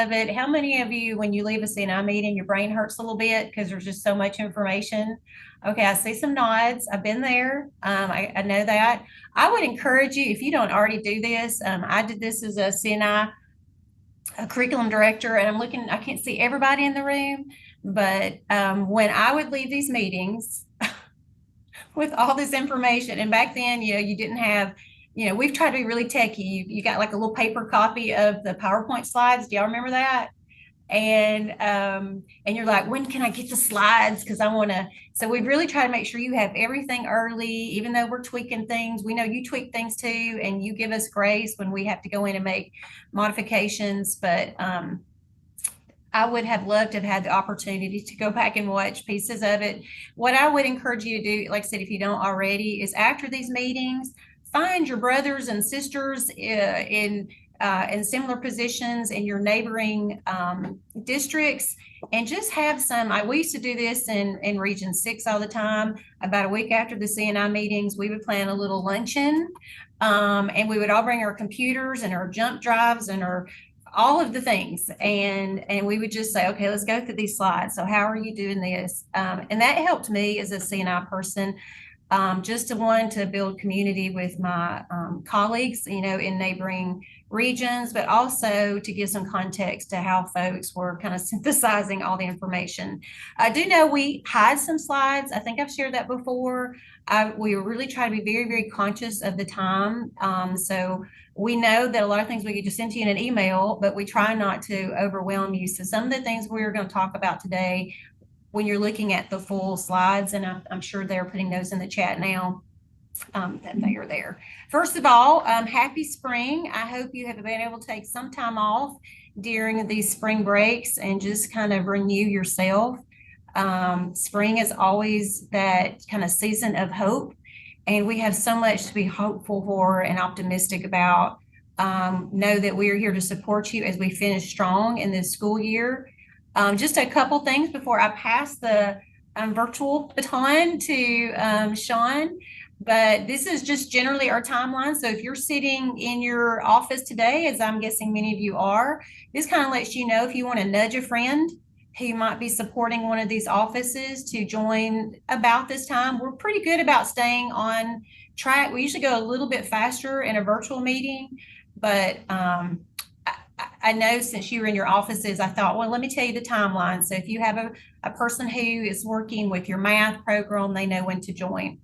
of it. How many of you, when you leave a CNI meeting, your brain hurts a little bit because there's just so much information? Okay, I see some nods. I've been there. I know that. I would encourage you, if you don't already do this, I did this as a CNI a curriculum director, and I can't see everybody in the room, but when I would leave these meetings with all this information, and back then, you didn't have, we've tried to be really techy. You got like a little paper copy of the PowerPoint slides. Do y'all remember that? And you're like, when can I get the slides? Because I want to. So we really try to make sure you have everything early, even though we're tweaking things. We know you tweak things too, and you give us grace when we have to go in and make modifications. But I would have loved to have had the opportunity to go back and watch pieces of it. What I would encourage you to do, like I said, if you don't already, is after these meetings, find your brothers and sisters in similar positions in your neighboring districts, and just have some. We used to do this in Region 6 all the time. About a week after the CNI meetings, we would plan a little luncheon, and we would all bring our computers and our jump drives and our all of the things, and we would just say, okay, let's go through these slides. So how are you doing this? And that helped me as a CNI person, just to build community with my colleagues, in neighboring regions, but also to give some context to how folks were kind of synthesizing all the information. I do know we had some slides. I think I've shared that before. We really try to be very, very conscious of the time. So we know that a lot of things we could just send to you in an email, but we try not to overwhelm you. So some of the things we're going to talk about today, when you're looking at the full slides, and I'm sure they're putting those in the chat now, that they are there. First of all, happy spring. I hope you have been able to take some time off during these spring breaks and just kind of renew yourself. Spring is always that kind of season of hope, and we have so much to be hopeful for and optimistic about. Know that we are here to support you as we finish strong in this school year. Just a couple things before I pass the virtual baton to Sean, but this is just generally our timeline. So if you're sitting in your office today, as I'm guessing many of you are, this kind of lets you know if you want to nudge a friend who might be supporting one of these offices to join about this time. We're pretty good about staying on track. We usually go a little bit faster in a virtual meeting, but I know since you were in your offices, I thought, well, let me tell you the timeline. So if you have a person who is working with your math program, they know when to join.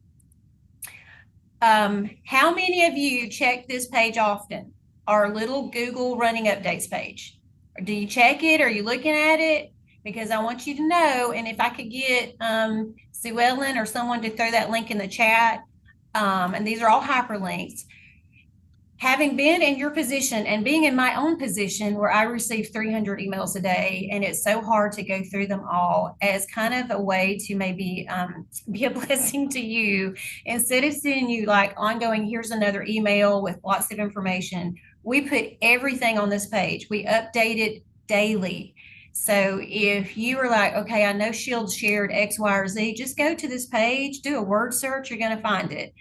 How many of you check this page often? Our little Google running updates page. Do you check it? Are you looking at it? Because I want you to know, and if I could get Sue Ellen or someone to throw that link in the chat, and these are all hyperlinks. Having been in your position and being in my own position where I receive 300 emails a day, and it's so hard to go through them all, as kind of a way to maybe be a blessing to you, instead of sending you like ongoing, here's another email with lots of information, we put everything on this page. We update it daily. So if you were like, okay, I know Shield shared X, Y, or Z, just go to this page, do a word search, you're going to find it.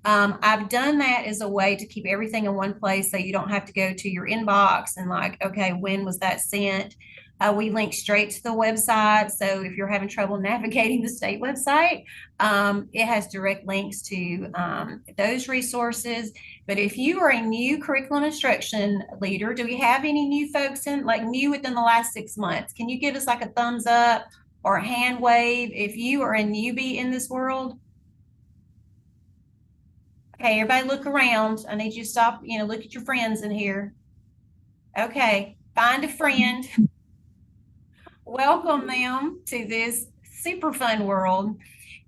I've done that as a way to keep everything in one place so you don't have to go to your inbox and like, okay, when was that sent? We link straight to the website. So if you're having trouble navigating the state website, it has direct links to those resources. But if you are a new curriculum instruction leader, do we have any new folks new within the last 6 months? Can you give us like a thumbs up or a hand wave if you are a newbie in this world? Okay, everybody look around. I need you to stop, look at your friends in here. Okay, find a friend. Welcome them to this super fun world.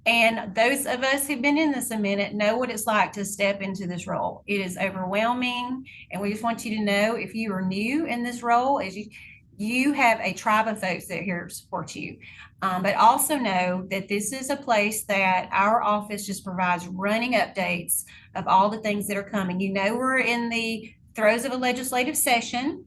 And those of us who've been in this a minute know what it's like to step into this role. It is overwhelming. And we just want you to know, if you are new in this role, as you have a tribe of folks that are here to support you. But also know that this is a place that our office just provides running updates of all the things that are coming. We're in the throes of a legislative session.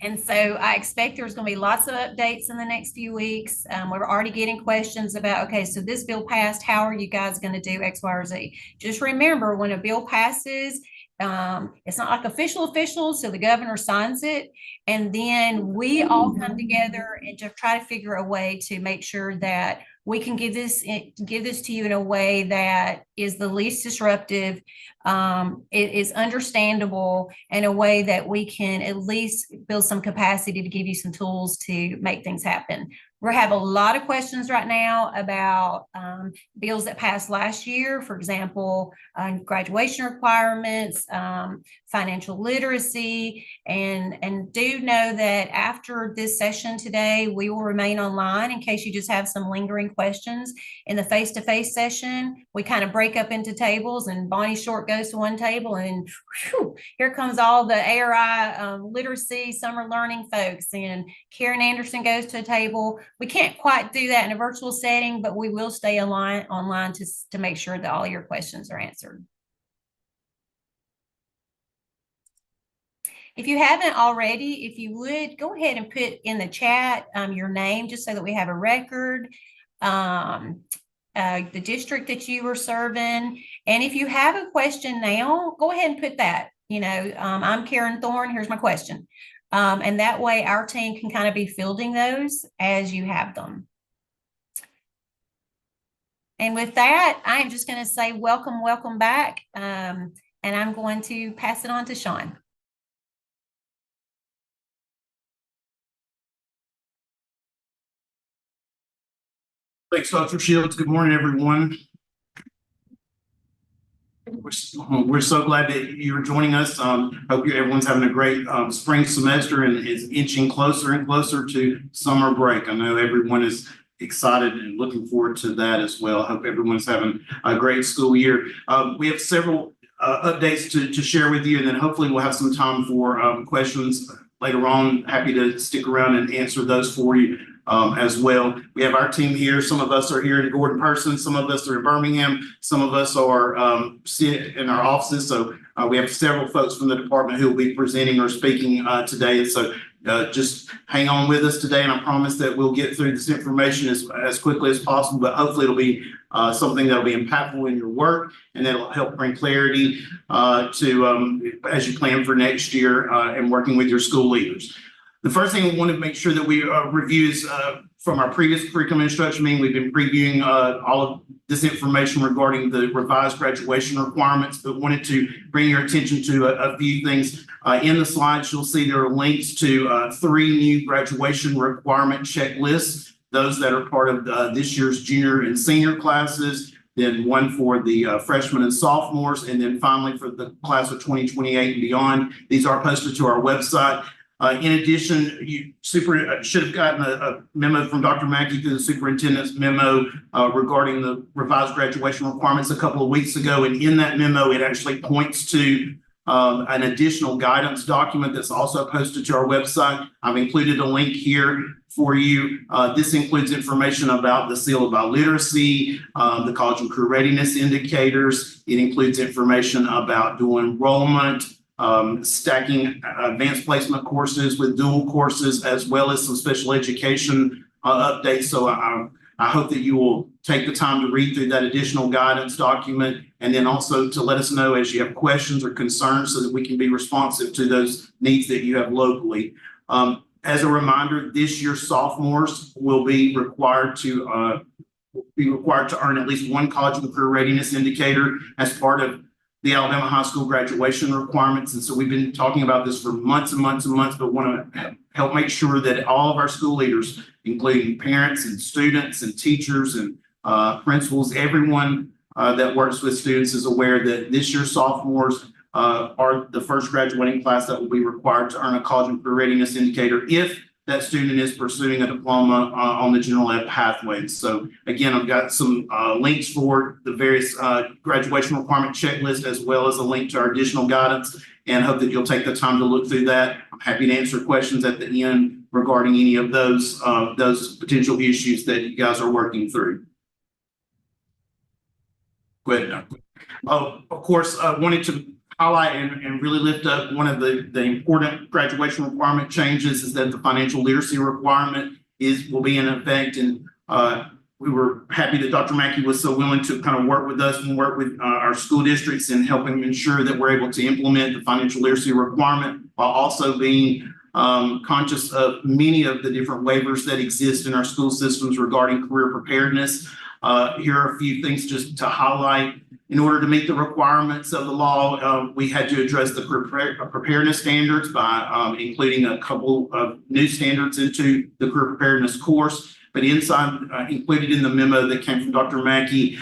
And so I expect there's going to be lots of updates in the next few weeks. We're already getting questions about, okay, so this bill passed, how are you guys going to do X, Y, or Z? Just remember, when a bill passes, It's not like official, so the governor signs it, and then we all come together and just try to figure a way to make sure that we can give this to you in a way that is the least disruptive, it is understandable, in a way that we can at least build some capacity to give you some tools to make things happen. We have a lot of questions right now about bills that passed last year, for example, graduation requirements, financial literacy, and do know that after this session today, we will remain online in case you just have some lingering questions. In the face-to-face session, we kind of break up into tables, and Bonnie Short goes to one table, and whew, here comes all the ARI literacy summer learning folks, and Karen Anderson goes to a table. We can't quite do that in a virtual setting, but we will stay online to make sure that all your questions are answered. If you haven't already, if you would, go ahead and put in the chat your name, just so that we have a record, the district that you were serving. And if you have a question now, go ahead and put that. I'm Karen Thorne, here's my question. And that way our team can kind of be fielding those as you have them. And with that, I'm just going to say welcome back. And I'm going to pass it on to Sean. Thanks, Dr. Shields. Good morning, everyone. We're so glad that you're joining us. Hope everyone's having a great spring semester and is inching closer and closer to summer break. I know everyone is excited and looking forward to that as well. I hope everyone's having a great school year. We have several updates to share with you, and then hopefully we'll have some time for questions later on. Happy to stick around and answer those for you as well. We have our team here. Some of us are here in Gordon person. Some of us are in Birmingham. Some of us are in our offices. So we have several folks from the department who will be presenting or speaking today. And so just hang on with us today. And I promise that we'll get through this information as quickly as possible, but hopefully it'll be something that'll be impactful in your work, and that'll help bring clarity to as you plan for next year and working with your school leaders. The first thing we want to make sure that we review is from our previous curriculum instruction meeting. We've been previewing all of this information regarding the revised graduation requirements, but wanted to bring your attention to a few things. In the slides, you'll see there are links to 3 new graduation requirement checklists, those that are part of this year's junior and senior classes, then one for the freshmen and sophomores, and then finally for the class of 2028 and beyond. These are posted to our website. In addition, you should have gotten a memo from Dr. Mackey through the superintendent's memo regarding the revised graduation requirements a couple of weeks ago. And in that memo, it actually points to an additional guidance document that's also posted to our website. I've included a link here for you. This includes information about the seal of biliteracy, the college and career readiness indicators. It includes information about dual enrollment, stacking advanced placement courses with dual courses, as well as some special education updates. So I hope that you will take the time to read through that additional guidance document, and then also to let us know as you have questions or concerns so that we can be responsive to those needs that you have locally. As a reminder, this year's sophomores will be required to earn at least 1 college and career readiness indicator as part of the Alabama high school graduation requirements. And so we've been talking about this for months and months and months, but want to help make sure that all of our school leaders, including parents and students and teachers and principals, everyone that works with students, is aware that this year's sophomores are the first graduating class that will be required to earn a college and career readiness indicator if that student is pursuing a diploma on the general ed pathway. So again, I've got some links for the various graduation requirement checklist, as well as a link to our additional guidance, and hope that you'll take the time to look through that. I'm happy to answer questions at the end regarding any of those potential issues that you guys are working through. Go ahead. Of course, I wanted to highlight and really lift up one of the important graduation requirement changes is that the financial literacy requirement will be in effect in we were happy that Dr. Mackey was so willing to kind of work with us and work with our school districts in helping ensure that we're able to implement the financial literacy requirement while also being conscious of many of the different waivers that exist in our school systems regarding career preparedness. Here are a few things just to highlight. In order to meet the requirements of the law, we had to address the preparedness standards by including a couple of new standards into the career preparedness course. But inside, included in the memo that came from Dr. Mackey,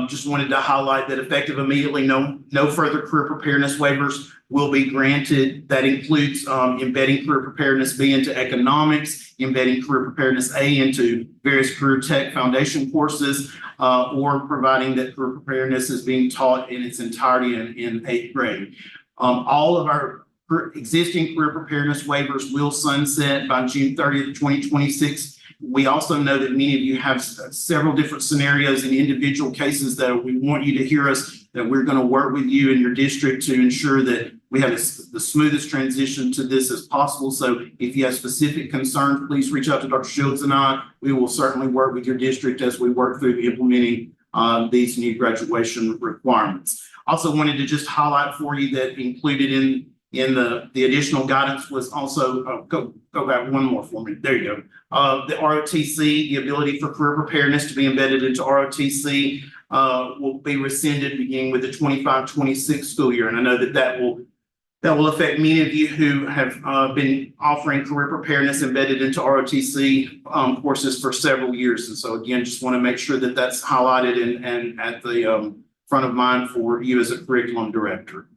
just wanted to highlight that effective immediately, no further career preparedness waivers will be granted. That includes embedding career preparedness B into economics, embedding career preparedness A into various career tech foundation courses, or providing that career preparedness is being taught in its entirety in 8th grade. All of our existing career preparedness waivers will sunset by June 30th, 2026. We also know that many of you have several different scenarios and individual cases that we want you to hear us, that we're going to work with you in your district to ensure that we have the smoothest transition to this as possible. So if you have specific concerns, please reach out to Dr. Shields and I. We will certainly work with your district as we work through implementing these new graduation requirements. Also wanted to just highlight for you that included in the additional guidance was also, go back one more for me. There you go. The ROTC, the ability for career preparedness to be embedded into ROTC will be rescinded beginning with the 25-26 school year. And I know that will affect many of you who have been offering career preparedness embedded into ROTC courses for several years. And so again, just want to make sure that that's highlighted and at the front of mind for you as a curriculum director.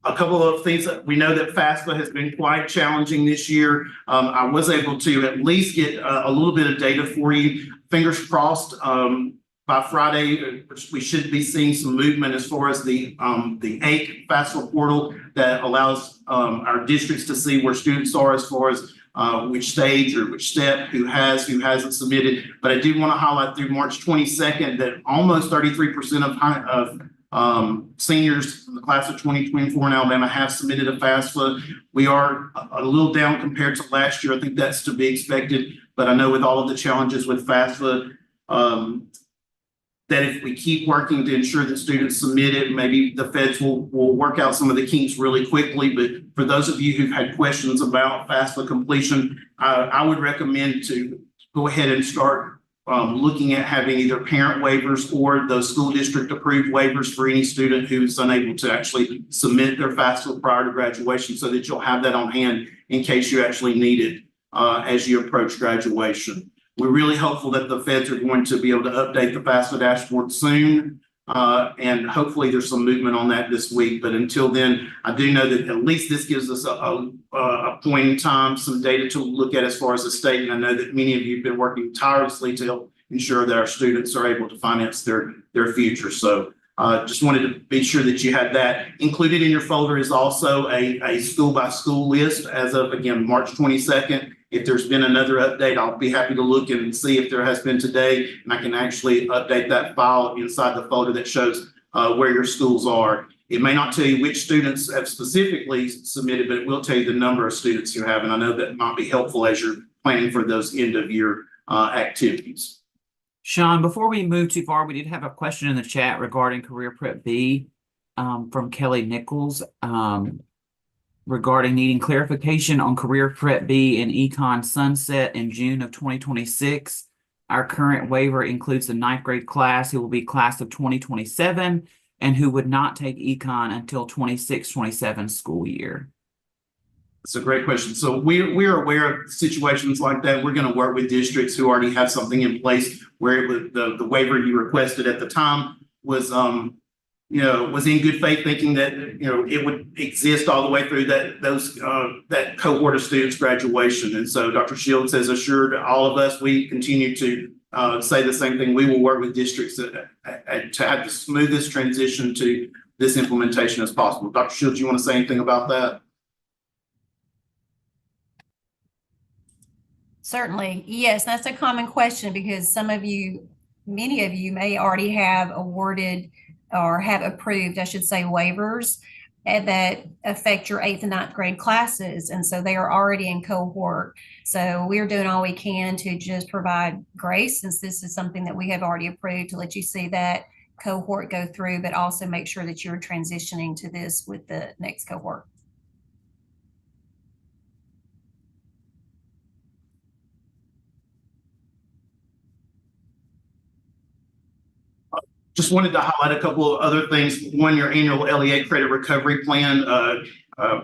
A couple of things that we know that FAFSA has been quite challenging this year. I was able to at least get a little bit of data for you. Fingers crossed, by Friday, we should be seeing some movement as far as the AIC FAFSA portal that allows our districts to see where students are as far as which stage or which step, who hasn't submitted. But I do want to highlight through March 22nd that almost 33% of seniors from the class of 2024 in Alabama have submitted a FAFSA. We are a little down compared to last year. I think that's to be expected, but I know with all of the challenges with FAFSA, that if we keep working to ensure that students submit it, maybe the feds will work out some of the kinks really quickly. But for those of you who've had questions about FAFSA completion, I would recommend to go ahead and start looking at having either parent waivers or those school district approved waivers for any student who's unable to actually submit their FAFSA prior to graduation, so that you'll have that on hand in case you actually need it as you approach graduation. We're really hopeful that the feds are going to be able to update the FAFSA dashboard soon. And hopefully there's some movement on that this week. But until then, I do know that at least this gives us a point in time, some data to look at as far as the state. And I know that many of you have been working tirelessly to help ensure that our students are able to finance their future. So just wanted to be sure that you had that. Included in your folder is also a school by school list as of, again, March 22nd. If there's been another update, I'll be happy to look and see if there has been today, and I can actually update that file inside the folder that shows where your schools are. It may not tell you which students have specifically submitted, but it will tell you the number of students you have, and I know that might be helpful as you're planning for those end of year activities. Sean, before we move too far, we did have a question in the chat regarding Career Prep B from Kelly Nichols. Regarding needing clarification on Career Prep B and Econ sunset in June of 2026. Our current waiver includes the 9th grade class who will be class of 2027 and who would not take Econ until 26-27 school year. That's a great question. So we are aware of situations like that. We're going to work with districts who already have something in place where it was, the waiver you requested at the time was was in good faith, thinking that it would exist all the way through that cohort of students' graduation. And so Dr. Shields has assured all of us, we continue to say the same thing. We will work with districts to have the smoothest transition to this implementation as possible. Dr. Shields, you want to say anything about that? Certainly, yes. That's a common question because many of you may already have awarded or have approved, I should say, waivers. and that affect your 8th and 9th grade classes. And so they are already in cohort. So we're doing all we can to just provide grace, since this is something that we have already approved, to let you see that cohort go through, but also make sure that you're transitioning to this with the next cohort. Just wanted to highlight a couple of other things. One, your annual LEA credit recovery plan.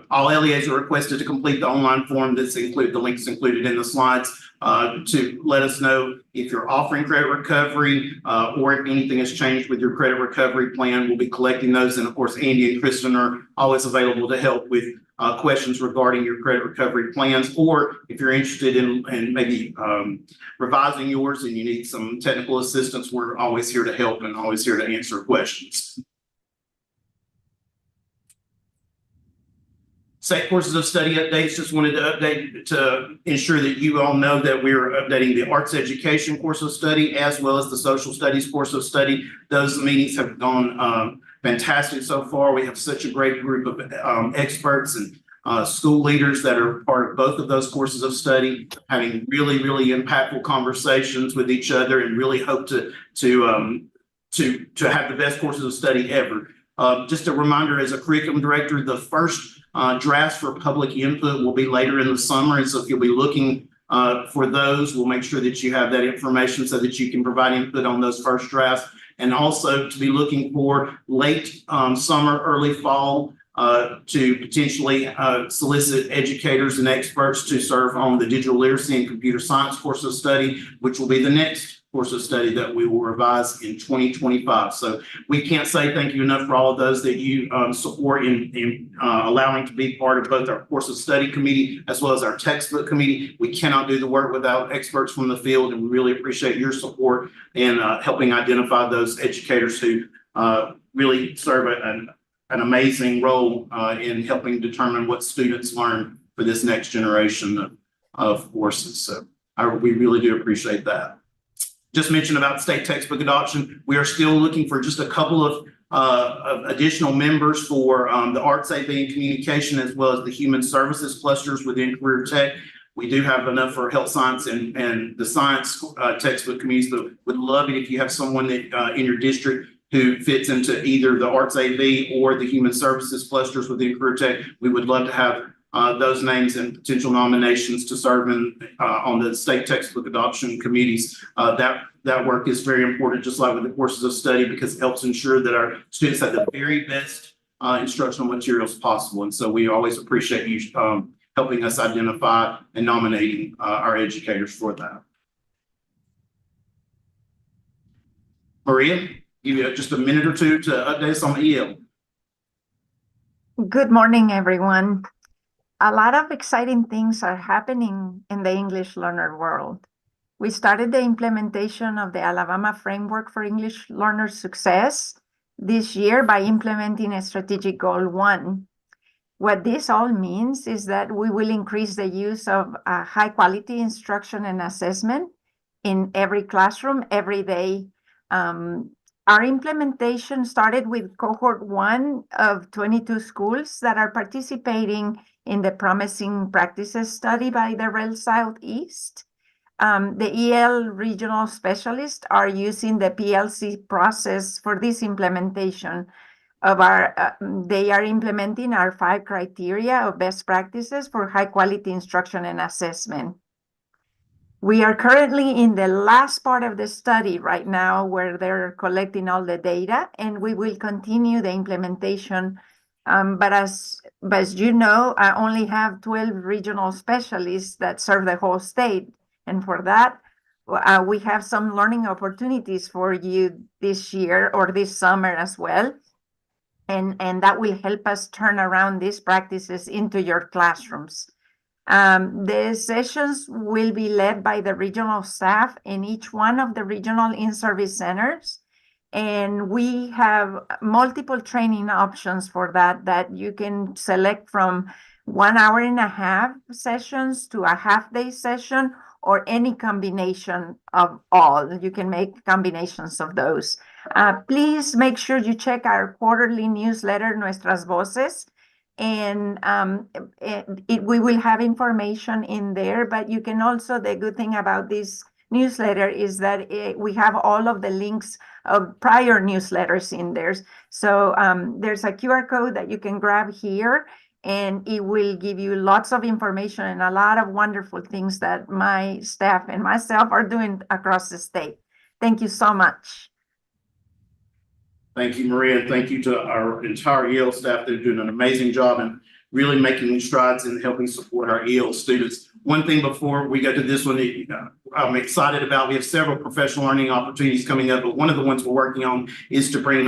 All LEAs are requested to complete the online form that's the links included in the slides to let us know if you're offering credit recovery or if anything has changed with your credit recovery plan. We'll be collecting those. And of course, Andy and Kristen are always available to help with questions regarding your credit recovery plans, or if you're interested in maybe revising yours and you need some technical assistance, we're always here to help and always here to answer questions. State courses of study updates. Just wanted to update to ensure that you all know that we're updating the arts education course of study as well as the social studies course of study. Those meetings have gone fantastic so far. We have such a great group of experts and school leaders that are part of both of those courses of study, having really, really impactful conversations with each other, and really hope to have the best courses of study ever. Just a reminder, as a curriculum director, the first drafts for public input will be later in the summer. And so if you'll be looking for those, we'll make sure that you have that information so that you can provide input on those first drafts. And also to be looking for late summer, early fall to potentially solicit educators and experts to serve on the digital literacy and computer science course of study, which will be the next course of study that we will revise in 2025. So we can't say thank you enough for all of those that you support in allowing to be part of both our course of study committee as well as our textbook committee. We cannot do the work without experts from the field, and we really appreciate your support in helping identify those educators who really serve an amazing role in helping determine what students learn for this next generation of courses. So we really do appreciate that. Just mentioned about state textbook adoption. We are still looking for just a couple of additional members for the Arts AV and Communication, as well as the Human Services clusters within Career Tech. We do have enough for health science and the science textbook committees, but would love it if you have someone that in your district who fits into either the Arts AV or the Human Services clusters within Career Tech. We would love to have those names and potential nominations to serve on the state textbook adoption committees. That work is very important, just like with the courses of study, because it helps ensure that our students have the very best instructional materials possible. And so we always appreciate you helping us identify and nominating our educators for that. Maria, give you just a minute or two to update us on EL. Good morning, everyone. A lot of exciting things are happening in the English learner world. We started the implementation of the Alabama Framework for English Learner Success this year by implementing a strategic goal 1. What this all means is that we will increase the use of high quality instruction and assessment in every classroom every day. Our implementation started with cohort 1 of 22 schools that are participating in the Promising Practices study by the REL Southeast. The EL regional specialists are using the PLC process for this implementation of they are implementing our 5 criteria of best practices for high quality instruction and assessment. We are currently in the last part of the study right now where they're collecting all the data, and we will continue the implementation. But as you know, I only have 12 regional specialists that serve the whole state. And for that, we have some learning opportunities for you this year or this summer as well. And that will help us turn around these practices into your classrooms. The sessions will be led by the regional staff in each one of the regional in-service centers. And we have multiple training options for that you can select from 1 hour and a half sessions to a half-day session, or any combination of all. You can make combinations of those. Please make sure you check our quarterly newsletter, Nuestras Voces, And we will have information in there, but you can also, the good thing about this newsletter is that we have all of the links of prior newsletters in there. So there's a QR code that you can grab here, and it will give you lots of information and a lot of wonderful things that my staff and myself are doing across the state. Thank you so much. Thank you, Maria, and thank you to our entire EL staff. They're doing an amazing job and really making strides in helping support our EL students. One thing before we go to this one, I'm excited about, we have several professional learning opportunities coming up, but one of the ones we're working on is to bring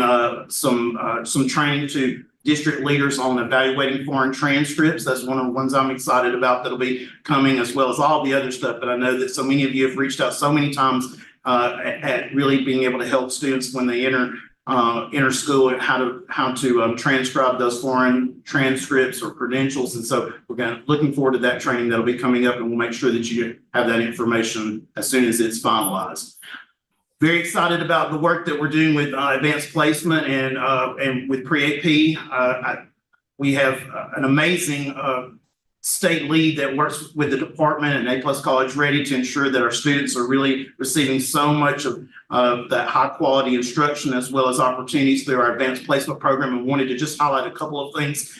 some training to district leaders on evaluating foreign transcripts. That's one of the ones I'm excited about that'll be coming, as well as all the other stuff. But I know that so many of you have reached out so many times at really being able to help students when they enter school and how to transcribe those foreign transcripts or credentials. And so we're looking forward to that training that'll be coming up, and we'll make sure that you have that information as soon as it's finalized. Very excited about the work that we're doing with advanced placement and with pre-AP. We have an amazing state lead that works with the department and A+ College Ready to ensure that our students are really receiving so much of that high quality instruction, as well as opportunities through our advanced placement program. And wanted to just highlight a couple of things.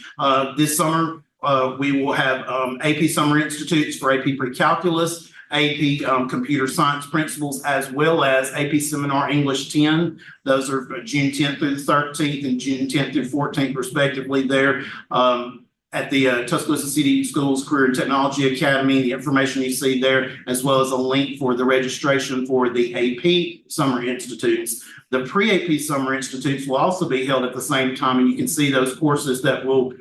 This summer, we will have AP Summer Institutes for AP Pre-Calculus, AP Computer Science Principles, as well as AP Seminar English 10. Those are June 10th through the 13th and June 10th through 14th, respectively, there at the Tuscaloosa City Schools Career and Technology Academy. The information you see there, as well as a link for the registration for the AP Summer Institutes. The Pre-AP Summer Institutes will also be held at the same time, and you can see those courses that will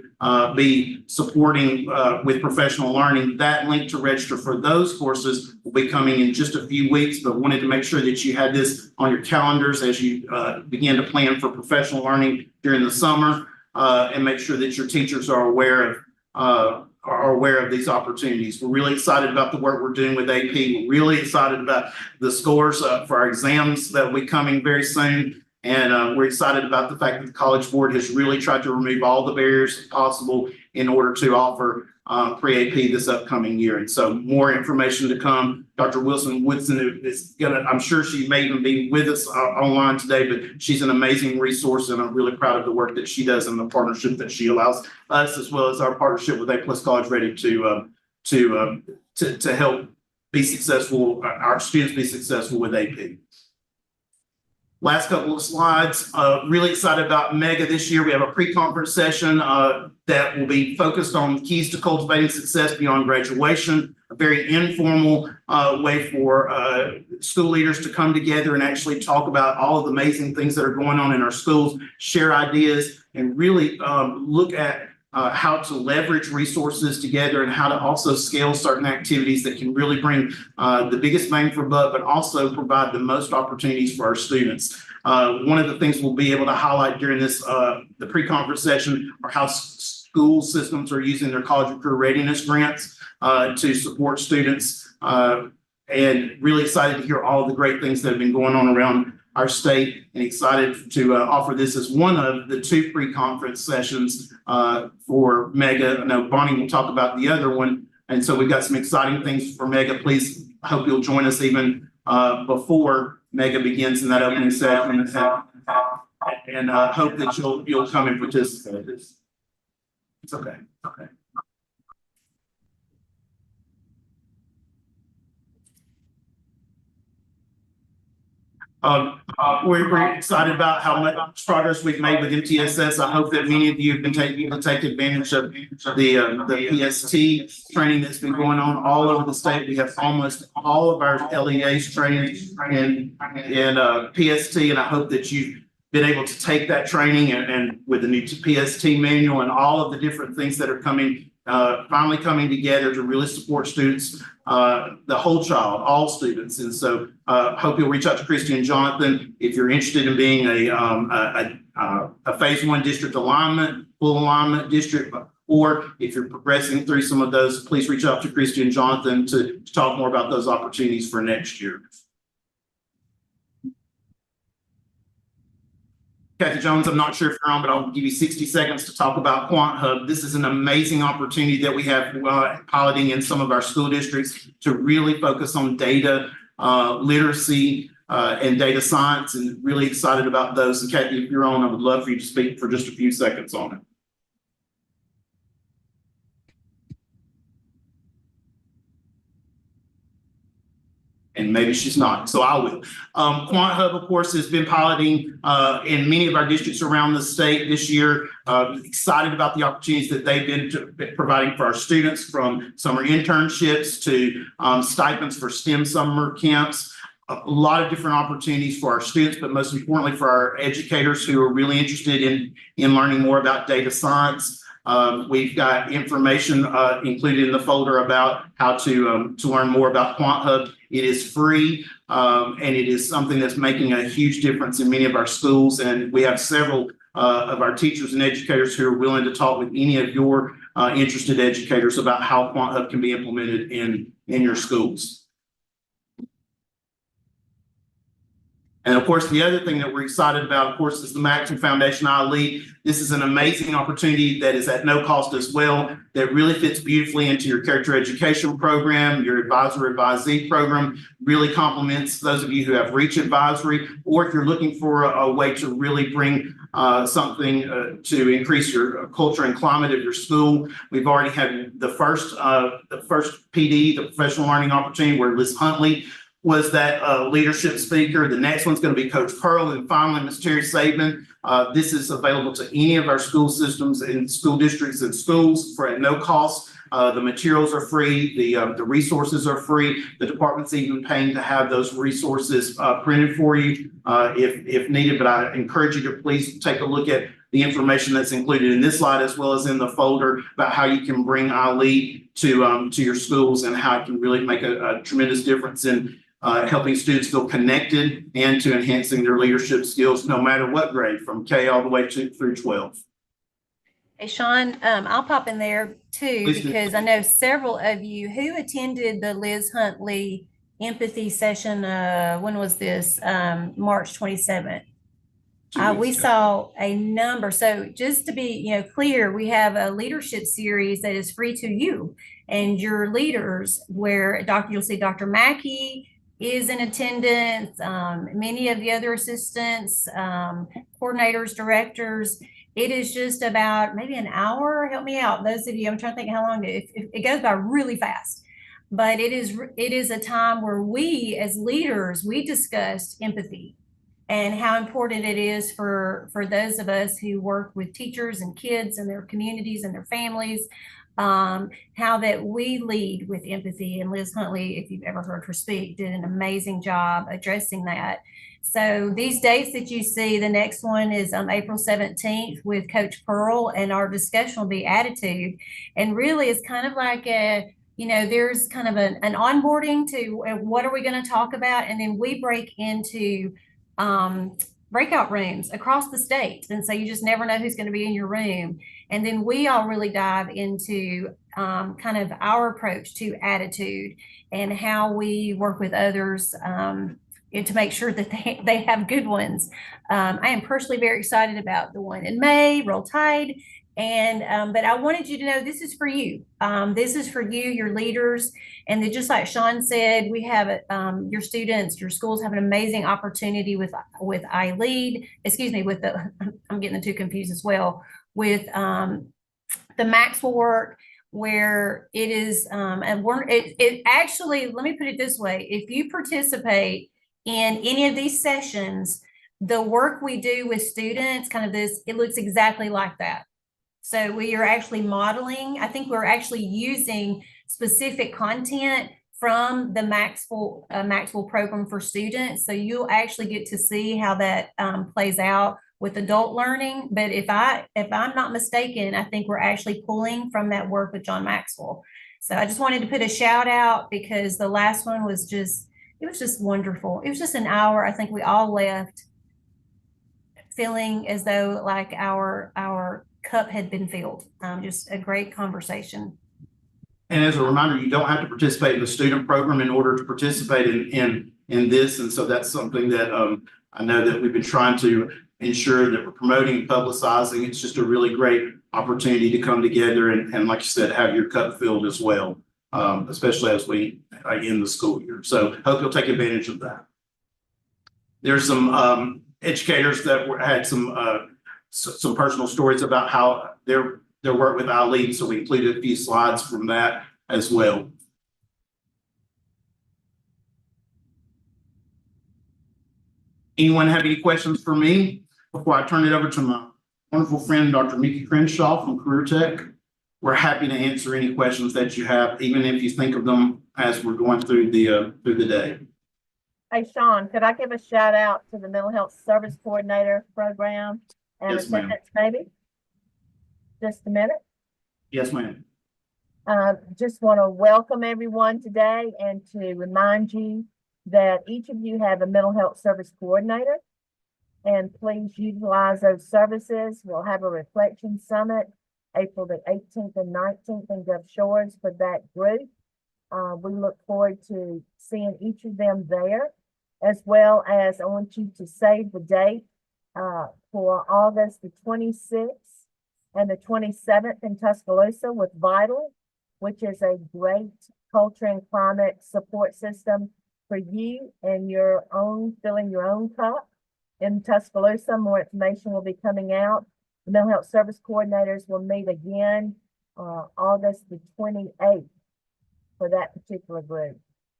be supporting with professional learning. That link to register for those courses will be coming in just a few weeks, but wanted to make sure that you had this on your calendars as you begin to plan for professional learning during the summer, and make sure that your teachers are aware of these opportunities. We're really excited about the work we're doing with AP. We're really excited about the scores for our exams that will be coming very soon. And we're excited about the fact that the College Board has really tried to remove all the barriers possible in order to offer pre-AP this upcoming year. And so more information to come. Dr. Wilson Woodson is I'm sure she may even be with us online today, but she's an amazing resource, and I'm really proud of the work that she does and the partnership that she allows us, as well as our partnership with A+ College Ready to help be successful, our students be successful with AP. Last couple of slides, really excited about MEGA this year. We have a pre-conference session that will be focused on keys to cultivating success beyond graduation, a very informal way for school leaders to come together and actually talk about all of the amazing things that are going on in our schools, share ideas, and really look at how to leverage resources together and how to also scale certain activities that can really bring the biggest bang for buck, but also provide the most opportunities for our students. One of the things we'll be able to highlight during this the pre-conference session are how school systems are using their college and career readiness grants to support students, and really excited to hear all the great things that have been going on around our state, and excited to offer this as one of the two pre-conference sessions for MEGA. I know Bonnie will talk about the other one. And so we've got some exciting things for MEGA. Please, I hope you'll join us even before MEGA begins in that opening session. And hope that you'll come and participate. It's okay. Okay. We're excited about how much progress we've made with MTSS. I hope that many of you have been taking take advantage of the PST training that's been going on all over the state. We have almost all of our LEAs trained in PST, and I hope that you've been able to take that training and with the new PST manual and all of the different things that are coming, finally coming together to really support students, the whole child, all students. And so hope you'll reach out to Christy and Jonathan if you're interested in being a phase 1 district alignment, full alignment district, or if you're progressing through some of those, please reach out to Christy and Jonathan to talk more about those opportunities for next year. Kathy Jones, I'm not sure if you're on, but I'll give you 60 seconds to talk about Quant Hub. This is an amazing opportunity that we have piloting in some of our school districts to really focus on data literacy and data science, and really excited about those. And Kathy, if you're on, I would love for you to speak for just a few seconds on it. And maybe she's not, so I will. Quant Hub, of course, has been piloting in many of our districts around the state this year. Excited about the opportunities that they've been providing for our students, from summer internships to stipends for STEM summer camps. A lot of different opportunities for our students, but most importantly for our educators who are really interested in learning more about data science. We've got information included in the folder about how to learn more about Quant Hub. It is free, and it is something that's making a huge difference in many of our schools. And we have several of our teachers and educators who are willing to talk with any of your interested educators about how Quant Hub can be implemented in your schools. And of course, the other thing that we're excited about, of course, is the Maxwell Foundation iLead. This is an amazing opportunity that is at no cost as well, that really fits beautifully into your character education program, your advisor-advisee program, really complements those of you who have reach advisory, or if you're looking for a way to really bring something to increase your culture and climate of your school. We've already had the first PD, the professional learning opportunity, where Liz Huntley was that leadership speaker. The next one's going to be Coach Pearl, and finally, Ms. Terry Saban. This is available to any of our school systems and school districts and schools for at no cost. The materials are free. The resources are free. The department's even paying to have those resources printed for you if needed. But I encourage you to please take a look at the information that's included in this slide, as well as in the folder, about how you can bring iLead to your schools and how it can really make a tremendous difference in helping students feel connected and to enhancing their leadership skills, no matter what grade, from K all the way through 12. Hey, Sean, I'll pop in there too, Please do. because I know several of you who attended the Liz Huntley empathy session. When was this? March 27th. We saw a number. So just to be clear, we have a leadership series that is free to you and your leaders, where you'll see Dr. Mackey is in attendance, many of the other assistants, coordinators, directors. It is just about maybe an hour. Help me out, those of you. I'm trying to think how long it goes by really fast. But it is a time where we, as leaders, we discussed empathy and how important it is for those of us who work with teachers and kids and their communities and their families. How that we lead with empathy. And Liz Huntley, if you've ever heard her speak, did an amazing job addressing that. So these dates that you see, the next one is April 17th with Coach Pearl, and our discussion will be attitude. And really it's kind of like there's kind of an onboarding to what are we going to talk about, and then we break into breakout rooms across the state. And so you just never know who's going to be in your room. And then we all really dive into kind of our approach to attitude and how we work with others to make sure that they have good ones. I am personally very excited about the one in May, Roll Tide. And but I wanted you to know this is for you. This is for you, your leaders. And then, just like Sean said, we have your students, your schools have an amazing opportunity with iLead, I'm getting the two confused as well, with the Maxwell work, where it is it actually, let me put it this way, if you participate in any of these sessions, the work we do with students, kind of this, it looks exactly like that. So we are actually modeling, I think we're actually using specific content from the Maxwell program for students. So you'll actually get to see how that plays out with adult learning. But if I'm not mistaken, I think we're actually pulling from that work with John Maxwell. So I just wanted to put a shout out, because the last one was just wonderful. It was just an hour. I think we all left feeling as though like our cup had been filled. Just a great conversation. And as a reminder, you don't have to participate in the student program in order to participate in this. And so that's something that I know that we've been trying to ensure that we're promoting and publicizing. It's just a really great opportunity to come together and like you said, have your cup filled as well, especially as we end the school year. So hope you'll take advantage of that. There's some educators that had some personal stories about how their work with ALSDE, so we included a few slides from that as well. Anyone have any questions for me before I turn it over to my wonderful friend, Dr. Mickey Crenshaw from Career Tech? We're happy to answer any questions that you have, even if you think of them as we're going through the day. Hey, Sean, could I give a shout out to the Mental Health Service Coordinator program and Yes, ma'am. attendance, maybe? Just a minute. Yes, ma'am. Just want to welcome everyone today and to remind you that each of you have a mental health service coordinator, and please utilize those services. We'll have a reflection summit April the 18th and 19th in Gulf Shores for that group. We look forward to seeing each of them there, as well as I want you to save the date for August the 26th and the 27th in Tuscaloosa with Vital, which is a great culture and climate support system for you and your own, filling your own cup in Tuscaloosa. More information will be coming out. The mental health service coordinators will meet again August the 28th for that particular group.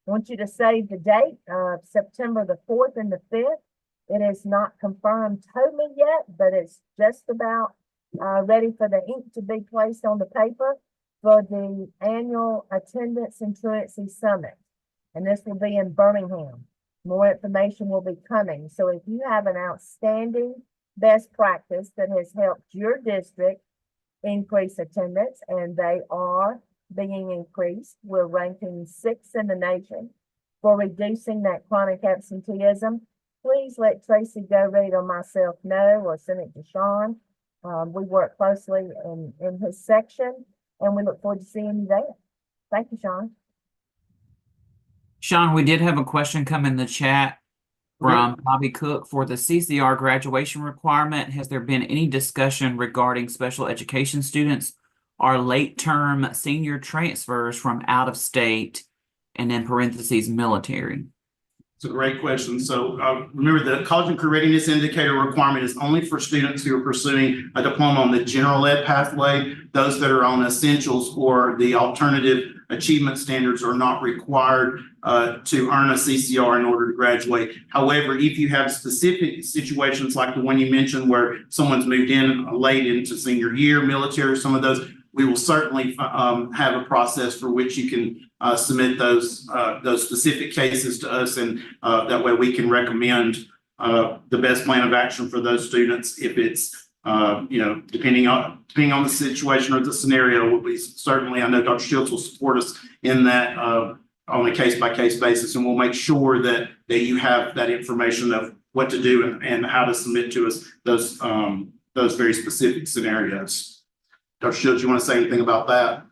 I want you to save the date of September the 4th and the 5th. It is not confirmed totally yet, but it's just about ready for the ink to be placed on the paper for the annual Attendance and Truancy Summit. And this will be in Birmingham. More information will be coming. So if you have an outstanding best practice that has helped your district increase attendance, and they are being increased, we're ranking 6th in the nation for reducing that chronic absenteeism, please let Tracy Go Reed or myself know, or send it to Sean. We work closely in his section, and we look forward to seeing you there. Thank you, Sean. Sean, we did have a question come in the chat from Bobby Cook for the CCR graduation requirement. Has there been any discussion regarding special education students or late term senior transfers from out of state, and in parentheses, military? It's a great question. So remember, the College and Career Readiness Indicator requirement is only for students who are pursuing a diploma on the general ed pathway. Those that are on essentials or the alternative achievement standards are not required to earn a CCR in order to graduate. However, if you have specific situations like the one you mentioned where someone's moved in late into senior year, military, some of those, we will certainly have a process for which you can submit those specific cases to us, and that way we can recommend the best plan of action for those students. If it's depending on the situation or the scenario, will be certainly, I know Dr. Shields will support us in that on a case-by-case basis, and we'll make sure that you have that information of what to do and how to submit to us those very specific scenarios. Dr. Shields, you want to say anything about that?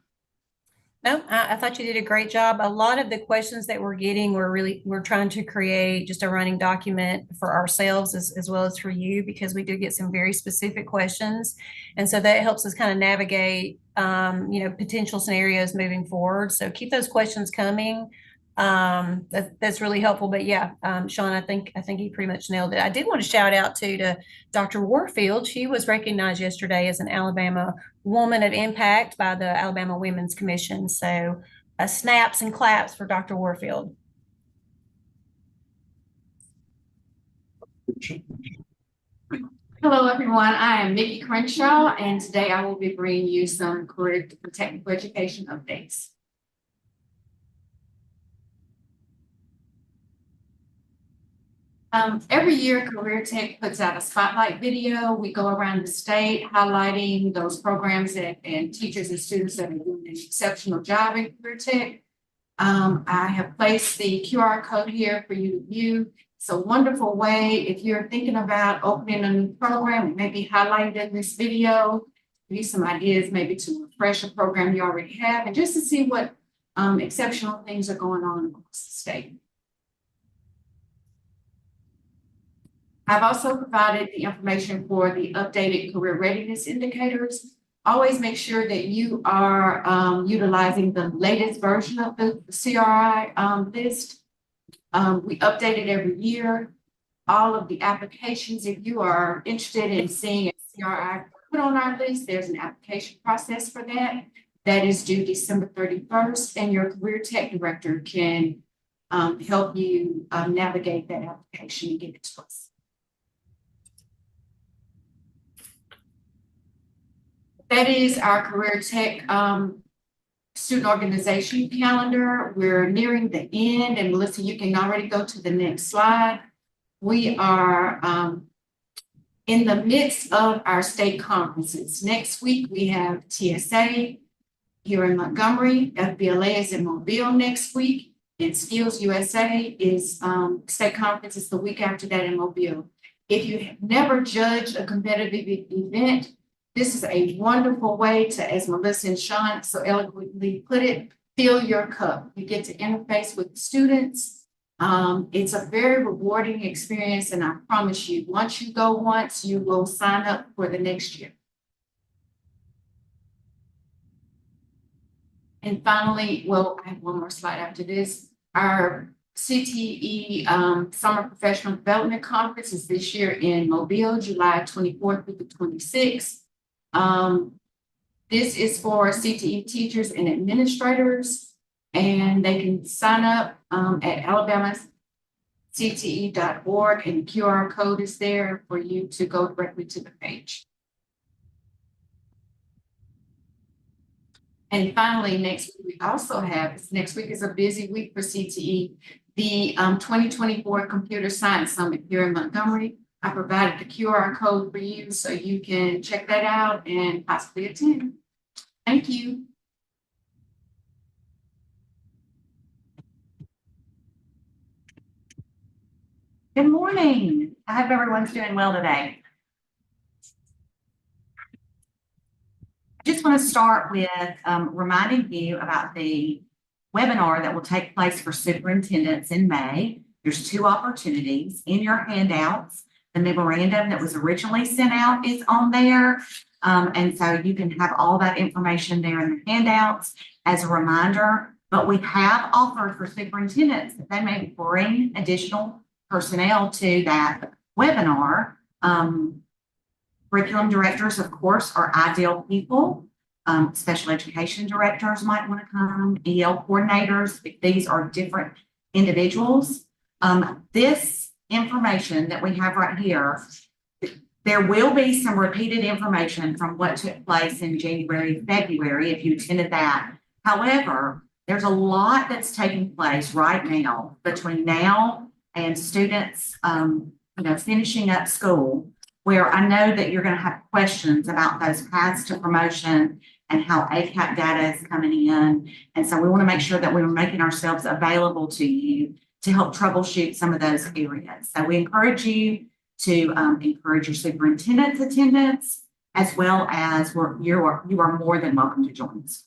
No, I thought you did a great job. A lot of the questions that we're getting, we're trying to create just a running document for ourselves as well as for you, because we do get some very specific questions. And so that helps us kind of navigate, potential scenarios moving forward. So keep those questions coming. That's really helpful. But yeah, Sean, I think he pretty much nailed it. I did want to shout out to Dr. Warfield. She was recognized yesterday as an Alabama Woman of Impact by the Alabama Women's Commission. So snaps and claps for Dr. Warfield. Hello, everyone. I am Mickey Crenshaw, and today I will be bringing you some career and technical education updates. Every year, Career Tech puts out a spotlight video. We go around the state highlighting those programs and teachers and students that are doing an exceptional job in Career Tech. I have placed the QR code here for you to view. It's a wonderful way if you're thinking about opening a new program, it may be highlighted in this video. Give you some ideas maybe to refresh a program you already have, and just to see what exceptional things are going on across the state. I've also provided the information for the updated career readiness indicators. Always make sure that you are utilizing the latest version of the CRI list. We update it every year. All of the applications, if you are interested in seeing a CRI put on our list, there's an application process for that. That is due December 31st, and your career tech director can help you navigate that application and get it to us. That is our career tech student organization calendar. We're nearing the end, and Melissa, you can already go to the next slide. We are in the midst of our state conferences. Next week, we have TSA here in Montgomery. APLDS is in Mobile next week, and Skills USA is state conference is the week after that in Mobile. If you have never judged a competitive event, this is a wonderful way to, as Melissa and Sean so eloquently put it, fill your cup. You get to interface with students. It's a very rewarding experience, and I promise you, once you go once, you will sign up for the next year. And finally, well, I have one more slide after this. Our CTE Summer Professional Development Conference is this year in Mobile, July 24th through the 26th. This is for CTE teachers and administrators, and they can sign up at alabamacte.org, and the QR code is there for you to go directly to the page. And finally, next week we also have, next week is a busy week for CTE, the 2024 Computer Science Summit here in Montgomery. I provided the QR code for you so you can check that out and possibly attend. Thank you. Good morning. I hope everyone's doing well today. I just want to start with reminding you about the webinar that will take place for superintendents in May. There's two opportunities in your handouts. The memorandum that was originally sent out is on there. And so you can have all that information there in the handouts as a reminder. But we have offered for superintendents that they may bring additional personnel to that webinar. Curriculum directors, of course, are ideal people. Special education directors might want to come, EL coordinators, if these are different individuals. This information that we have right here, there will be some repeated information from what took place in January, February, if you attended that. However, there's a lot that's taking place right now between now and students, finishing up school, where I know that you're going to have questions about those paths to promotion and how ACAP data is coming in. And so we want to make sure that we're making ourselves available to you to help troubleshoot some of those areas. So we encourage you to encourage your superintendent's attendance, as well as you are more than welcome to join us.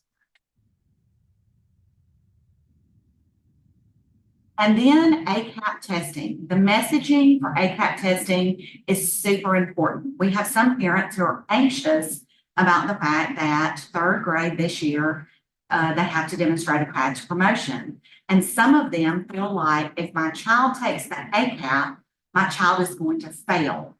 And then ACAP testing. The messaging for ACAP testing is super important. We have some parents who are anxious about the fact that third grade this year, they have to demonstrate a path to promotion. And some of them feel like if my child takes the ACAP, my child is going to fail.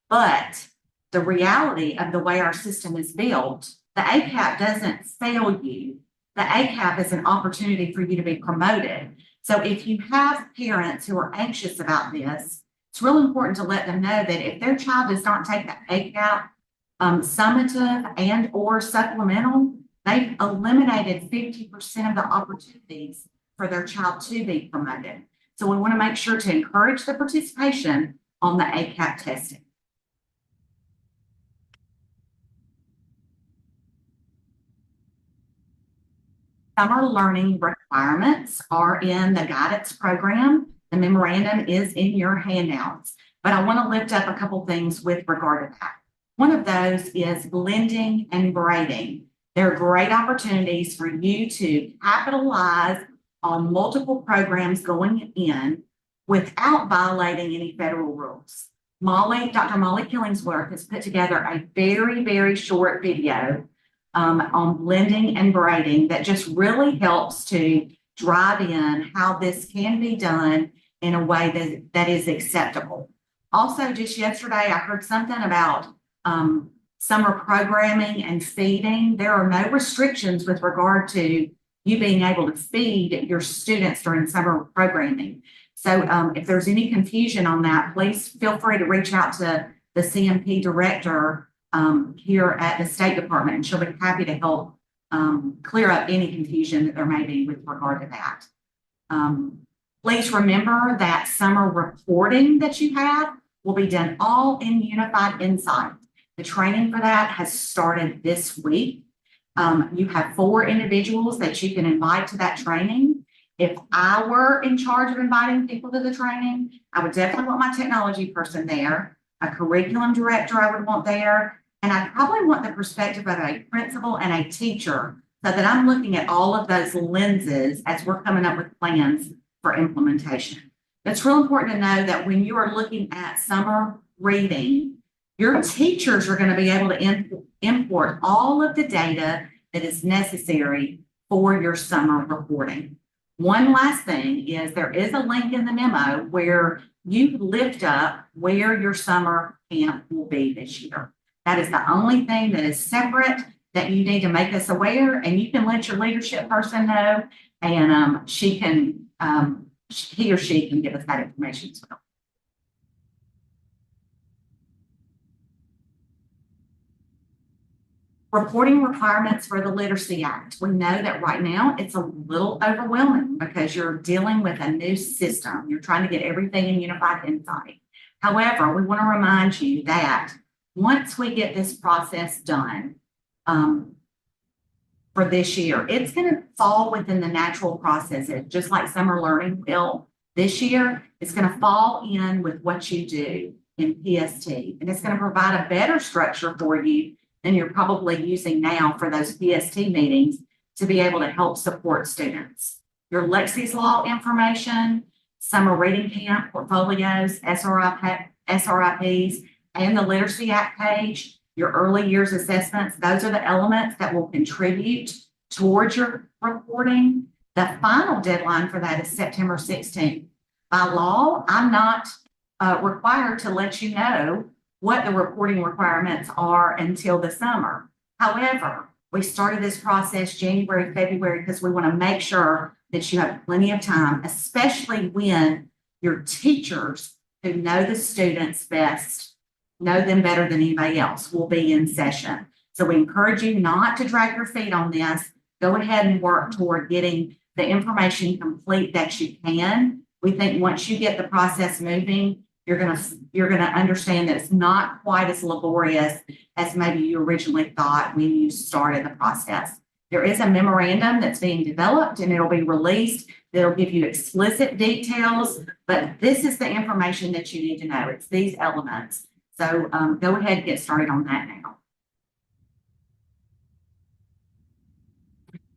But the reality of the way our system is built, the ACAP doesn't fail you. The ACAP is an opportunity for you to be promoted. So if you have parents who are anxious about this, it's real important to let them know that if their child does not take the ACAP summative and or supplemental, they've eliminated 50% of the opportunities for their child to be promoted. So we want to make sure to encourage the participation on the ACAP testing. Summer learning requirements are in the guidance program. The memorandum is in your handouts, but I want to lift up a couple things with regard to that. One of those is blending and braiding. There are great opportunities for you to capitalize on multiple programs going in without violating any federal rules. Dr. Molly Killingsworth has put together a very, very short video on blending and braiding that just really helps to drive in how this can be done in a way that is acceptable. Also, just yesterday, I heard something about summer programming and feeding. There are no restrictions with regard to you being able to feed your students during summer programming. So if there's any confusion on that, please feel free to reach out to the CMP director here at the State Department, and she'll be happy to help clear up any confusion that there may be with regard to that. Please remember that summer reporting that you have will be done all in Unified Insight. The training for that has started this week. You have 4 individuals that you can invite to that training. If I were in charge of inviting people to the training, I would definitely want my technology person there, a curriculum director I would want there, and I probably want the perspective of a principal and a teacher so that I'm looking at all of those lenses as we're coming up with plans for implementation. It's real important to know that when you are looking at summer reading, your teachers are going to be able to import all of the data that is necessary for your summer reporting. One last thing is there is a link in the memo where you lift up where your summer camp will be this year. That is the only thing that is separate that you need to make us aware, and you can let your leadership person know, and he or she can give us that information as well. Reporting requirements for the Literacy Act. We know that right now it's a little overwhelming because you're dealing with a new system. You're trying to get everything in Unified Insight. However, we want to remind you that once we get this process done for this year, it's going to fall within the natural processes, just like summer learning will. This year, it's going to fall in with what you do in PST, and it's going to provide a better structure for you than you're probably using now for those PST meetings to be able to help support students. Your Lexi's Law information, summer reading camp, portfolios, SRIPs, and the Literacy Act page, your early years assessments, those are the elements that will contribute towards your reporting. The final deadline for that is September 16th. By law, I'm not required to let you know what the reporting requirements are until the summer. However, we started this process January, February, because we want to make sure that you have plenty of time, especially when your teachers who know the students best, know them better than anybody else, will be in session. So we encourage you not to drag your feet on this. Go ahead and work toward getting the information complete that you can. We think once you get the process moving, you're gonna understand that it's not quite as laborious as maybe you originally thought when you started the process. There is a memorandum that's being developed and it'll be released. It'll give you explicit details, but this is the information that you need to know. It's these elements. So go ahead and get started on that now.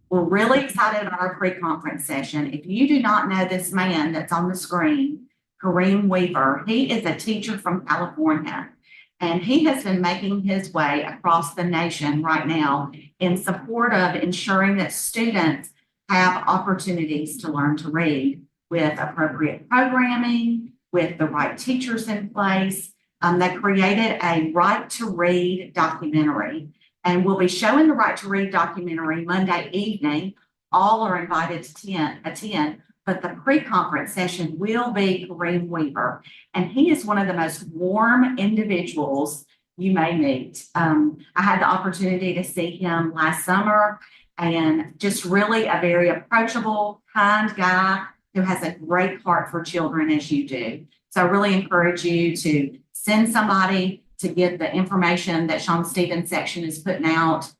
We're really excited about our pre-conference session. If you do not know this man that's on the screen, Kareem Weaver, he is a teacher from California, and he has been making his way across the nation right now in support of ensuring that students have opportunities to learn to read with appropriate programming, with the right teachers in place. They created a Right to Read documentary, and we'll be showing the Right to Read documentary Monday evening. All are invited to attend. But the pre-conference session will be Kareem Weaver, and he is one of the most warm individuals you may meet. I had the opportunity to see him last summer, and just really a very approachable, kind guy who has a great heart for children as you do. So I really encourage you to send somebody to get the information that Sean Stevens' section is putting out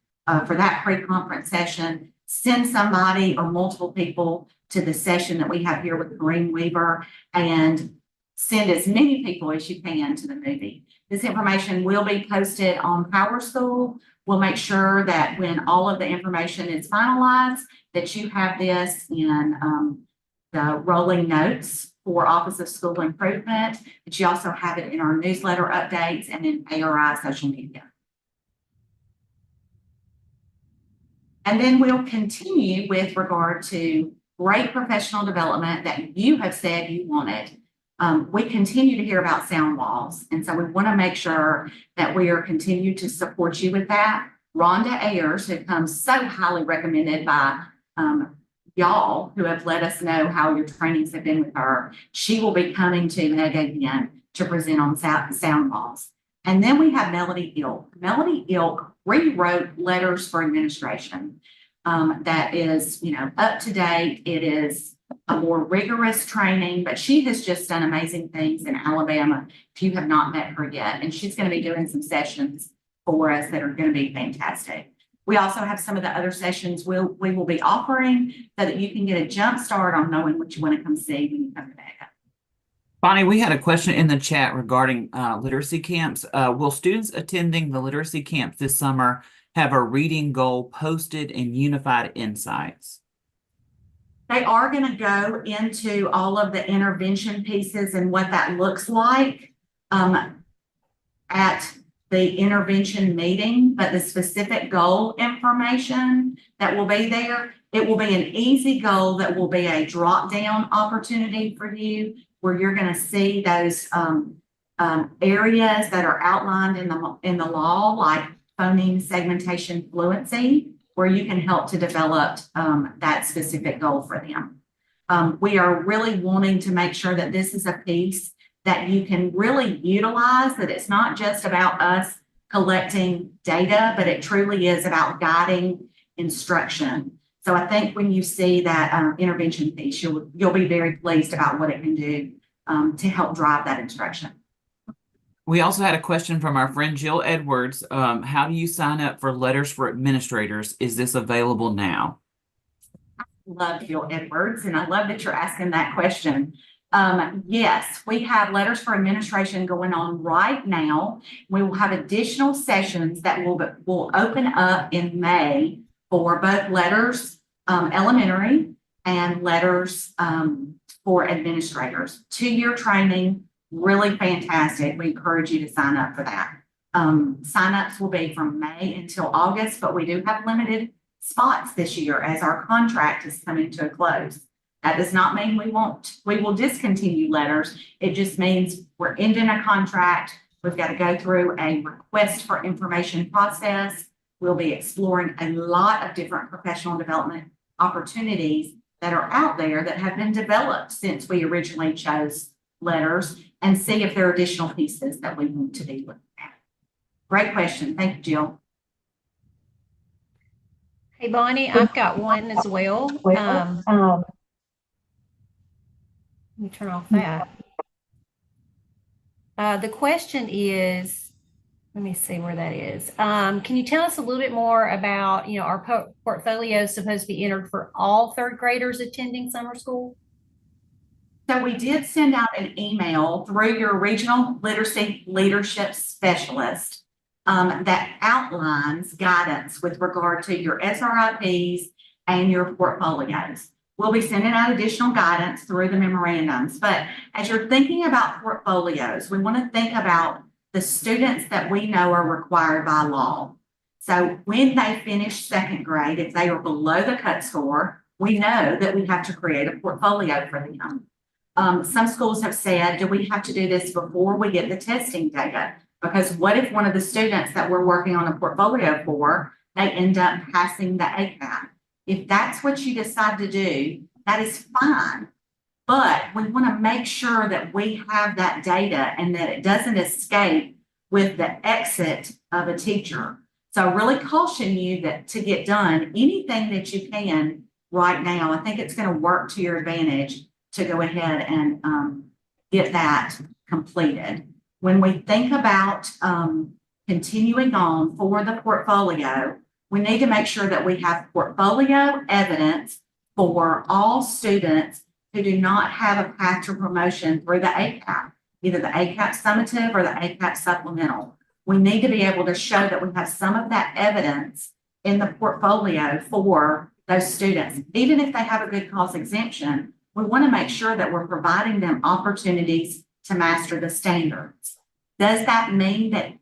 for that pre-conference session. Send somebody or multiple people to the session that we have here with Kareem Weaver, and send as many people as you can to the movie. This information will be posted on Power School. We'll make sure that when all of the information is finalized, that you have this in the rolling notes for Office of School Improvement, but you also have it in our newsletter updates and in ARI social media. And then we'll continue with regard to great professional development that you have said you wanted. We continue to hear about sound walls, and so we want to make sure that we are continuing to support you with that. Rhonda Ayers, who comes so highly recommended by y'all who have let us know how your trainings have been with her, she will be coming to Mega again to present on sound walls. And then we have Melody Ilk. Melody Ilk rewrote letters for administration. That is, up to date. It is a more rigorous training, but she has just done amazing things in Alabama if you have not met her yet. And she's going to be doing some sessions for us that are going to be fantastic. We also have some of the other sessions we will be offering so that you can get a jump start on knowing what you want to come see when you come to Mega. Bonnie, we had a question in the chat regarding literacy camps. Will students attending the literacy camps this summer have a reading goal posted in Unified Insights? They are going to go into all of the intervention pieces and what that looks like at the intervention meeting, but the specific goal information that will be there, it will be an easy goal that will be a drop-down opportunity for you where you're going to see those areas that are outlined in the law, like phoneme segmentation fluency, where you can help to develop that specific goal for them. We are really wanting to make sure that this is a piece that you can really utilize, that it's not just about us collecting data, but it truly is about guiding instruction. So I think when you see that intervention piece, you'll be very pleased about what it can do to help drive that instruction. We also had a question from our friend Jill Edwards. How do you sign up for letters for administrators? Is this available now? I love Jill Edwards, and I love that you're asking that question. Yes, we have letters for administration going on right now. We will have additional sessions that will open up in May for both letters elementary and letters for administrators. 2-year training, really fantastic. We encourage you to sign up for that. Sign-ups will be from May until August, but we do have limited spots this year as our contract is coming to a close. That does not mean we will discontinue letters. It just means we're ending a contract. We've got to go through a request for information process. We'll be exploring a lot of different professional development opportunities that are out there that have been developed since we originally chose letters, and see if there are additional pieces that we want to be looking at. Great question. Thank you, Jill. Hey, Bonnie, I've got one as well. Let me turn off that. The question is, let me see where that is. Can you tell us a little bit more about, our portfolio is supposed to be entered for all third graders attending summer school? So we did send out an email through your regional literacy leadership specialist that outlines guidance with regard to your SRIPs and your portfolios. We'll be sending out additional guidance through the memorandums, but as you're thinking about portfolios, we want to think about the students that we know are required by law. So when they finish 2nd grade, if they are below the cut score, we know that we have to create a portfolio for them. Some schools have said, do we have to do this before we get the testing data? Because what if one of the students that we're working on a portfolio for, they end up passing the ACAP? If that's what you decide to do, that is fine. But we want to make sure that we have that data and that it doesn't escape with the exit of a teacher. So I really caution you that to get done anything that you can right now. I think it's going to work to your advantage to go ahead and get that completed. When we think about continuing on for the portfolio, we need to make sure that we have portfolio evidence for all students who do not have a path to promotion through the ACAP, either the ACAP summative or the ACAP supplemental. We need to be able to show that we have some of that evidence in the portfolio for those students. Even if they have a good cause exemption, we want to make sure that we're providing them opportunities to master the standards. Does that mean that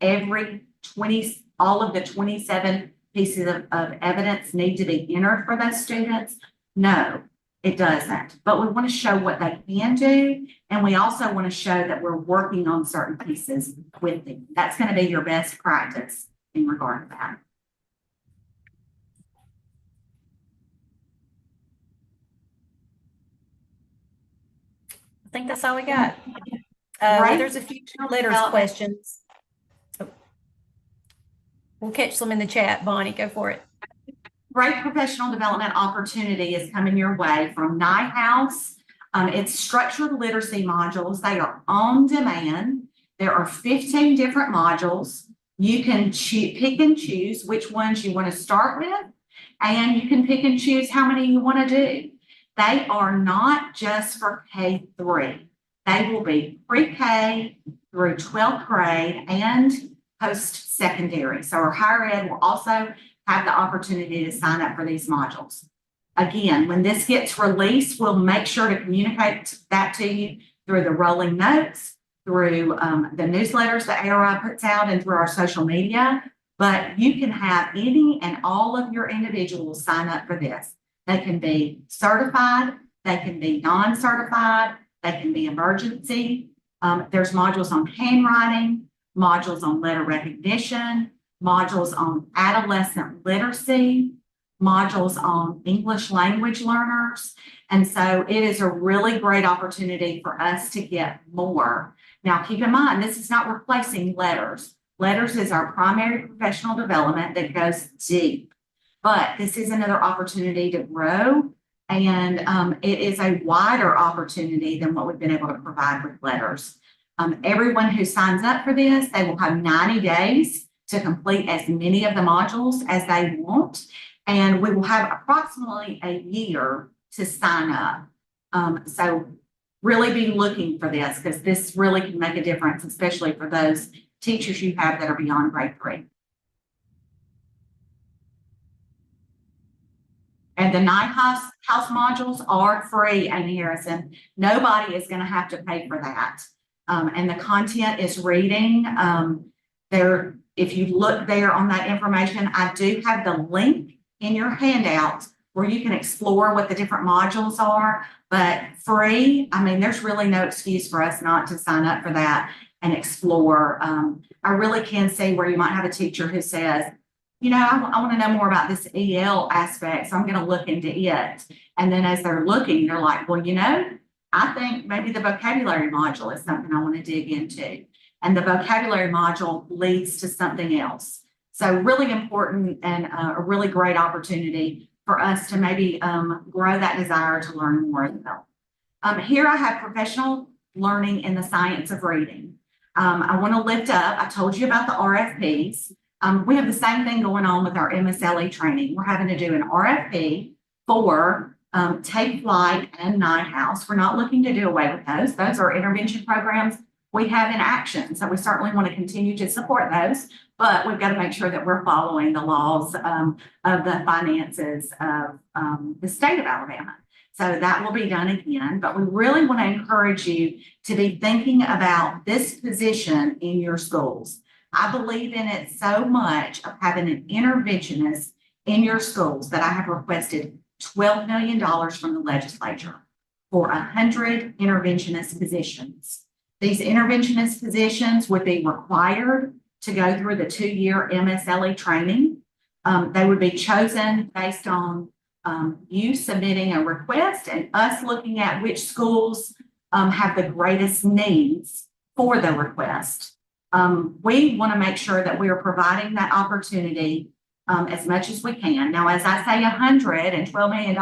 all of the 27 pieces of evidence need to be entered for those students? No, it doesn't. But we want to show what they can do, and we also want to show that we're working on certain pieces with them. That's going to be your best practice in regard to that. I think that's all we got. Right. There's a few letters questions. Oh. We'll catch some in the chat. Bonnie, go for it. Great professional development opportunity is coming your way from NIHouse. It's structured literacy modules. They are on demand. There are 15 different modules. You can pick and choose which ones you want to start with, and you can pick and choose how many you want to do. They are not just for K-3. They will be pre-K through 12th grade and post-secondary. So our higher ed will also have the opportunity to sign up for these modules. Again, when this gets released, we'll make sure to communicate that to you through the rolling notes, through the newsletters that ARI puts out, and through our social media. But you can have any and all of your individuals sign up for this. They can be certified, they can be non-certified, they can be emergency. There's modules on handwriting, modules on letter recognition, modules on adolescent literacy, modules on English language learners. And so it is a really great opportunity for us to get more. Now, keep in mind, this is not replacing letters. Letters is our primary professional development that goes deep. But this is another opportunity to grow, and it is a wider opportunity than what we've been able to provide with letters. Everyone who signs up for this, they will have 90 days to complete as many of the modules as they want, and we will have approximately a year to sign up. So really be looking for this, because this really can make a difference, especially for those teachers you have that are beyond grade 3. And the NIHouse modules are free, Amy Harrison. Nobody is going to have to pay for that. And the content is reading. If you look there on that information, I do have the link in your handout where you can explore what the different modules are, but free. I mean, there's really no excuse for us not to sign up for that and explore. I really can see where you might have a teacher who says, you know, I want to know more about this EL aspect, so I'm going to look into it. And then as they're looking, they're like, well, you know, I think maybe the vocabulary module is something I want to dig into. And the vocabulary module leads to something else. So really important, and a really great opportunity for us to maybe grow that desire to learn more as well. Here I have professional learning in the science of reading. I want to lift up, I told you about the RFPs. We have the same thing going on with our MSLE training. We're having to do an RFP for Take Flight and NIHouse. We're not looking to do away with those. Those are intervention programs we have in action. So we certainly want to continue to support those, but we've got to make sure that we're following the laws of the finances of the state of Alabama. So that will be done again, but we really want to encourage you to be thinking about this position in your schools. I believe in it so much of having an interventionist in your schools that I have requested $12 million from the legislature for 100 interventionist positions. These interventionist positions would be required to go through the 2-year MSLE training. They would be chosen based on you submitting a request and us looking at which schools have the greatest needs for the request. We want to make sure that we are providing that opportunity as much as we can. Now, as I say, $112 million,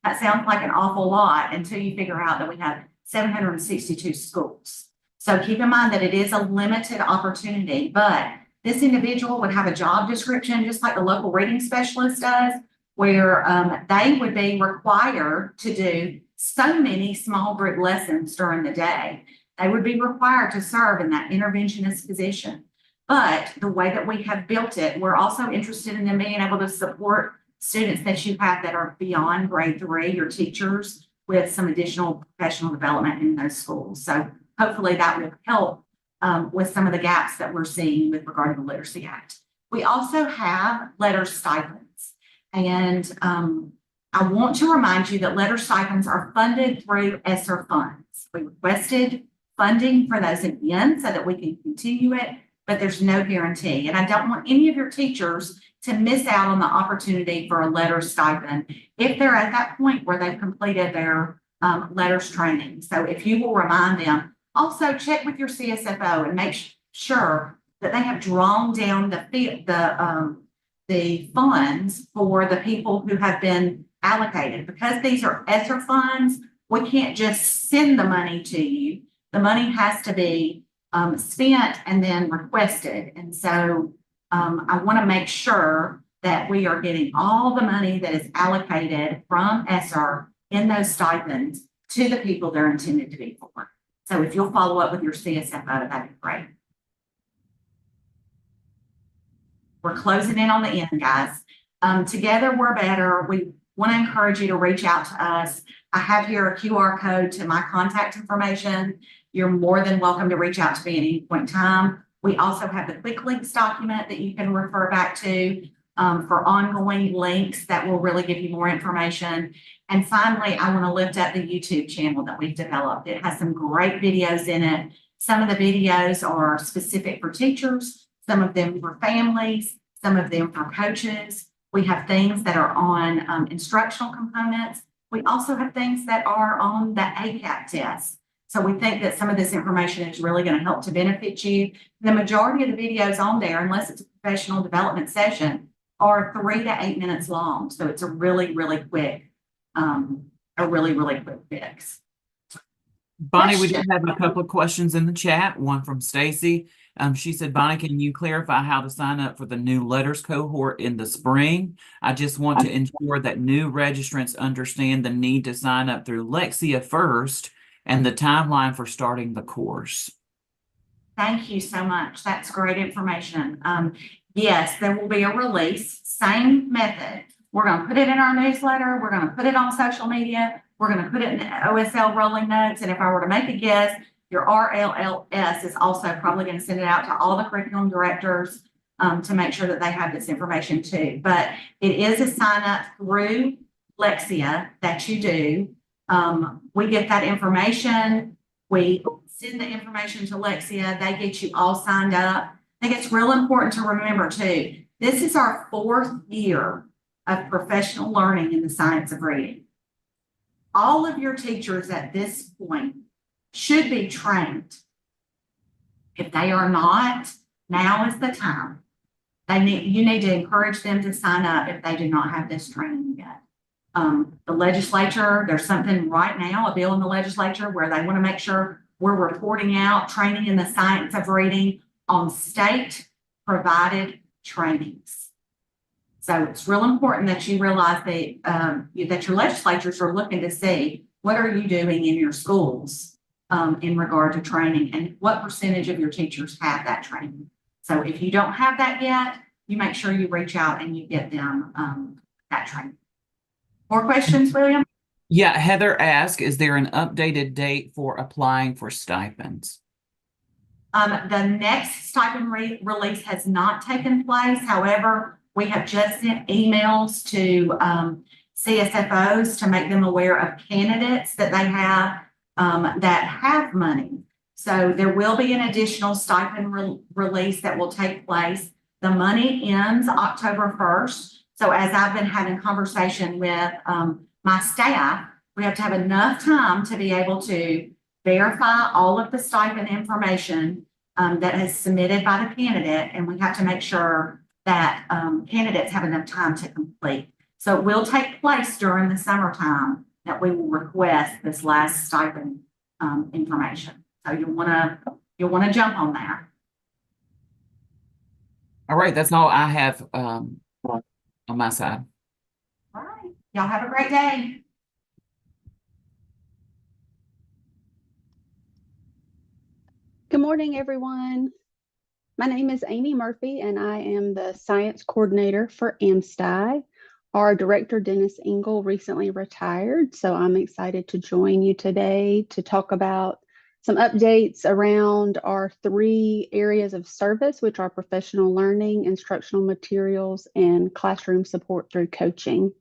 that sounds like an awful lot until you figure out that we have 762 schools. So keep in mind that it is a limited opportunity, but this individual would have a job description just like the local reading specialist does, where they would be required to do so many small group lessons during the day. They would be required to serve in that interventionist position. But the way that we have built it, we're also interested in them being able to support students that you have that are beyond grade 3, your teachers with some additional professional development in those schools. So hopefully that will help with some of the gaps that we're seeing with regard to the Literacy Act. We also have letter stipends. And I want to remind you that letter stipends are funded through ESSER funds. We requested funding for those again so that we can continue it, but there's no guarantee. And I don't want any of your teachers to miss out on the opportunity for a letter stipend if they're at that point where they've completed their letters training. So if you will remind them, also check with your CSFO and make sure that they have drawn down the funds for the people who have been allocated. Because these are ESSER funds, we can't just send the money to you. The money has to be spent and then requested. And so I want to make sure that we are getting all the money that is allocated from ESSER in those stipends to the people they're intended to be for. So if you'll follow up with your CSFO, that'd be great. We're closing in on the end, guys. Together we're better. We want to encourage you to reach out to us. I have here a QR code to my contact information. You're more than welcome to reach out to me at any point in time. We also have the quick links document that you can refer back to for ongoing links that will really give you more information. And finally, I want to lift up the YouTube channel that we've developed. It has some great videos in it. Some of the videos are specific for teachers, some of them for families, some of them for coaches. We have things that are on instructional components. We also have things that are on the ACAP test. So we think that some of this information is really going to help to benefit you. The majority of the videos on there, unless it's a professional development session, are 3 to 8 minutes long. So it's a really, really quick fix. Bonnie, we do have a couple of questions in the chat, one from Stacy. She said, Bonnie, can you clarify how to sign up for the new letters cohort in the spring? I just want to ensure that new registrants understand the need to sign up through Lexia first and the timeline for starting the course. Thank you so much. That's great information. Yes, there will be a release, same method. We're going to put it in our newsletter. We're going to put it on social media. We're going to put it in the OSL rolling notes. And if I were to make a guess, your ALSDE-OSL is also probably going to send it out to all the curriculum directors to make sure that they have this information too. But it is a sign up through Lexia that you do. We get that information. We send the information to Lexia. They get you all signed up. I think it's real important to remember too, this is our 4th year of professional learning in the science of reading. All of your teachers at this point should be trained. If they are not, now is the time. You need to encourage them to sign up if they do not have this training yet. The legislature, there's something right now, a bill in the legislature where they want to make sure we're reporting out training in the science of reading on state provided trainings. So it's real important that you realize that your legislatures are looking to see what are you doing in your schools in regard to training and what percentage of your teachers have that training. So if you don't have that yet, you make sure you reach out and you get them that training. More questions, William? Yeah, Heather asked, is there an updated date for applying for stipends? The next stipend release has not taken place. However, we have just sent emails to CSFOs to make them aware of candidates that they have that have money. So there will be an additional stipend release that will take place. The money ends October 1st. So as I've been having conversation with my staff, we have to have enough time to be able to verify all of the stipend information that is submitted by the candidate, and we have to make sure that candidates have enough time to complete. So it will take place during the summertime that we will request this last stipend information. So you'll want to jump on that. All right, that's all I have on my side. All right, y'all have a great day. Good morning, everyone. My name is Amy Murphy, and I am the Science Coordinator for AMSTI. Our director, Dennis Engel, recently retired, so I'm excited to join you today to talk about some updates around our 3 areas of service, which are professional learning, instructional materials, and classroom support through coaching.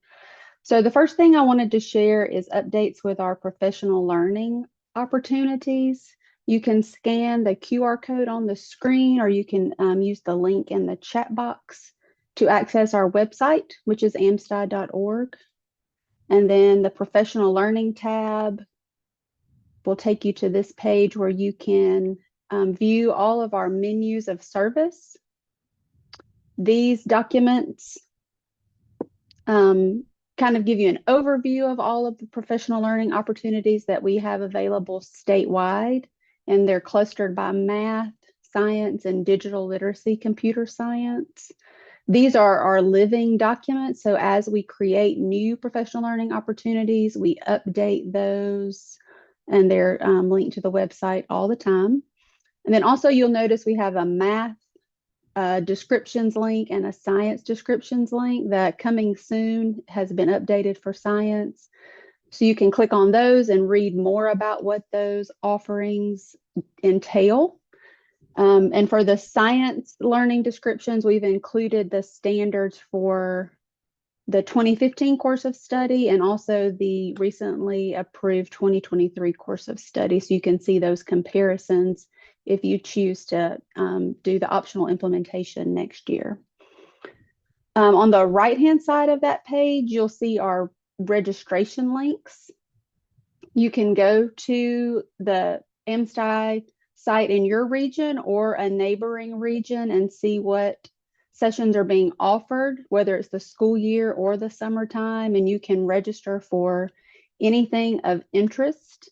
So the first thing I wanted to share is updates with our professional learning opportunities. You can scan the QR code on the screen, or you can use the link in the chat box to access our website, which is amsti.org. And then the professional learning tab will take you to this page where you can view all of our menus of service. These documents kind of give you an overview of all of the professional learning opportunities that we have available statewide, and they're clustered by math, science, and digital literacy, computer science. These are our living documents, so as we create new professional learning opportunities, we update those, and they're linked to the website all the time. And then also you'll notice we have a math descriptions link and a science descriptions link that coming soon has been updated for science. So you can click on those and read more about what those offerings entail. And for the science learning descriptions, we've included the standards for the 2015 course of study and also the recently approved 2023 course of study. So you can see those comparisons if you choose to do the optional implementation next year. On the right-hand side of that page, you'll see our registration links. You can go to the AMSTI site in your region or a neighboring region and see what sessions are being offered, whether it's the school year or the summertime, and you can register for anything of interest.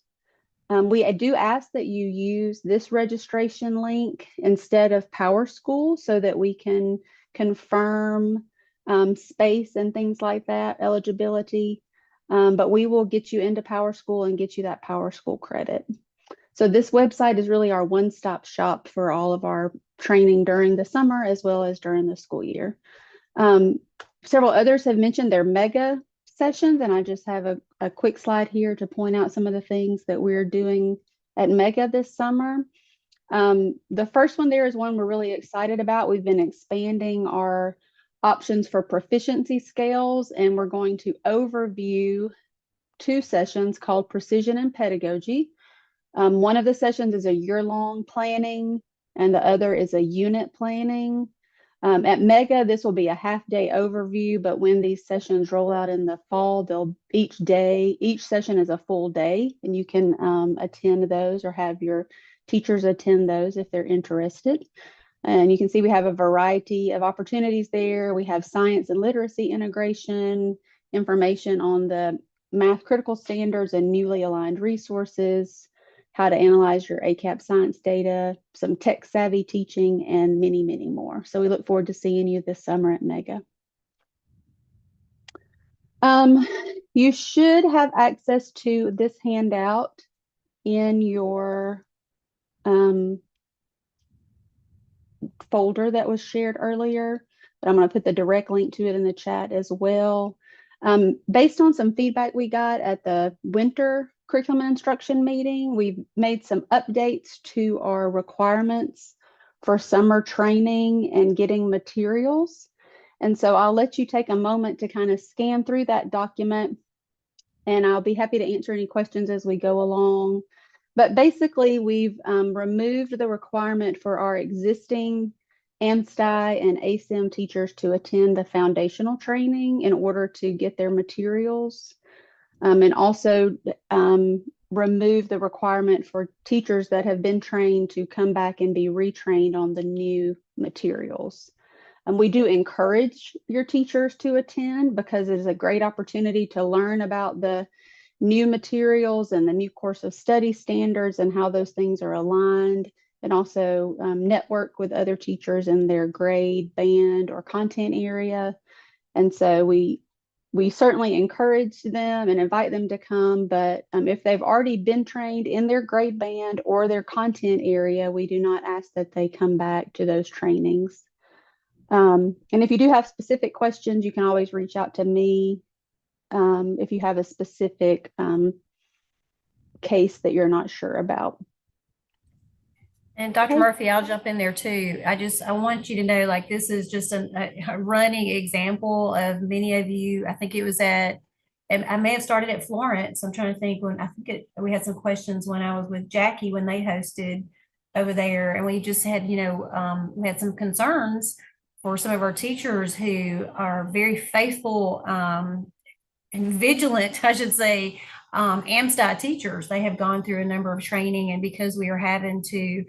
We do ask that you use this registration link instead of PowerSchool so that we can confirm space and things like that, eligibility. But we will get you into PowerSchool and get you that PowerSchool credit. So this website is really our one-stop shop for all of our training during the summer as well as during the school year. Several others have mentioned their mega sessions, and I just have a quick slide here to point out some of the things that we're doing at Mega this summer. The first one there is one we're really excited about. We've been expanding our options for proficiency scales, and we're going to overview 2 sessions called Precision and Pedagogy. One of the sessions is a year-long planning, and the other is a unit planning. At Mega, this will be a half-day overview, but when these sessions roll out in the fall, each session is a full day, and you can attend those or have your teachers attend those if they're interested. And you can see we have a variety of opportunities there. We have science and literacy integration, information on the math critical standards and newly aligned resources, how to analyze your ACAP science data, some tech savvy teaching, and many, many more. So we look forward to seeing you this summer at Mega. You should have access to this handout in your folder that was shared earlier, but I'm going to put the direct link to it in the chat as well. Based on some feedback we got at the winter curriculum and instruction meeting, we've made some updates to our requirements for summer training and getting materials. And so I'll let you take a moment to kind of scan through that document, and I'll be happy to answer any questions as we go along. But basically, we've removed the requirement for our existing AMSTI and ASIM teachers to attend the foundational training in order to get their materials. And also remove the requirement for teachers that have been trained to come back and be retrained on the new materials. We do encourage your teachers to attend because it is a great opportunity to learn about the new materials and the new course of study standards and how those things are aligned, and also network with other teachers in their grade, band, or content area. And so we certainly encourage them and invite them to come, but if they've already been trained in their grade band or their content area, we do not ask that they come back to those trainings. And if you do have specific questions, you can always reach out to me if you have a specific case that you're not sure about. And Dr. Okay. Murphy, I'll jump in there too. I want you to know, like, this is just a running example of many of you. I think it was and I may have started at Florence. I'm trying to think we had some questions when I was with Jackie when they hosted over there, and we just had, we had some concerns for some of our teachers who are very faithful, and vigilant, I should say, AMSTI teachers. They have gone through a number of training, and because we are having to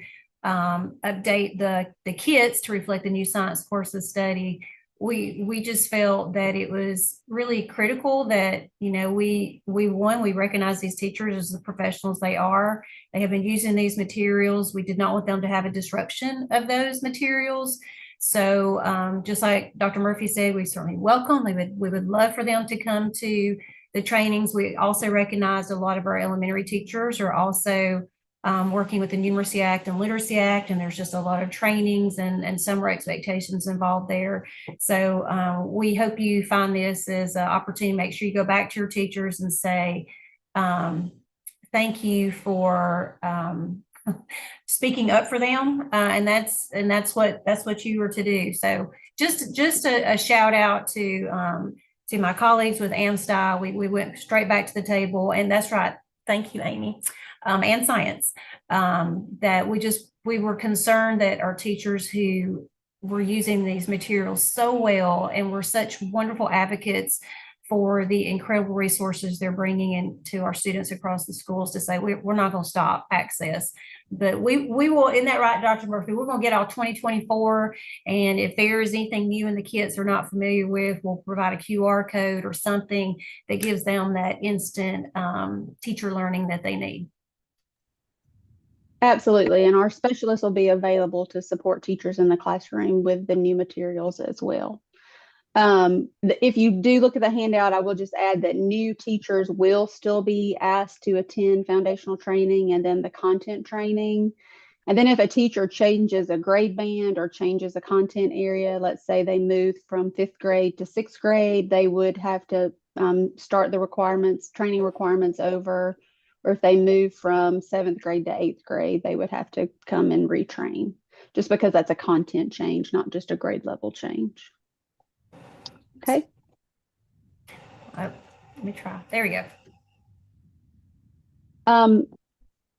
update the kits to reflect the new science courses study, we just felt that it was really critical that, we recognize these teachers as the professionals they are. They have been using these materials. We did not want them to have a disruption of those materials. So just like Dr. Murphy said, we certainly welcome. We would love for them to come to the trainings. We also recognize a lot of our elementary teachers are also working with the Numeracy Act and Literacy Act, and there's just a lot of trainings and summer expectations involved there. So we hope you find this as an opportunity to make sure you go back to your teachers and say, thank you for speaking up for them, and that's what you were to do. So just a shout out to my colleagues with AMSTI. We went straight back to the table, and that's right. Thank you, Amy, and science. That we were concerned that our teachers who were using these materials so well and were such wonderful advocates for the incredible resources they're bringing in to our students across the schools, to say we're not going to stop access, but we will. Isn't that right, Dr. Murphy? We're going to get all 2024, and if there is anything new in the kits they're not familiar with, we'll provide a QR code or something that gives them that instant teacher learning that they need. Absolutely, and our specialists will be available to support teachers in the classroom with the new materials as well. If you do look at the handout, I will just add that new teachers will still be asked to attend foundational training and then the content training. And then if a teacher changes a grade band or changes a content area, let's say they move from 5th grade to 6th grade, they would have to start the training requirements over. Or if they move from 7th grade to 8th grade, they would have to come and retrain, just because that's a content change, not just a grade level change. Okay. Let me try. There we go.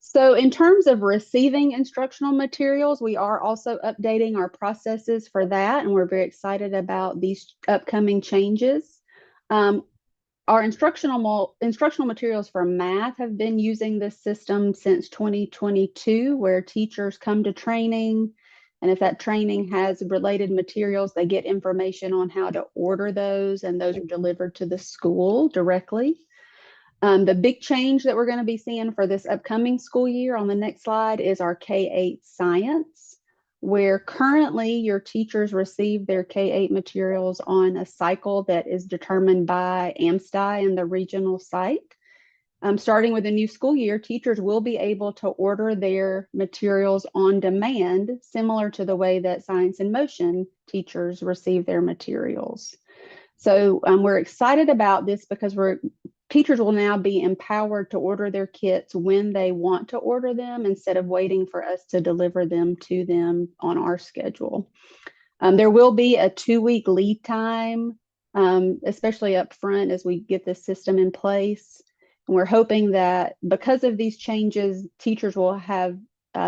So in terms of receiving instructional materials, we are also updating our processes for that, and we're very excited about these upcoming changes. Our instructional materials for math have been using this system since 2022, where teachers come to training, and if that training has related materials, they get information on how to order those, and those are delivered to the school directly. The big change that we're going to be seeing for this upcoming school year on the next slide is our K-8 science, where currently your teachers receive their K-8 materials on a cycle that is determined by AMSTI and the regional site. Starting with the new school year, teachers will be able to order their materials on demand, similar to the way that Science in Motion teachers receive their materials. So we're excited about this because teachers will now be empowered to order their kits when they want to order them, instead of waiting for us to deliver them to them on our schedule. There will be a 2-week lead time, especially up front as we get this system in place. And we're hoping that because of these changes, teachers will have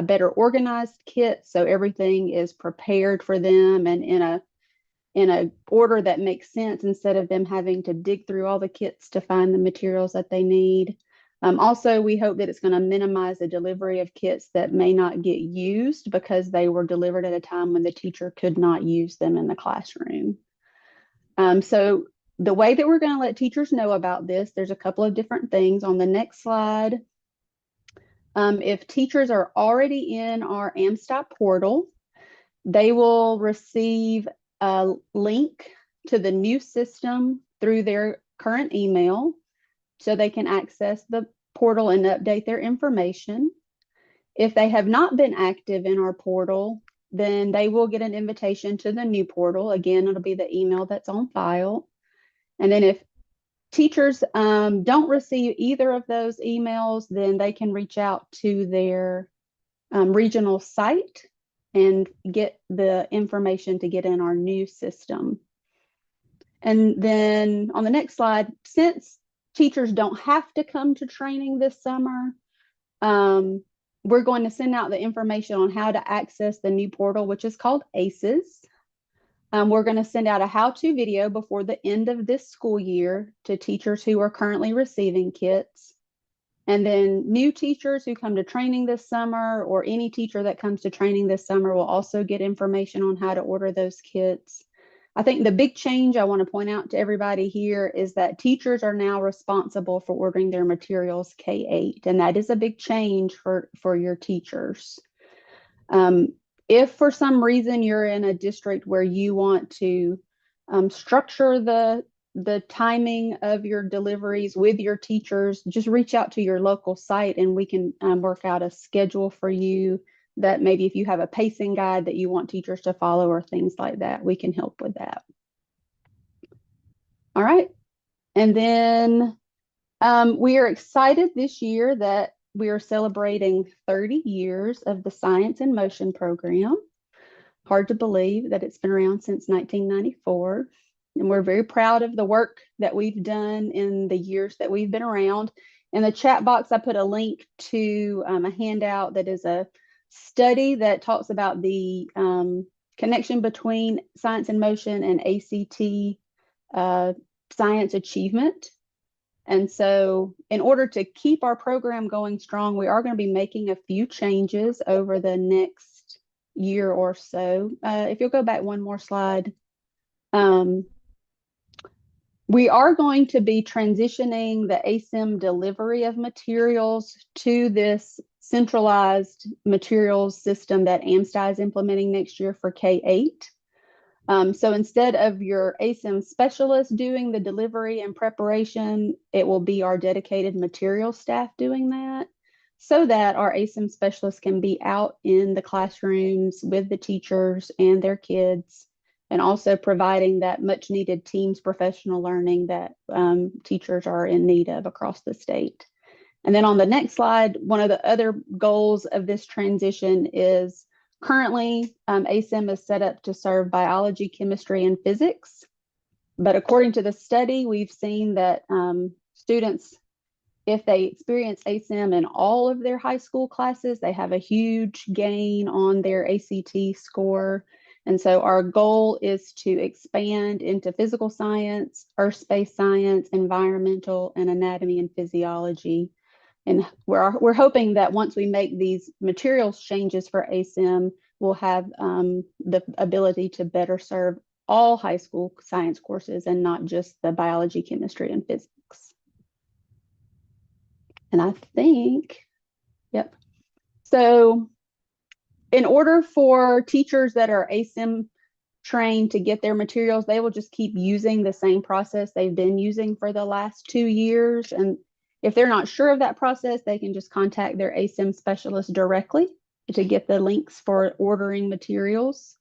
better organized kits, so everything is prepared for them and in a order that makes sense, instead of them having to dig through all the kits to find the materials that they need. Also, we hope that it's going to minimize the delivery of kits that may not get used because they were delivered at a time when the teacher could not use them in the classroom. So the way that we're going to let teachers know about this, there's a couple of different things on the next slide. If teachers are already in our AMSTI portal, they will receive a link to the new system through their current email, so they can access the portal and update their information. If they have not been active in our portal, then they will get an invitation to the new portal. Again, it'll be the email that's on file. And then if teachers don't receive either of those emails, then they can reach out to their regional site and get the information to get in our new system. And then on the next slide, since teachers don't have to come to training this summer, we're going to send out the information on how to access the new portal, which is called ACES. We're going to send out a how-to video before the end of this school year to teachers who are currently receiving kits. And then new teachers who come to training this summer, or any teacher that comes to training this summer, will also get information on how to order those kits. I think the big change I want to point out to everybody here is that teachers are now responsible for ordering their materials K-8, and that is a big change for your teachers. If for some reason you're in a district where you want to structure the timing of your deliveries with your teachers, just reach out to your local site and we can work out a schedule for you, that maybe if you have a pacing guide that you want teachers to follow or things like that, we can help with that. All right. And then we are excited this year that we are celebrating 30 years of the Science in Motion program. Hard to believe that it's been around since 1994. And we're very proud of the work that we've done in the years that we've been around. In the chat box, I put a link to a handout that is a study that talks about the connection between Science in Motion and ACT science achievement. And so in order to keep our program going strong, we are going to be making a few changes over the next year or so. If you'll go back one more slide. We are going to be transitioning the ASIM delivery of materials to this centralized materials system that AMSTI is implementing next year for K-8. So instead of your ASIM specialist doing the delivery and preparation, it will be our dedicated material staff doing that, so that our ASIM specialists can be out in the classrooms with the teachers and their kids, and also providing that much needed Teams professional learning that teachers are in need of across the state. And then on the next slide, one of the other goals of this transition is currently ASIM is set up to serve biology, chemistry, and physics. But according to the study, we've seen that students, if they experience ASIM in all of their high school classes, they have a huge gain on their ACT score. And so our goal is to expand into physical science, earth space science, environmental, and anatomy and physiology. And we're hoping that once we make these materials changes for ASIM, we'll have the ability to better serve all high school science courses and not just the biology, chemistry, and physics. And I think, yep. So in order for teachers that are ASIM trained to get their materials, they will just keep using the same process they've been using for the last 2 years. And if they're not sure of that process, they can just contact their ASIM specialist directly to get the links for ordering materials.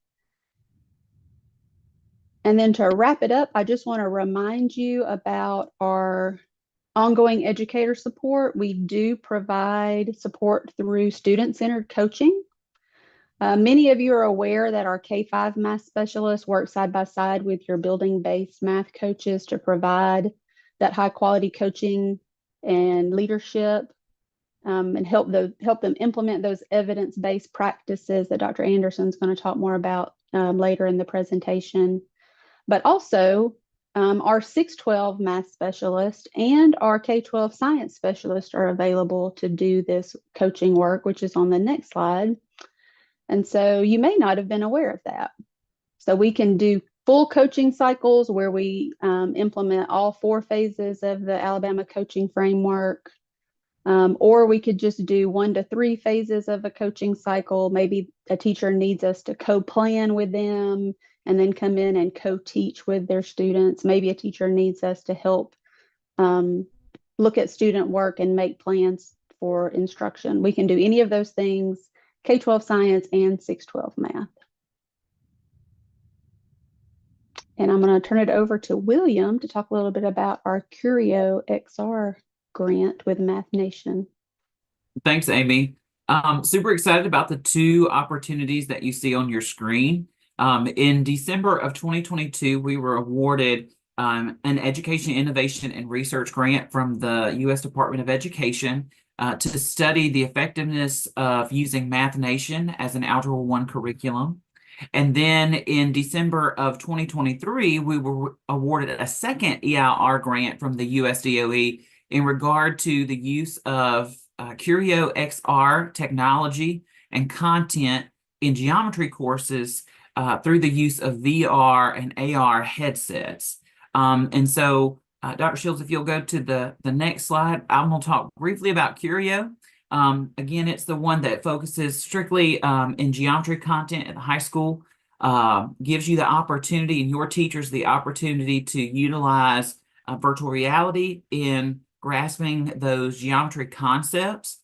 And then to wrap it up, I just want to remind you about our ongoing educator support. We do provide support through student-centered coaching. Many of you are aware that our K-5 math specialists work side by side with your building-based math coaches to provide that high-quality coaching and leadership, and help them implement those evidence-based practices that Dr. Anderson's going to talk more about later in the presentation. But also, our 612 math specialist and our K-12 science specialist are available to do this coaching work, which is on the next slide. And so you may not have been aware of that. So we can do full coaching cycles where we implement all 4 phases of the Alabama coaching framework, or we could just do 1 to 3 phases of a coaching cycle. Maybe a teacher needs us to co-plan with them and then come in and co-teach with their students. Maybe a teacher needs us to help look at student work and make plans for instruction. We can do any of those things, K-12 science and 612 math. And I'm going to turn it over to William to talk a little bit about our Curio XR grant with Math Nation. Thanks, Amy. Super excited about the two opportunities that you see on your screen. In December of 2022, we were awarded an Education, Innovation, and Research grant from the U.S. Department of Education to study the effectiveness of using Math Nation as an Algebra 1 curriculum. And then in December of 2023, we were awarded a second EIR grant from the USDOE in regard to the use of Curio XR technology and content in geometry courses through the use of VR and AR headsets. And so, Dr. Shields, if you'll go to the next slide, I'm going to talk briefly about Curio. Again, it's the one that focuses strictly in geometry content at the high school, gives you the opportunity and your teachers the opportunity to utilize virtual reality in grasping those geometry concepts.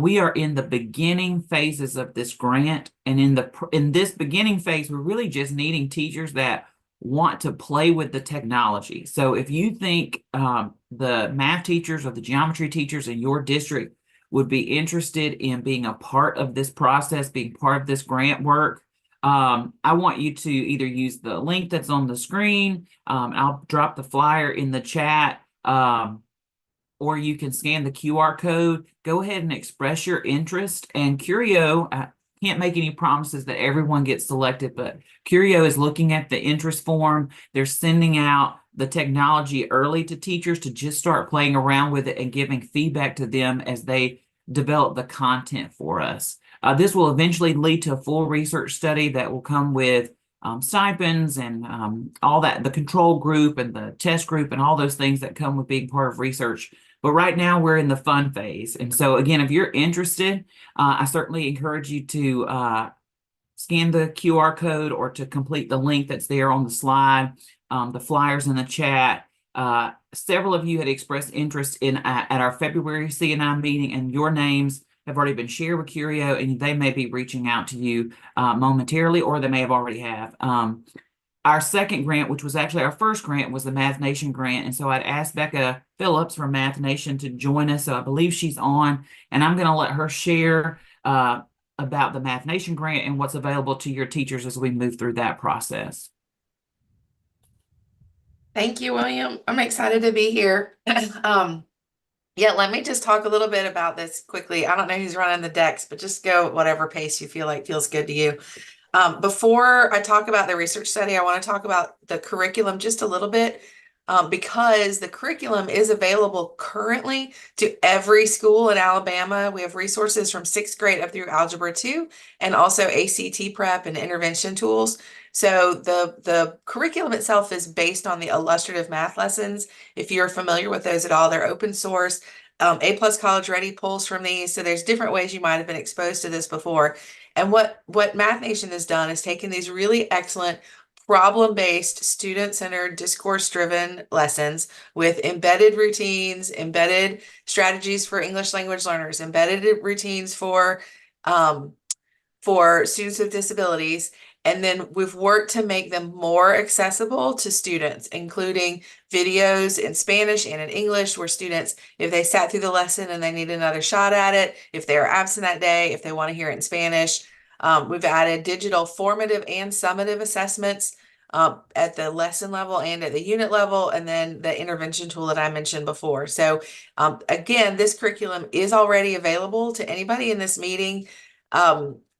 We are in the beginning phases of this grant, and in this beginning phase, we're really just needing teachers that want to play with the technology. So if you think the math teachers or the geometry teachers in your district would be interested in being a part of this process, being part of this grant work, I want you to either use the link that's on the screen, I'll drop the flyer in the chat, or you can scan the QR code. Go ahead and express your interest. And Curio, I can't make any promises that everyone gets selected, but Curio is looking at the interest form. They're sending out the technology early to teachers to just start playing around with it and giving feedback to them as they develop the content for us. This will eventually lead to a full research study that will come with stipends and all that, the control group and the test group and all those things that come with being part of research. But right now we're in the fun phase. And so again, if you're interested, I certainly encourage you to scan the QR code or to complete the link that's there on the slide, the flyers in the chat. Several of you had expressed interest in at our February CNI meeting, and your names have already been shared with Curio, and they may be reaching out to you momentarily, or they may have already have. Our second grant, which was actually our first grant, was the Math Nation grant. And so I'd asked Becca Phillips from Math Nation to join us. So I believe she's on, and I'm going to let her share about the Math Nation grant and what's available to your teachers as we move through that process. Thank you, William. I'm excited to be here. Yeah, let me just talk a little bit about this quickly. I don't know who's running the decks, but just go at whatever pace you feel like feels good to you. Before I talk about the research study, I want to talk about the curriculum just a little bit, because the curriculum is available currently to every school in Alabama. We have resources from 6th grade up through Algebra 2 and also ACT prep and intervention tools. So the curriculum itself is based on the illustrative math lessons. If you're familiar with those at all, they're open source. A+ College Ready pulls from these. So there's different ways you might have been exposed to this before. And what Math Nation has done is taken these really excellent problem-based, student-centered, discourse-driven lessons with embedded routines, embedded strategies for English language learners, embedded routines for students with disabilities. And then we've worked to make them more accessible to students, including videos in Spanish and in English, where students, if they sat through the lesson and they need another shot at it, if they are absent that day, if they want to hear it in Spanish, we've added digital formative and summative assessments at the lesson level and at the unit level, and then the intervention tool that I mentioned before. So again, this curriculum is already available to anybody in this meeting.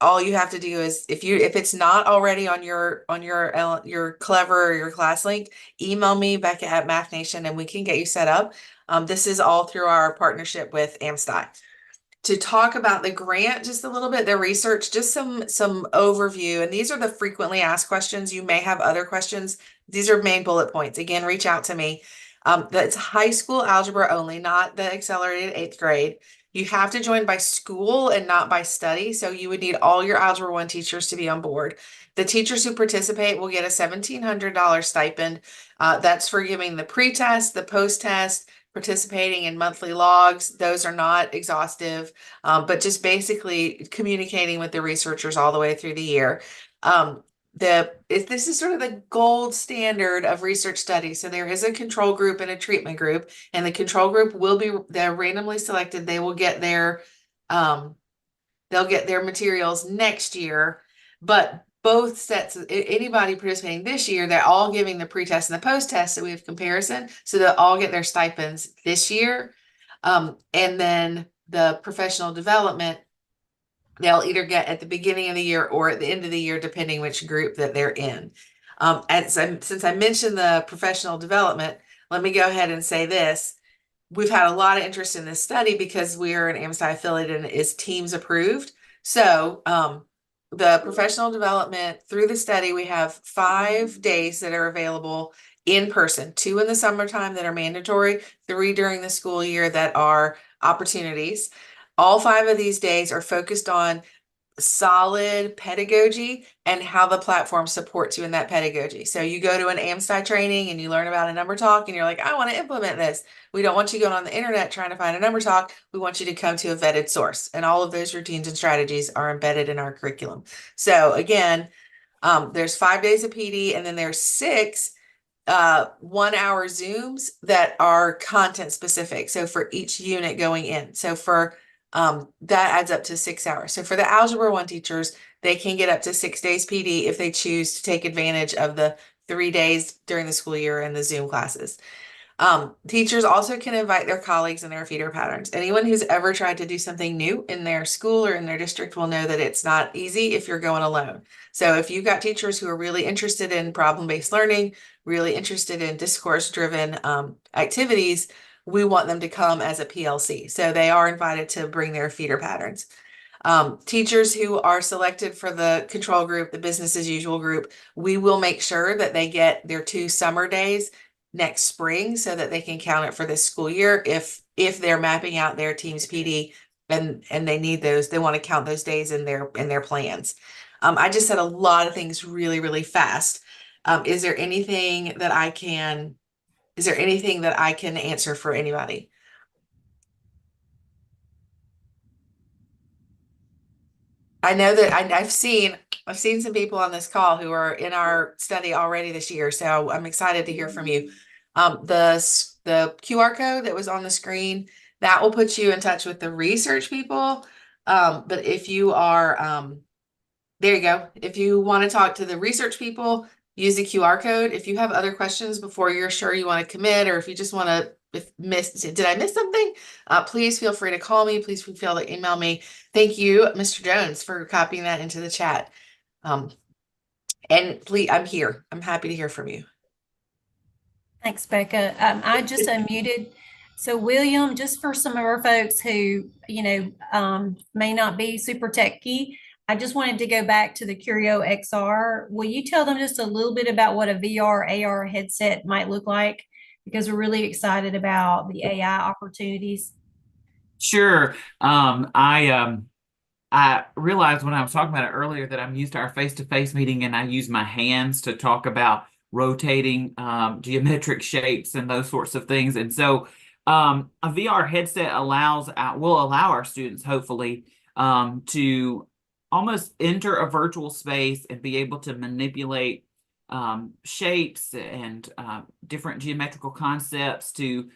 All you have to do is, if it's not already on your Clever or your class link, email me, Becca at Math Nation, and we can get you set up. This is all through our partnership with AMSTI. To talk about the grant just a little bit, the research, just some overview, and these are the frequently asked questions. You may have other questions. These are main bullet points. Again, reach out to me. That's high school algebra only, not the accelerated 8th grade. You have to join by school and not by study. So you would need all your Algebra 1 teachers to be on board. The teachers who participate will get a $1,700 stipend. That's for giving the pre-test, the post-test, participating in monthly logs. Those are not exhaustive, but just basically communicating with the researchers all the way through the year. this is sort of the gold standard of research studies. So there is a control group and a treatment group, and the control group they're randomly selected. They will get they'll get their materials next year, but both sets, anybody participating this year, they're all giving the pre-test and the post-test, so we have comparison. So they'll all get their stipends this year. And then the professional development, they'll either get at the beginning of the year or at the end of the year, depending which group that they're in. Since I mentioned the professional development, let me go ahead and say this. We've had a lot of interest in this study because we are an AMSTI affiliate and it is Teams approved. So the professional development through the study, we have 5 days that are available in person, 2 in the summertime that are mandatory, 3 during the school year that are opportunities. All 5 of these days are focused on solid pedagogy and how the platform supports you in that pedagogy. So you go to an AMSTI training and you learn about a number talk and you're like, I want to implement this. We don't want you going on the internet trying to find a number talk. We want you to come to a vetted source, and all of those routines and strategies are embedded in our curriculum. So again, there's 5 days of PD, and then there's 6 1-hour Zooms that are content specific. So for each unit going in. So for that adds up to 6 hours. So for the Algebra 1 teachers, they can get up to 6 days PD if they choose to take advantage of the 3 days during the school year and the Zoom classes. Teachers also can invite their colleagues in their feeder patterns. Anyone who's ever tried to do something new in their school or in their district will know that it's not easy if you're going alone. So if you've got teachers who are really interested in problem-based learning, really interested in discourse-driven activities, we want them to come as a PLC. So they are invited to bring their feeder patterns. Teachers who are selected for the control group, the business as usual group, we will make sure that they get their 2 summer days next spring so that they can count it for this school year if they're mapping out their team's PD and they need those, they want to count those days in their plans. I just said a lot of things really, really fast. Is there anything that I can answer for anybody? I know that I've seen some people on this call who are in our study already this year, so I'm excited to hear from you. The QR code that was on the screen, that will put you in touch with the research people. But if you are, there you go. If you want to talk to the research people, use the QR code. If you have other questions before you're sure you want to commit, or if you just want to did I miss something? Please feel free to call me. Please feel to email me. Thank you, Mr. Jones, for copying that into the chat. And please, I'm here. I'm happy to hear from you. Thanks, Becca. I just unmuted. So William, just for some of our folks who, may not be super techy, I just wanted to go back to the Curio XR. Will you tell them just a little bit about what a VR, AR headset might look like? Because we're really excited about the AI opportunities. Sure. I realized when I was talking about it earlier that I'm used to our face-to-face meeting and I use my hands to talk about rotating geometric shapes and those sorts of things. And so a VR headset will allow our students, hopefully, to almost enter a virtual space and be able to manipulate shapes and different geometrical concepts to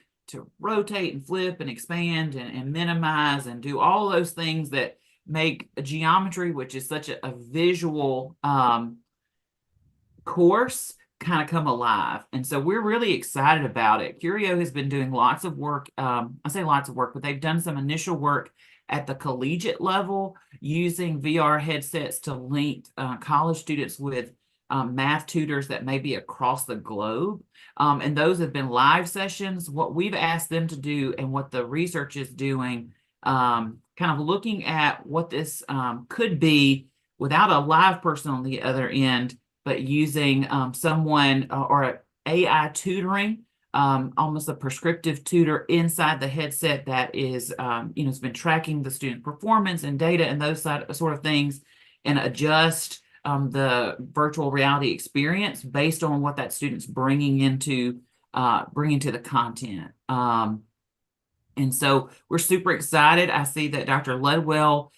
rotate and flip and expand and minimize and do all those things that make geometry, which is such a visual course, kind of come alive. And so we're really excited about it. Curio has been doing lots of work. I say lots of work, but they've done some initial work at the collegiate level using VR headsets to link college students with math tutors that may be across the globe. And those have been live sessions. What we've asked them to do and what the research is doing, kind of looking at what this could be without a live person on the other end, but using someone or AI tutoring, almost a prescriptive tutor inside the headset that is, has been tracking the student performance and data and those sort of things, and adjust the virtual reality experience based on what that student's bringing into the content. And so we're super excited. I see that Dr. Ledwell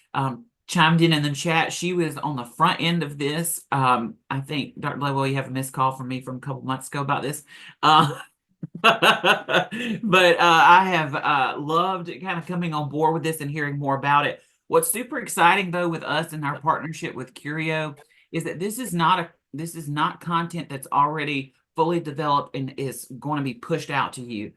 chimed in the chat. She was on the front end of this. I think, Dr. Blackwell, you have a missed call from me from a couple months ago about this. But I have loved kind of coming on board with this and hearing more about it. What's super exciting though with us and our partnership with Curio is that this is not content that's already fully developed and is going to be pushed out to you.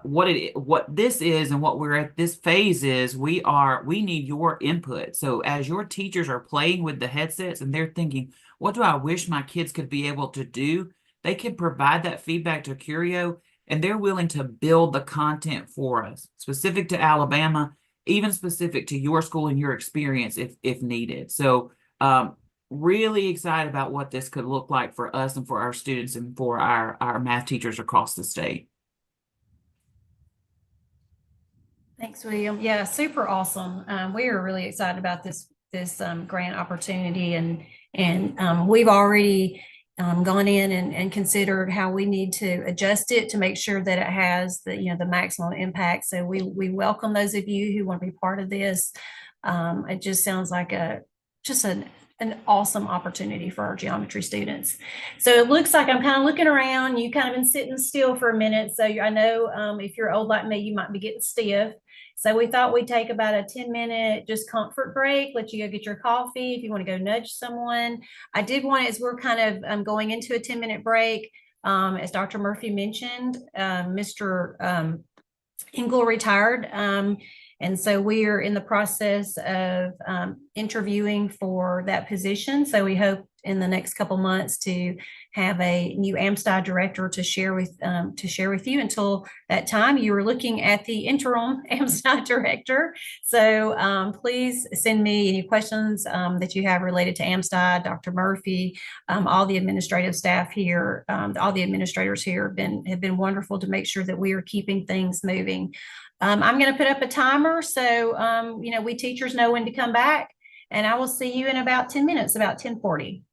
What this is and what we're at this phase is we need your input. So as your teachers are playing with the headsets and they're thinking, what do I wish my kids could be able to do? They can provide that feedback to Curio, and they're willing to build the content for us, specific to Alabama, even specific to your school and your experience if needed. So really excited about what this could look like for us and for our students and for our math teachers across the state. Thanks, William. Yeah, super awesome. We are really excited about this grant opportunity, and we've already gone in and considered how we need to adjust it to make sure that it has the maximum impact. So we welcome those of you who want to be part of this. It just sounds like an awesome opportunity for our geometry students. So it looks like I'm kind of looking around. You kind of been sitting still for a minute. So I know if you're old like me, you might be getting stiff. So we thought we'd take about a 10-minute just comfort break, let you go get your coffee. If you want to go nudge someone. I did want, as we're kind of going into a 10-minute break, as Dr. Murphy mentioned, Mr. Engel retired. And so we are in the process of interviewing for that position. So we hope in the next couple months to have a new AMSTI director to share with you. Until that time, you are looking at the interim AMSTI director. So please send me any questions that you have related to AMSTI, Dr. Murphy, all the administrative staff here, all the administrators here have been wonderful to make sure that we are keeping things moving. I'm going to put up a timer so we teachers know when to come back, and I will see you in about 10 minutes, about 10:40.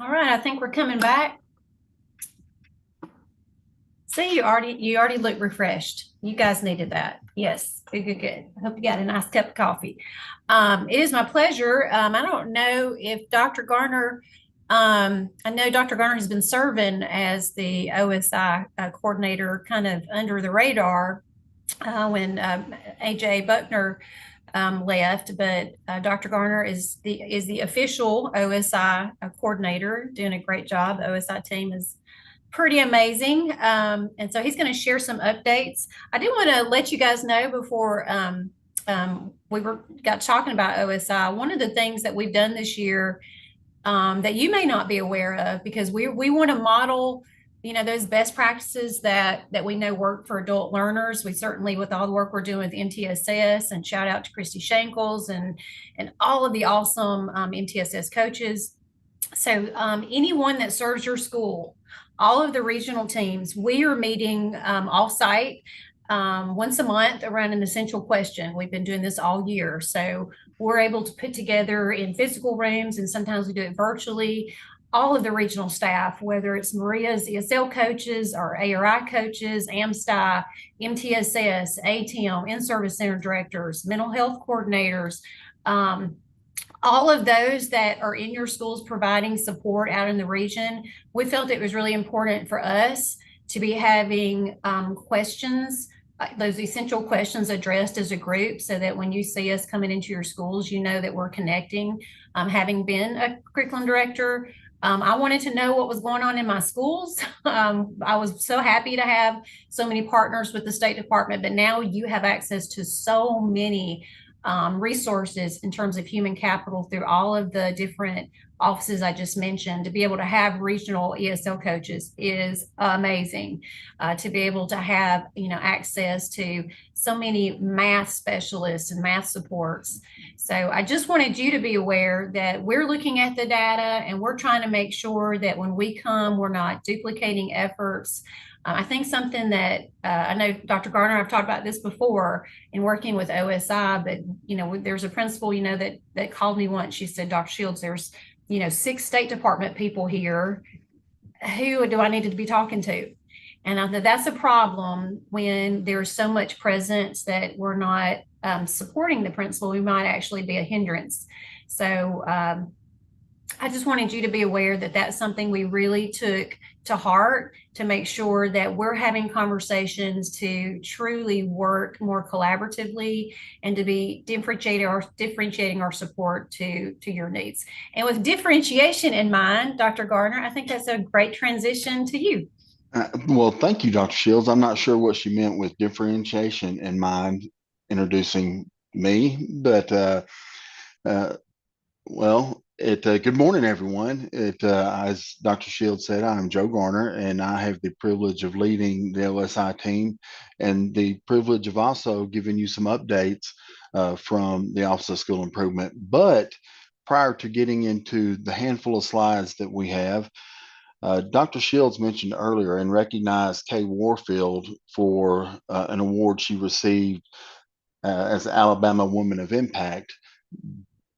All right, I think we're coming back. See, you already look refreshed. You guys needed that. Yes, good, good, good. I hope you got a nice cup of coffee. It is my pleasure. I don't know if Dr. Garner, I know Dr. Garner has been serving as the OSI coordinator kind of under the radar when AJ Buckner left, but Dr. Garner is the official OSI coordinator, doing a great job. The OSI team is pretty amazing. And so he's going to share some updates. I did want to let you guys know before we got talking about OSI. One of the things that we've done this year that you may not be aware of, because we want to model, you know, those best practices that we know work for adult learners. We certainly, with all the work we're doing with MTSS, and shout out to Christy Shankles and all of the awesome MTSS coaches. So anyone that serves your school, all of the regional teams, we are meeting off-site once a month around an essential question. We've been doing this all year. So we're able to put together in physical rooms, and sometimes we do it virtually, all of the regional staff, whether it's Maria's ESL coaches or ARI coaches, AMSTI, MTSS, ATM, in-service center directors, mental health coordinators, all of those that are in your schools providing support out in the region. We felt it was really important for us to be having questions, those essential questions addressed as a group, so that when you see us coming into your schools, you know that we're connecting. Having been a curriculum director, I wanted to know what was going on in my schools. I was so happy to have so many partners with the State Department, but now you have access to so many resources in terms of human capital through all of the different offices I just mentioned. To be able to have regional ESL coaches is amazing. To be able to have, you know, access to so many math specialists and math supports. So I just wanted you to be aware that we're looking at the data, and we're trying to make sure that when we come, we're not duplicating efforts. I think something that I know Dr. Garner, I've talked about this before in working with OSI, but, you know, there's a principal, you know, that called me once. She said, Dr. Shields, there's, you know, 6 State Department people here. Who do I need to be talking to? And I thought that's a problem when there's so much presence that we're not supporting the principal. We might actually be a hindrance. So I just wanted you to be aware that that's something we really took to heart, to make sure that we're having conversations to truly work more collaboratively and to be differentiating our support to your needs. And with differentiation in mind, Dr. Garner, I think that's a great transition to you. Well, thank you, Dr. Shields. I'm not sure what she meant with differentiation in mind, introducing me, but well, good morning, everyone. As Dr. Shields said, I'm Joe Garner, and I have the privilege of leading the OSI team, and the privilege of also giving you some updates from the Office of School Improvement. But prior to getting into the handful of slides that we have, Dr. Shields mentioned earlier and recognized Kay Warfield for an award she received as Alabama Woman of Impact.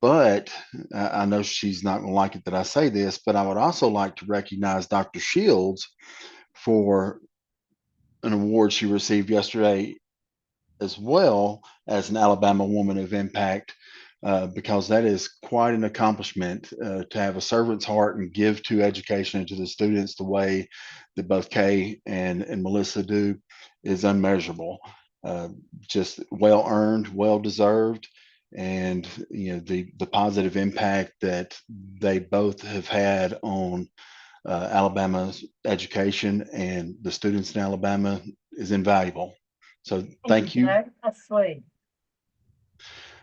But I know she's not going to like it that I say this, but I would also like to recognize Dr. Shields for an award she received yesterday as well as an Alabama Woman of Impact, because that is quite an accomplishment to have a servant's heart and give to education and to the students the way that both Kay and Melissa do is unmeasurable. Just well earned, well deserved. And you know, the positive impact that they both have had on Alabama's education and the students in Alabama is invaluable. So thank you. That's sweet.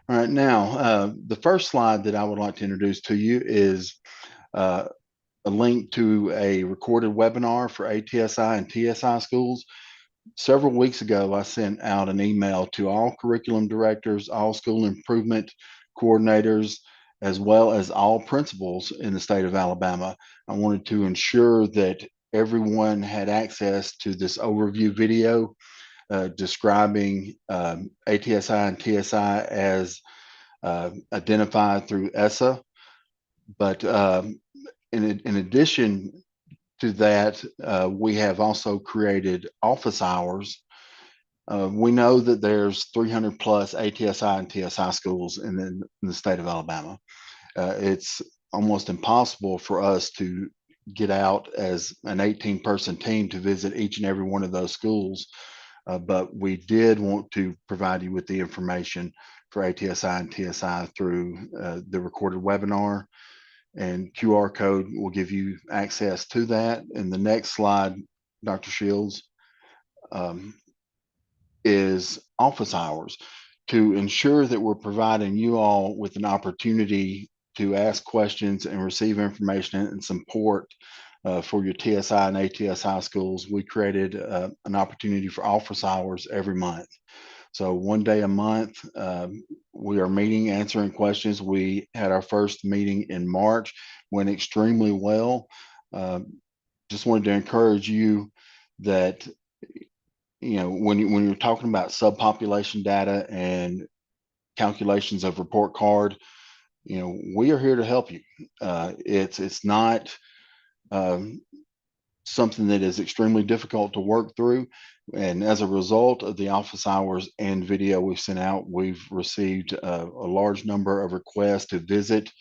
All right, now the first slide that I would like to introduce to you is a link to a recorded webinar for ATSI and TSI schools. Several weeks ago, I sent out an email to all curriculum directors, all school improvement coordinators, as well as all principals in the state of Alabama. I wanted to ensure that everyone had access to this overview video describing ATSI and TSI as identified through ESSA. But in addition to that, we have also created office hours. We know that there's 300 plus ATSI and TSI schools in the state of Alabama. It's almost impossible for us to get out as an 18-person team to visit each and every one of those schools. But we did want to provide you with the information for ATSI and TSI through the recorded webinar, and QR code will give you access to that. And the next slide, Dr. Shields, is office hours, to ensure that we're providing you all with an opportunity to ask questions and receive information and support for your TSI and ATSI schools. We created an opportunity for office hours every month. So one day a month, we are meeting, answering questions. We had our first meeting in March, went extremely well. Just wanted to encourage you that, you know, when you're talking about subpopulation data and calculations of report card, you know, we are here to help you. It's not something that is extremely difficult to work through. And as a result of the office hours and video we've sent out, we've received a large number of requests to visit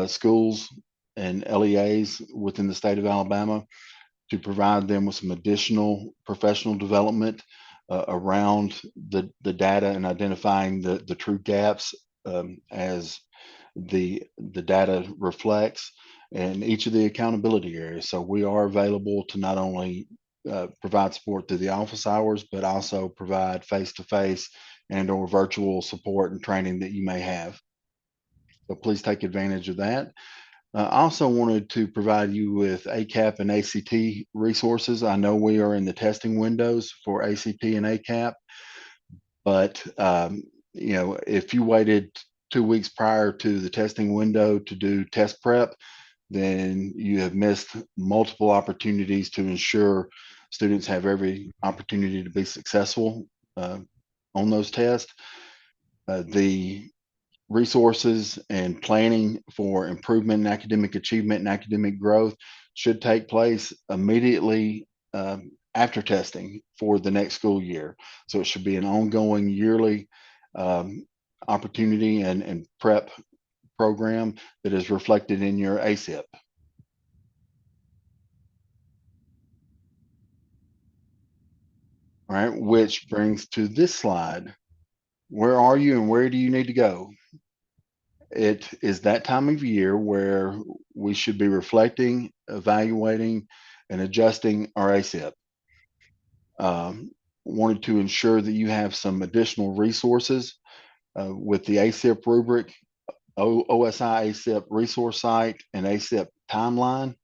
schools and LEAs within the state of Alabama to provide them with some additional professional development around the data and identifying the true gaps as the data reflects, and each of the accountability areas. So we are available to not only provide support through the office hours, but also provide face-to-face and or virtual support and training that you may have. So please take advantage of that. I also wanted to provide you with ACAP and ACT resources. I know we are in the testing windows for ACT and ACAP, but you know, if you waited 2 weeks prior to the testing window to do test prep, then you have missed multiple opportunities to ensure students have every opportunity to be successful on those tests. The resources and planning for improvement in academic achievement and academic growth should take place immediately after testing for the next school year. So it should be an ongoing yearly opportunity and prep program that is reflected in your ASIP. All right, which brings to this slide. Where are you and where do you need to go? It is that time of year where we should be reflecting, evaluating, and adjusting our ASIP. Wanted to ensure that you have some additional resources with the ASIP rubric, OSI ASIP resource site, and ASIP timeline.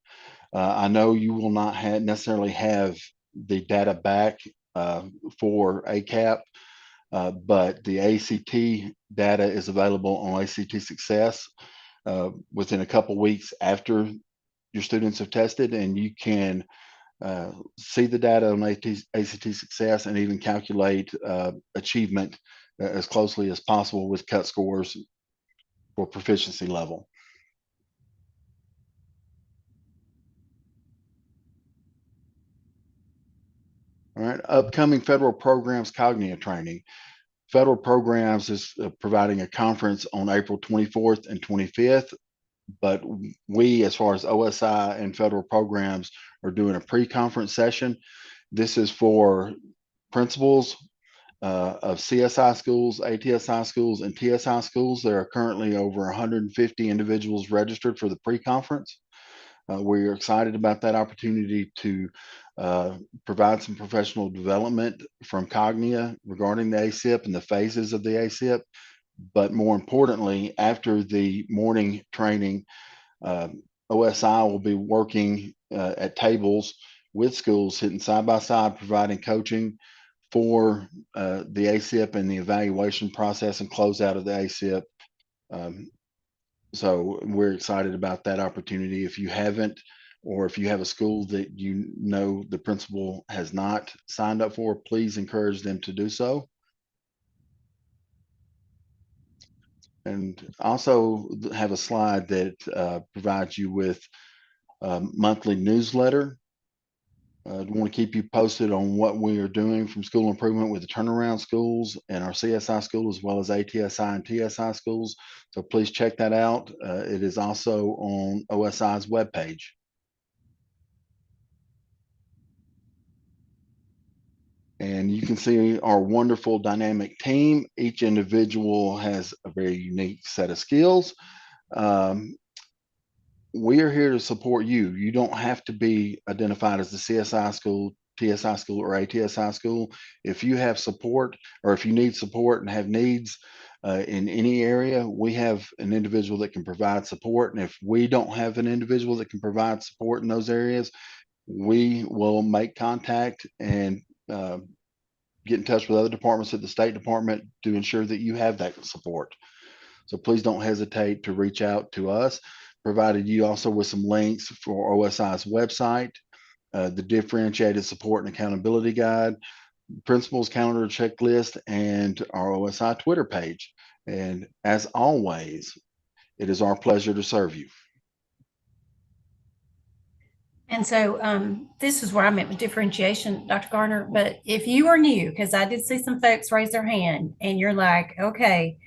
I know you will not necessarily have the data back for ACAP, but the ACT data is available on ACT Success within a couple weeks after your students have tested, and you can see the data on ACT Success and even calculate achievement as closely as possible with cut scores for proficiency level. All right, upcoming federal programs, Cognia training. Federal programs is providing a conference on April 24th and 25th, but we, as far as OSI and federal programs, are doing a pre-conference session. This is for principals of CSI schools, ATSI schools, and TSI schools. There are currently over 150 individuals registered for the pre-conference. We are excited about that opportunity to provide some professional development from Cognia regarding the ASIP and the phases of the ASIP. But more importantly, after the morning training, OSI will be working at tables with schools, sitting side by side, providing coaching for the ASIP and the evaluation process and closeout of the ASIP. So we're excited about that opportunity. If you haven't, or if you have a school that you know the principal has not signed up for, please encourage them to do so. And also have a slide that provides you with monthly newsletter. I want to keep you posted on what we are doing from school improvement with the turnaround schools and our CSI school, as well as ATSI and TSI schools. So please check that out. It is also on OSI's webpage. And you can see our wonderful dynamic team. Each individual has a very unique set of skills. We are here to support you. You don't have to be identified as the CSI school, TSI school, or ATSI school. If you have support, or if you need support and have needs in any area, we have an individual that can provide support. And if we don't have an individual that can provide support in those areas, we will make contact and get in touch with other departments at the State Department to ensure that you have that support. So please don't hesitate to reach out to us. Provided you also with some links for OSI's website, the differentiated support and accountability guide, principals calendar checklist, and our OSI Twitter page. And as always, it is our pleasure to serve you. And so this is where I meant with differentiation, Dr. Garner. But if you are new, because I did see some folks raise their hand and you're like, okay,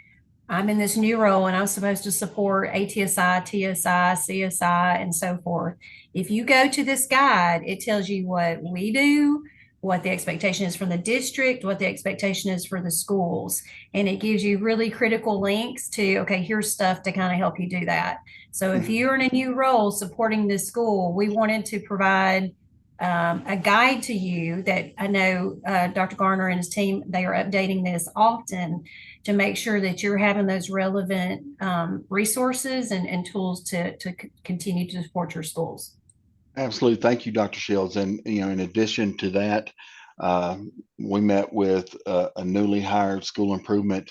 I'm in this new role and I'm supposed to support ATSI, TSI, CSI, and so forth. If you go to this guide, it tells you what we do, what the expectation is from the district, what the expectation is for the schools. And it gives you really critical links to, okay, here's stuff to kind of help you do that. So if you're in a new role supporting this school, we wanted to provide a guide to you that I know Dr. Garner and his team, they are updating this often to make sure that you're having those relevant resources and tools to continue to support your schools. Absolutely. Thank you, Dr. Shields. And, in addition to that, we met with a newly hired school improvement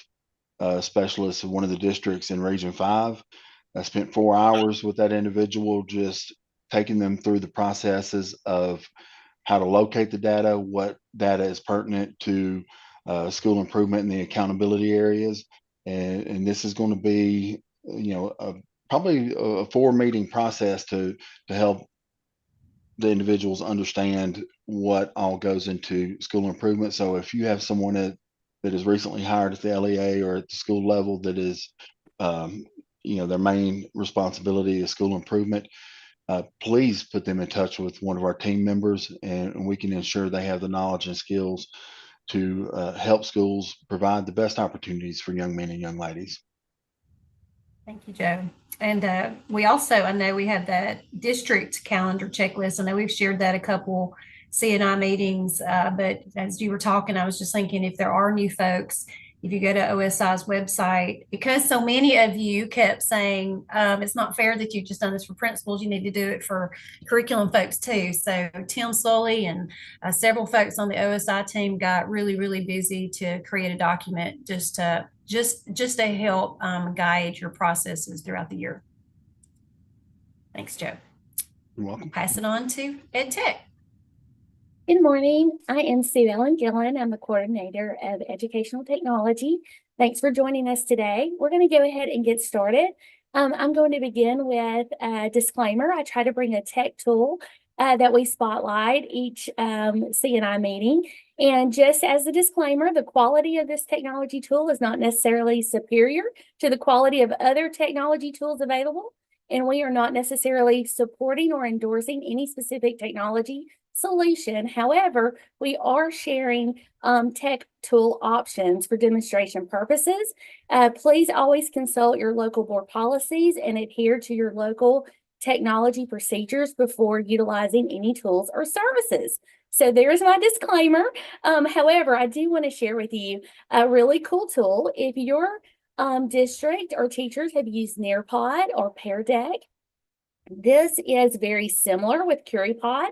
specialist in one of the districts in Region 5. I spent 4 hours with that individual, just taking them through the processes of how to locate the data, what data is pertinent to school improvement in the accountability areas. And this is going to be, probably a 4-meeting process to help the individuals understand what all goes into school improvement. So if you have someone that is recently hired at the LEA or at the school level that is, their main responsibility is school improvement, please put them in touch with one of our team members, and we can ensure they have the knowledge and skills to help schools provide the best opportunities for young men and young ladies. Thank you, Joe. And we also, I know we have that district calendar checklist. I know we've shared that a couple CNI meetings, but as you were talking, I was just thinking if there are new folks, if you go to OSI's website, because so many of you kept saying it's not fair that you've just done this for principals, you need to do it for curriculum folks too. So Tim Sully and several folks on the OSI team got really, really busy to create a document just to help guide your processes throughout the year. Thanks, Joe. You're welcome. Pass it on to EdTech. Good morning. I am Sue Ellen Gillen. I'm the coordinator of educational technology. Thanks for joining us today. We're going to go ahead and get started. I'm going to begin with a disclaimer. I try to bring a tech tool that we spotlight each CNI meeting. And just as a disclaimer, the quality of this technology tool is not necessarily superior to the quality of other technology tools available. And we are not necessarily supporting or endorsing any specific technology solution. However, we are sharing tech tool options for demonstration purposes. Please always consult your local board policies and adhere to your local technology procedures before utilizing any tools or services. So there's my disclaimer. However, I do want to share with you a really cool tool. If your district or teachers have used Nearpod or Pear Deck, this is very similar with CurryPod,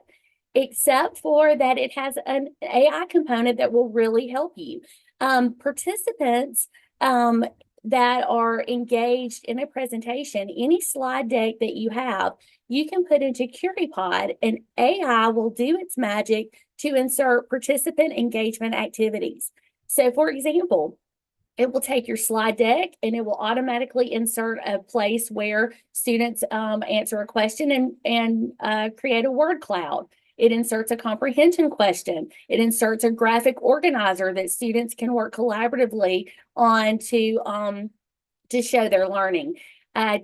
except for that it has an AI component that will really help you. Participants that are engaged in a presentation, any slide deck that you have, you can put into CurryPod and AI will do its magic to insert participant engagement activities. So for example, It will take your slide deck and it will automatically insert a place where students answer a question and create a word cloud. It inserts a comprehension question. It inserts a graphic organizer that students can work collaboratively on to show their learning.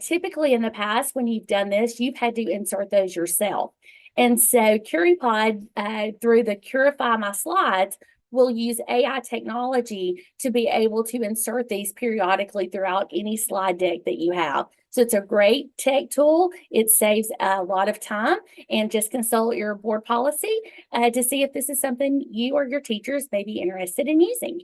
Typically in the past, when you've done this, you've had to insert those yourself. And so CuriPod, through the Curify My Slides, will use AI technology to be able to insert these periodically throughout any slide deck that you have. So it's a great tech tool. It saves a lot of time, and just consult your board policy to see if this is something you or your teachers may be interested in using.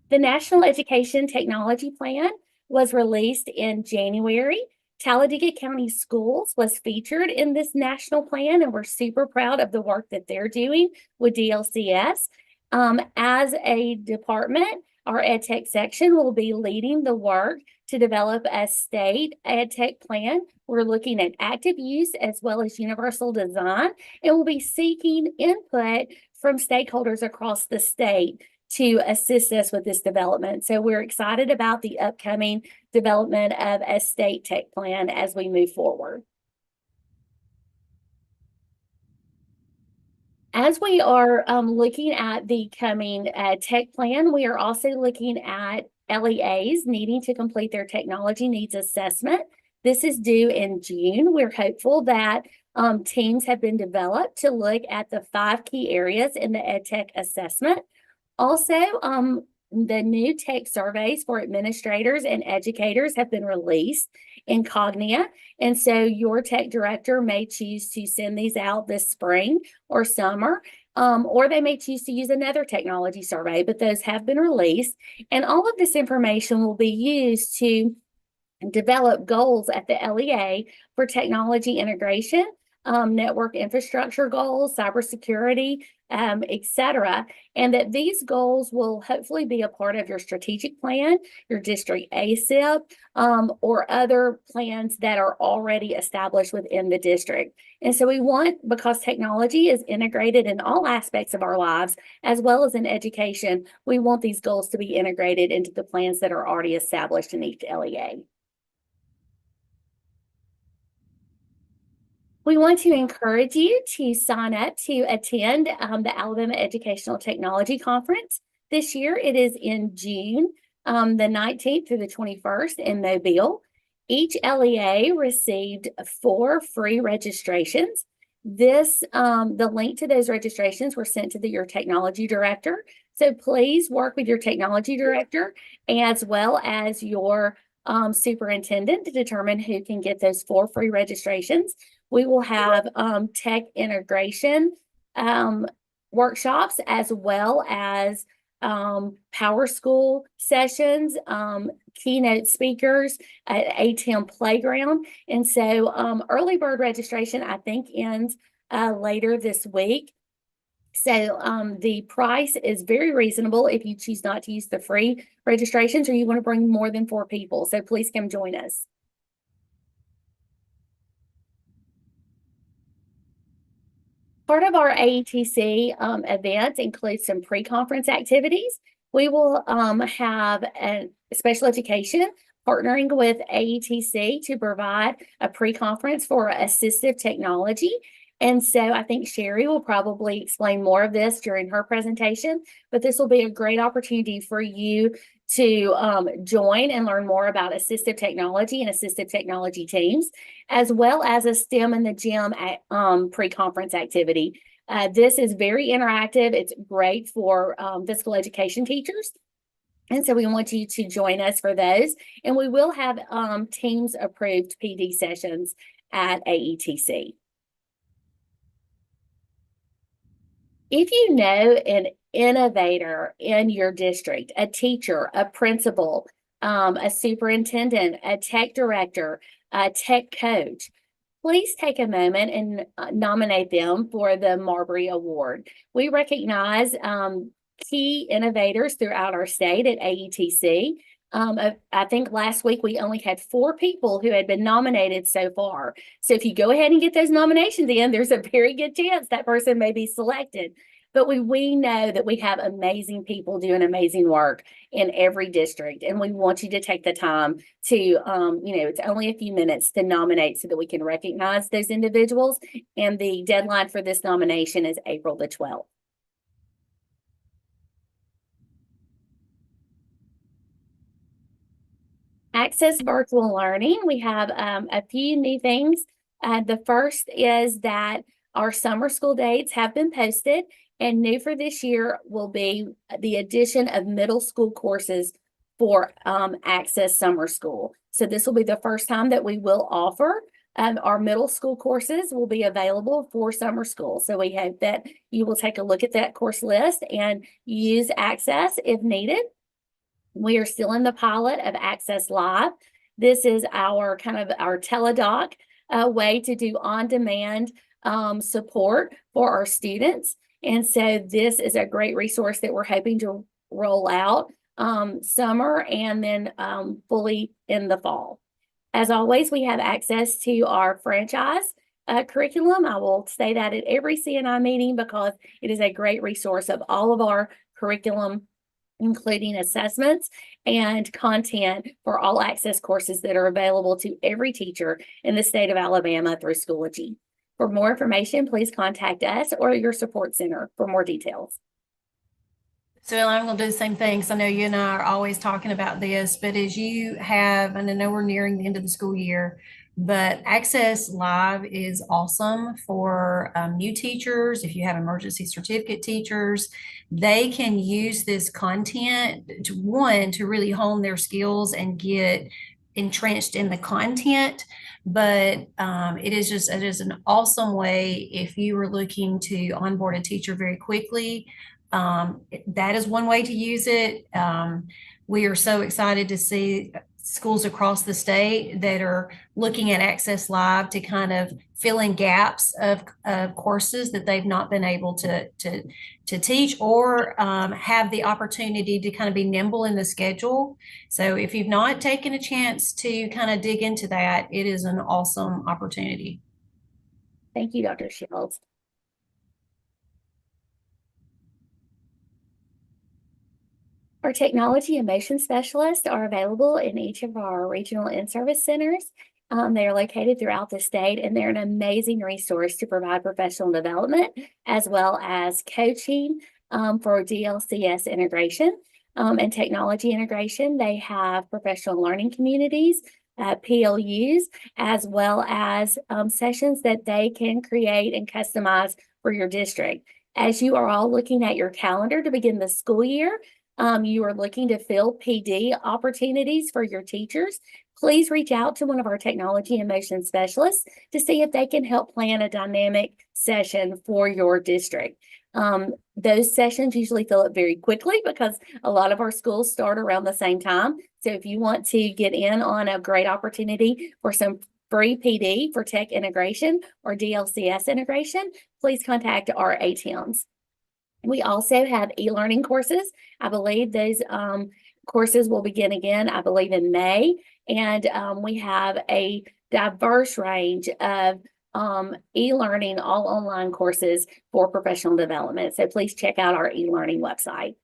The National Education Technology Plan was released in January. Talladega County Schools was featured in this national plan, and we're super proud of the work that they're doing with DLCS. As a department, our EdTech section will be leading the work to develop a state EdTech plan. We're looking at active use as well as universal design, and we'll be seeking input from stakeholders across the state to assist us with this development. So we're excited about the upcoming development of a state tech plan as we move forward. As we are looking at the coming tech plan, we are also looking at LEAs needing to complete their technology needs assessment. This is due in June. We're hopeful that teams have been developed to look at the 5 key areas in the EdTech assessment. Also, the new tech surveys for administrators and educators have been released in Cognia. And so your tech director may choose to send these out this spring or summer, or they may choose to use another technology survey, but those have been released. And all of this information will be used to develop goals at the LEA for technology integration, network infrastructure goals, cybersecurity, etc. And that these goals will hopefully be a part of your strategic plan, your district ASIP, or other plans that are already established within the district. And so we want, because technology is integrated in all aspects of our lives, as well as in education, we want these goals to be integrated into the plans that are already established in each LEA. We want to encourage you to sign up to attend the Alabama Educational Technology Conference. This year, it is in June, the 19th through the 21st in Mobile. Each LEA received 4 free registrations. The link to those registrations were sent to your technology director. So please work with your technology director as well as your superintendent to determine who can get those 4 free registrations. We will have tech integration workshops as well as Power School sessions, keynote speakers at ATEM Playground. And so early bird registration, I think, ends later this week. So the price is very reasonable if you choose not to use the free registrations or you want to bring more than 4 people. So please come join us. Part of our AETC events includes some pre-conference activities. We will have a special education partnering with AETC to provide a pre-conference for assistive technology. And so I think Sherry will probably explain more of this during her presentation, but this will be a great opportunity for you to join and learn more about assistive technology and assistive technology teams, as well as a STEM in the Gym pre-conference activity. This is very interactive. It's great for physical education teachers. And so we want you to join us for those. And we will have Teams approved PD sessions at AETC. If you know an innovator in your district, a teacher, a principal, a superintendent, a tech director, a tech coach, please take a moment and nominate them for the Marbury Award. We recognize key innovators throughout our state at AETC. I think last week we only had 4 people who had been nominated so far. So if you go ahead and get those nominations in, there's a very good chance that person may be selected. but we know that we have amazing people doing amazing work in every district. And we want you to take the time to, it's only a few minutes to nominate so that we can recognize those individuals. And the deadline for this nomination is April the 12th. Access virtual learning. We have a few new things. The first is that our summer school dates have been posted, and new for this year will be the addition of middle school courses for Access Summer School. So this will be the first time that we will offer our middle school courses will be available for summer school. So we hope that you will take a look at that course list and use Access if needed. We are still in the pilot of Access Live. This is our our teledoc way to do on-demand support for our students. And so this is a great resource that we're hoping to roll out summer and then fully in the fall. As always, we have access to our franchise curriculum. I will say that at every CNI meeting because it is a great resource of all of our curriculum, including assessments and content for all access courses that are available to every teacher in the state of Alabama through Schoology. For more information, please contact us or your support center for more details. So I'm going to do the same thing. So I know you and I are always talking about this, but as you have, and I know we're nearing the end of the school year, but Access Live is awesome for new teachers. If you have emergency certificate teachers, they can use this content to really hone their skills and get entrenched in the content. But it is an awesome way if you were looking to onboard a teacher very quickly. That is one way to use it. We are so excited to see schools across the state that are looking at Access Live to kind of fill in gaps of courses that they've not been able to teach or have the opportunity to kind of be nimble in the schedule. So if you've not taken a chance to kind of dig into that, it is an awesome opportunity. Thank you, Dr. Shields. Our technology and motion specialists are available in each of our regional in-service centers. They are located throughout the state, and they're an amazing resource to provide professional development as well as coaching for DLCS integration and technology integration. They have professional learning communities, PLUs, as well as sessions that they can create and customize for your district. As you are all looking at your calendar to begin the school year, you are looking to fill PD opportunities for your teachers, please reach out to one of our technology and motion specialists to see if they can help plan a dynamic session for your district. Those sessions usually fill up very quickly because a lot of our schools start around the same time. So if you want to get in on a great opportunity for some free PD for tech integration or DLCS integration, please contact our ATMs. We also have e-learning courses. I believe those courses will begin again, I believe, in May. And we have a diverse range of e-learning, all online courses for professional development. So please check out our e-learning website.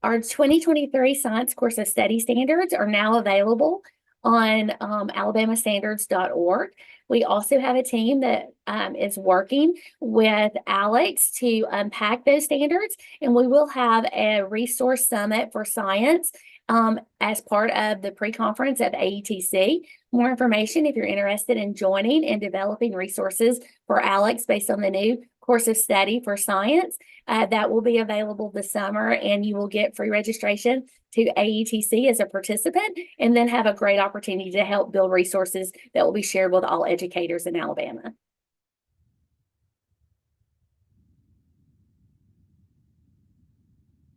Our 2023 Science Course of Study Standards are now available on alabamastandards.org. We also have a team that is working with Alex to unpack those standards, and we will have a resource summit for science as part of the pre-conference at AETC. More information if you're interested in joining and developing resources for Alex based on the new course of study for science, that will be available this summer, and you will get free registration to AETC as a participant, and then have a great opportunity to help build resources that will be shared with all educators in Alabama.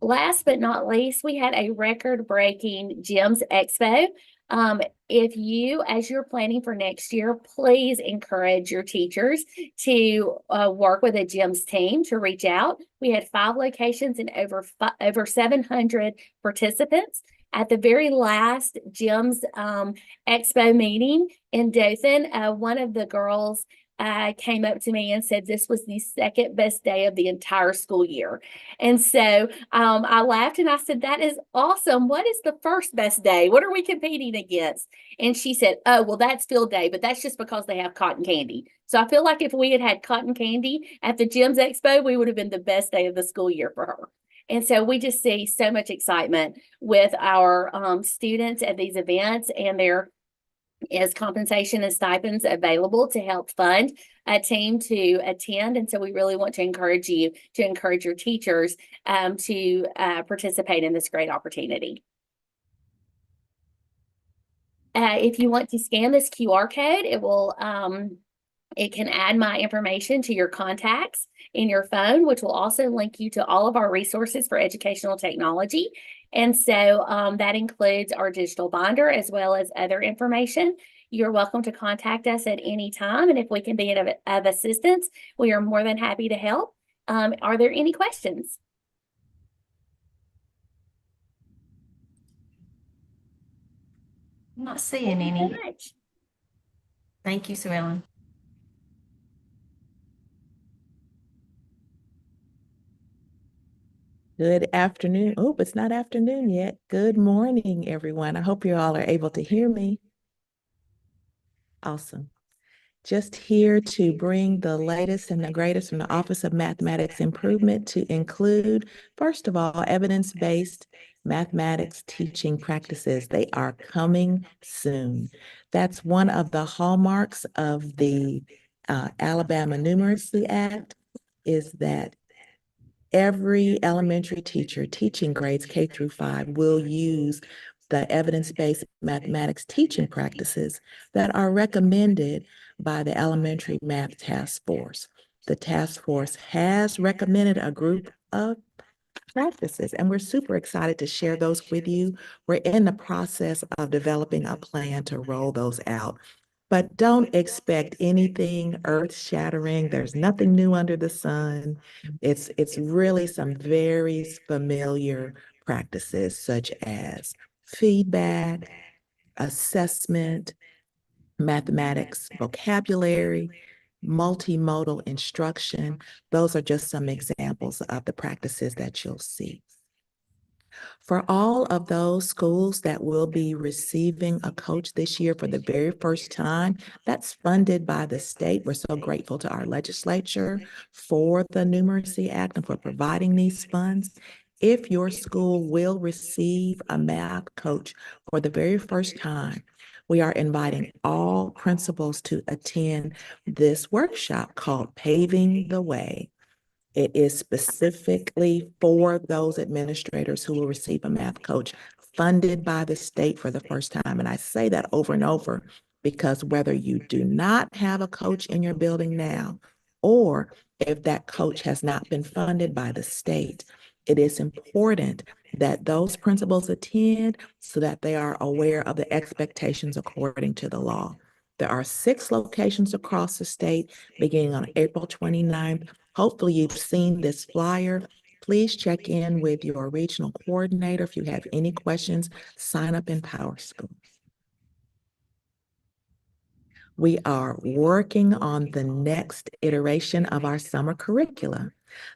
Last but not least, we had a record-breaking GEMS Expo. If you, as you're planning for next year, please encourage your teachers to work with a GEMS team to reach out. We had 5 locations and over 700 participants. At the very last GEMS Expo meeting in Dothan, one of the girls came up to me and said this was the second best day of the entire school year. And so I laughed and I said, that is awesome. What is the first best day? What are we competing against? And she said, oh, well, that's field day, but that's just because they have cotton candy. So I feel like if we had had cotton candy at the GEMS Expo, we would have been the best day of the school year for her. And so we just see so much excitement with our students at these events, and there is compensation and stipends available to help fund a team to attend. And so we really want to encourage you to encourage your teachers to participate in this great opportunity. If you want to scan this QR code, it will it can add my information to your contacts in your phone, which will also link you to all of our resources for educational technology. And so that includes our digital binder as well as other information. You're welcome to contact us at any time. And if we can be of assistance, we are more than happy to help. Are there any questions? I'm not seeing Thank you any. so much. Thank you, Sue Ellen. Good afternoon. Oh, it's not afternoon yet. Good morning, everyone. I hope you all are able to hear me. Awesome. Just here to bring the latest and the greatest from the Office of Mathematics Improvement to include, first of all, evidence-based mathematics teaching practices. They are coming soon. That's one of the hallmarks of the Alabama Numeracy Act, is that every elementary teacher teaching grades K through 5 will use the evidence-based mathematics teaching practices that are recommended by the Elementary Math Task Force. The task force has recommended a group of practices, and we're super excited to share those with you. We're in the process of developing a plan to roll those out. But don't expect anything earth-shattering. There's nothing new under the sun. It's really some very familiar practices such as feedback, assessment, mathematics vocabulary, multimodal instruction. Those are just some examples of the practices that you'll see. For all of those schools that will be receiving a coach this year for the very first time, that's funded by the state. We're so grateful to our legislature for the Numeracy Act and for providing these funds. If your school will receive a math coach for the very first time, we are inviting all principals to attend this workshop called Paving the Way. It is specifically for those administrators who will receive a math coach funded by the state for the first time. And I say that over and over because whether you do not have a coach in your building now, or if that coach has not been funded by the state, it is important that those principals attend so that they are aware of the expectations according to the law. There are 6 locations across the state beginning on April 29th. Hopefully you've seen this flyer. Please check in with your regional coordinator. If you have any questions, sign up in PowerSchool. We are working on the next iteration of our summer curricula.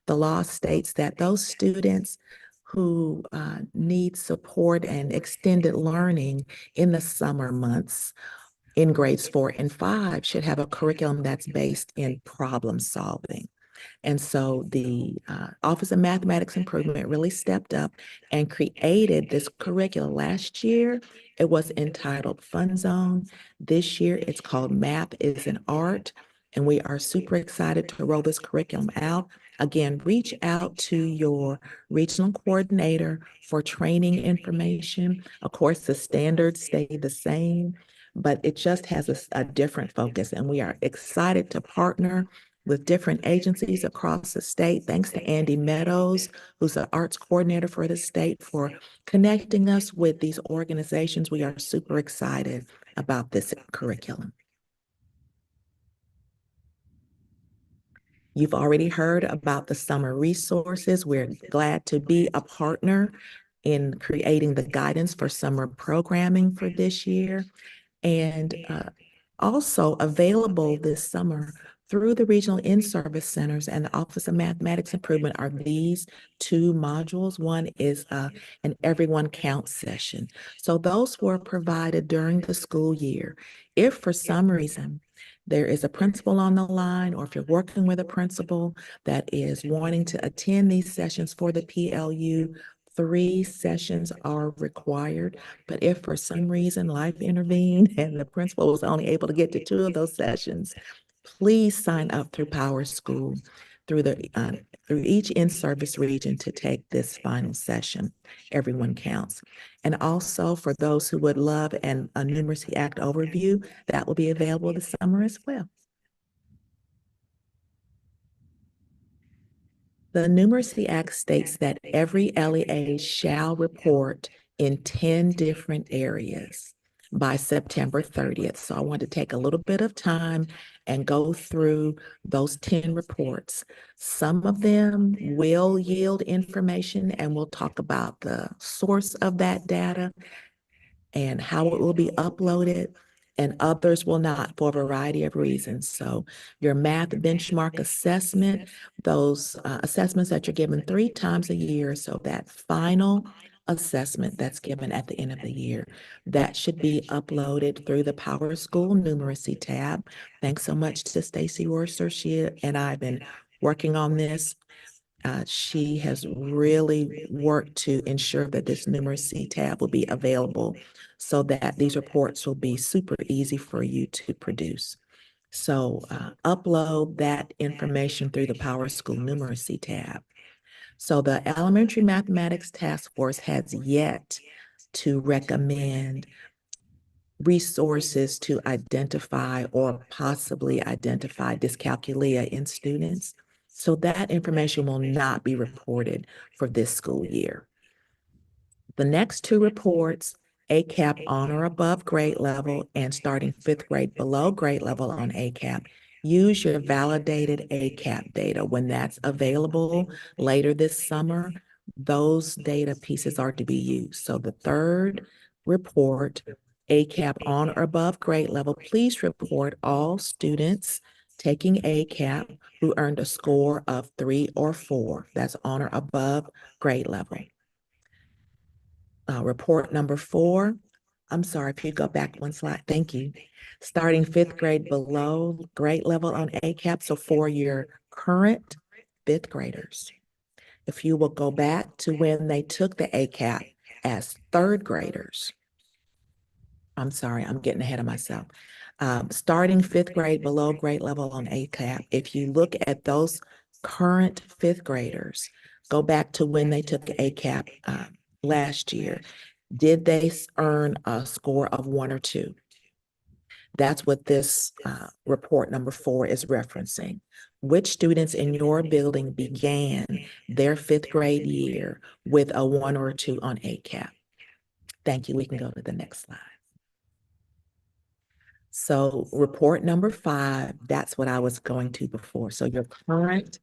The law states that those students who need support and extended learning in the summer months in grades 4 and 5 should have a curriculum that's based in problem solving. And so the Office of Mathematics Improvement really stepped up and created this curriculum. Last year, it was entitled Fun Zone. This year, it's called Math is an Art. And we are super excited to roll this curriculum out. Again, reach out to your regional coordinator for training information. Of course, the standards stay the same, but it just has a different focus. And we are excited to partner with different agencies across the state. Thanks to Andy Meadows, who's the arts coordinator for the state, for connecting us with these organizations. We are super excited about this curriculum. You've already heard about the summer resources. We're glad to be a partner in creating the guidance for summer programming for this year. And Also available this summer through the regional in-service centers and the Office of Mathematics Improvement are these two modules. One is an Everyone Counts session. So those were provided during the school year. If for some reason there is a principal on the line, or if you're working with a principal that is wanting to attend these sessions for the PLU, 3 sessions are required. But if for some reason life intervened and the principal was only able to get to 2 of those sessions, please sign up through Power School through each in-service region to take this final session. Everyone counts. And also for those who would love a Numeracy Act overview, that will be available this summer as well. The Numeracy Act states that every LEA shall report in 10 different areas by September 30th. So I want to take a little bit of time and go through those 10 reports. Some of them will yield information, and we'll talk about the source of that data and how it will be uploaded, and others will not for a variety of reasons. So your math benchmark assessment, those assessments that you're given 3 times a year, so that final assessment that's given at the end of the year, that should be uploaded through the Power School Numeracy tab. Thanks so much to Stacy Worcer. She and I have been working on this. She has really worked to ensure that this numeracy tab will be available so that these reports will be super easy for you to produce. So upload that information through the Power School Numeracy tab. So the Elementary Mathematics Task Force has yet to recommend resources to identify or possibly identify dyscalculia in students. So that information will not be reported for this school year. The next 2 reports, ACAP on or above grade level and starting 5th grade below grade level on ACAP, use your validated ACAP data. When that's available later this summer, those data pieces are to be used. So the 3rd report, ACAP on or above grade level, please report all students taking ACAP who earned a score of 3 or 4. That's on or above grade level. Report number 4, I'm sorry, if you go back 1 slide, thank you. Starting 5th grade below grade level on ACAP, so for your current 5th graders. If you will go back to when they took the ACAP as 3rd graders, I'm sorry, I'm getting ahead of myself. Starting 5th grade below grade level on ACAP, if you look at those current 5th graders, go back to when they took ACAP last year. Did they earn a score of 1 or 2? That's what this report number 4 is referencing. Which students in your building began their 5th grade year with a 1 or a 2 on ACAP? Thank you. We can go to the next slide. So report number 5, that's what I was going to before. So your current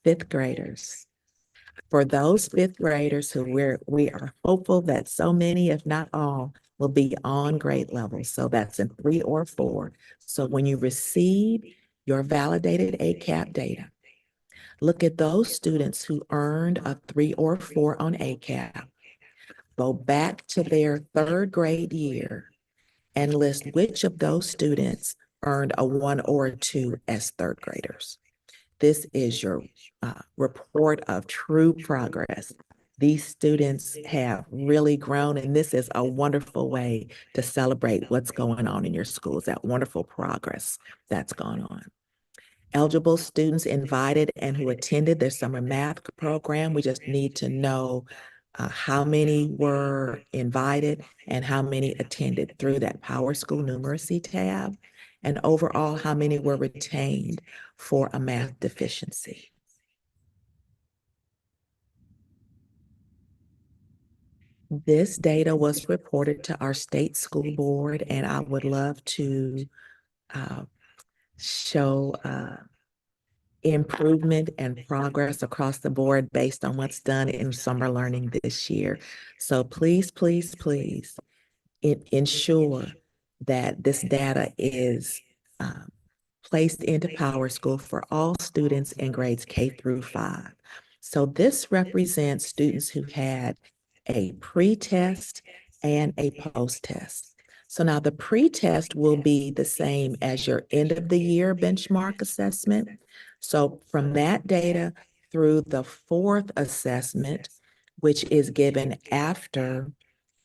5th graders. For those 5th graders who we are hopeful that so many, if not all, will be on grade level. So that's in 3 or 4. So when you receive your validated ACAP data, look at those students who earned a 3 or 4 on ACAP. Go back to their 3rd grade year and list which of those students earned a 1 or a 2 as 3rd graders. This is your report of true progress. These students have really grown, and this is a wonderful way to celebrate what's going on in your schools, that wonderful progress that's gone on. Eligible students invited and who attended their summer math program, we just need to know how many were invited and how many attended through that Power School Numeracy tab, and overall how many were retained for a math deficiency. This data was reported to our state school board, and I would love to show improvement and progress across the board based on what's done in summer learning this year. So please, please, please ensure that this data is placed into PowerSchool for all students in grades K through 5. So this represents students who had a pre-test and a post-test. So now the pre-test will be the same as your end of the year benchmark assessment. So from that data through the 4th assessment, which is given after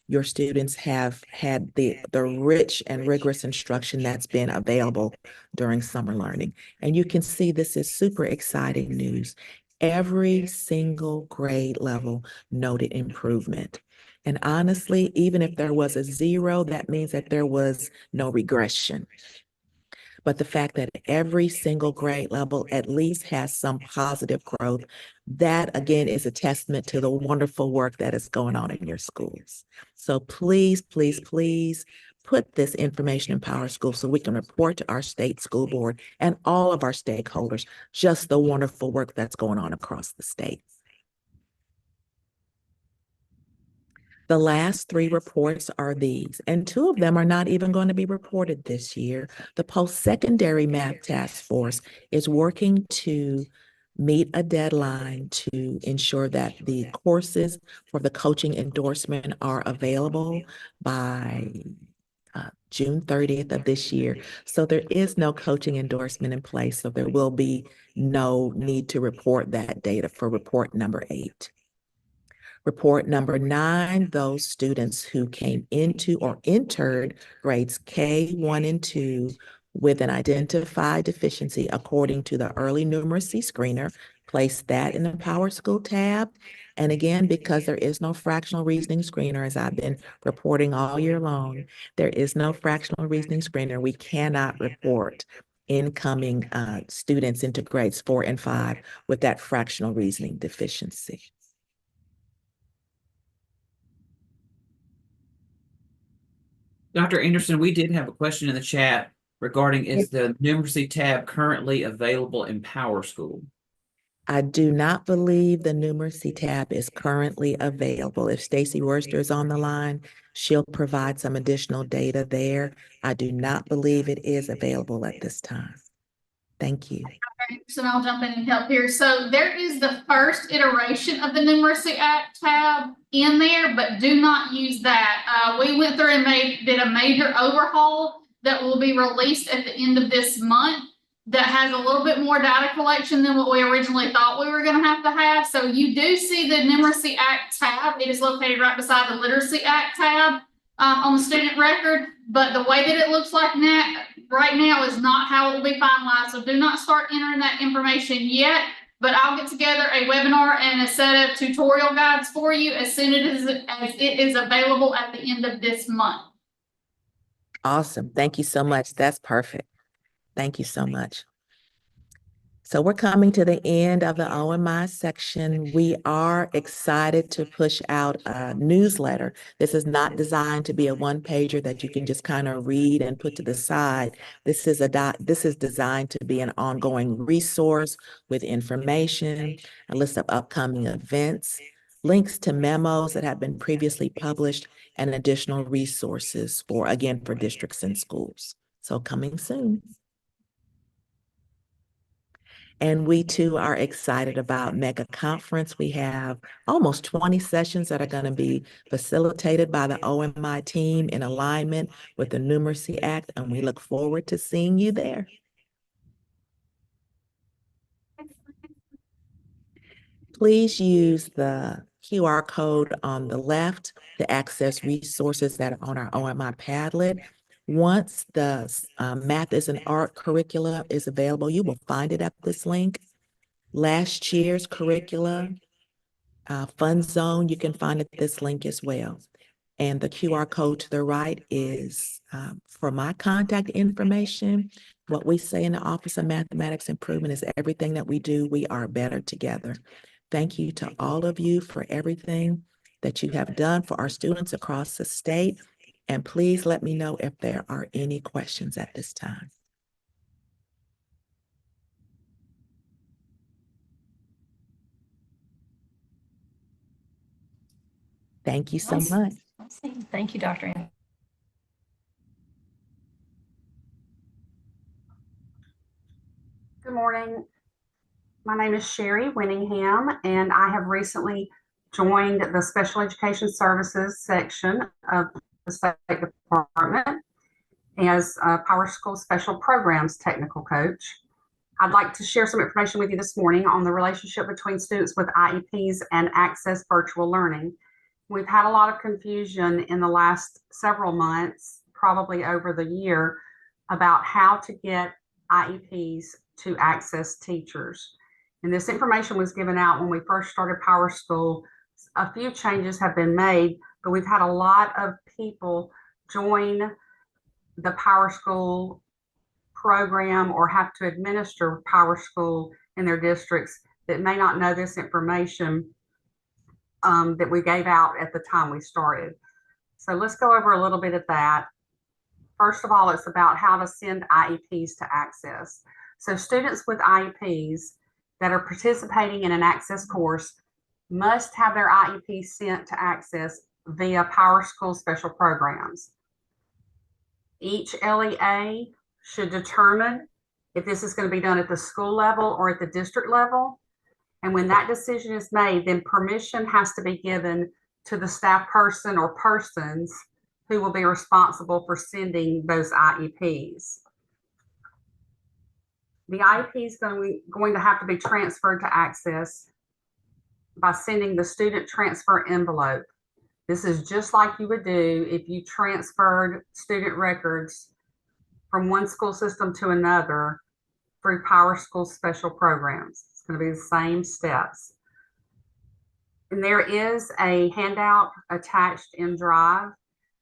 your students have had the rich and rigorous instruction that's been available during summer learning. And you can see this is super exciting news. Every single grade level noted improvement. And honestly, even if there was a 0, that means that there was no regression. But the fact that every single grade level at least has some positive growth, that again is a testament to the wonderful work that is going on in your schools. So please, please, please put this information in PowerSchool so we can report to our state school board and all of our stakeholders just the wonderful work that's going on across the state. The last 3 reports are these, and 2 of them are not even going to be reported this year. The post-secondary math task force is working to meet a deadline to ensure that the courses for the coaching endorsement are available by June 30th of this year. So there is no coaching endorsement in place, so there will be no need to report that data for report number 8. Report number 9, those students who came into or entered grades K1 and 2 with an identified deficiency according to the early numeracy screener, place that in the PowerSchool tab. And again, because there is no fractional reasoning screener, as I've been reporting all year long, there is no fractional reasoning screener. We cannot report incoming students into grades 4 and 5 with that fractional reasoning deficiency. Dr. Anderson, we did have a question in the chat regarding, is the numeracy tab currently available in PowerSchool? I do not believe the numeracy tab is currently available. If Stacy Worster is on the line, she'll provide some additional data there. I do not believe it is available at this time. Thank you. So I'll jump in and help here. So there is the first iteration of the Numeracy Act tab in there, but do not use that. We went through and did a major overhaul that will be released at the end of this month that has a little bit more data collection than what we originally thought we were going to have. So you do see the Numeracy Act tab. It is located right beside the Literacy Act tab on the student record, but the way that it looks like now, right now is not how it will be finalized. So do not start entering that information yet, but I'll get together a webinar and a set of tutorial guides for you as soon as it is available at the end of this month. Awesome. Thank you so much. That's perfect. Thank you so much. So we're coming to the end of the OMI section. We are excited to push out a newsletter. This is not designed to be a one-pager that you can just kind of read and put to the side. This is designed to be an ongoing resource with information, a list of upcoming events, links to memos that have been previously published, and additional resources for districts and schools. So coming soon. And we too are excited about Mega Conference. We have almost 20 sessions that are going to be facilitated by the OMI team in alignment with the Numeracy Act, and we look forward to seeing you there. Please use the QR code on the left to access resources that are on our OMI Padlet. Once the Math is an Art curricula is available, you will find it at this link. Last year's curricula, Fun Zone, you can find at this link as well. And the QR code to the right is for my contact information. What we say in the Office of Mathematics Improvement is everything that we do, we are better together. Thank you to all of you for everything that you have done for our students across the state. And please let me know if there are any questions at this time. Thank you so much. Thank you, Dr. Good morning. My name is Sherry Winningham, and I have recently joined the Special Education Services section of the State Department as a Power School Special Programs Technical Coach. I'd like to share some information with you this morning on the relationship between students with IEPs and Access Virtual Learning. We've had a lot of confusion in the last several months, probably over the year, about how to get IEPs to Access teachers. And this information was given out when we first started Power School. A few changes have been made, but we've had a lot of people join the Power School program or have to administer Power School in their districts that may not know this information that we gave out at the time we started. So let's go over a little bit of that. First of all, it's about how to send IEPs to Access. So students with IEPs that are participating in an Access course must have their IEP sent to Access via Power School Special Programs. Each LEA should determine if this is going to be done at the school level or at the district level. And when that decision is made, then permission has to be given to the staff person or persons who will be responsible for sending those IEPs. The IEP is going to have to be transferred to Access by sending the student transfer envelope. This is just like you would do if you transferred student records from one school system to another through Power School Special Programs. It's going to be the same steps. And there is a handout attached in Drive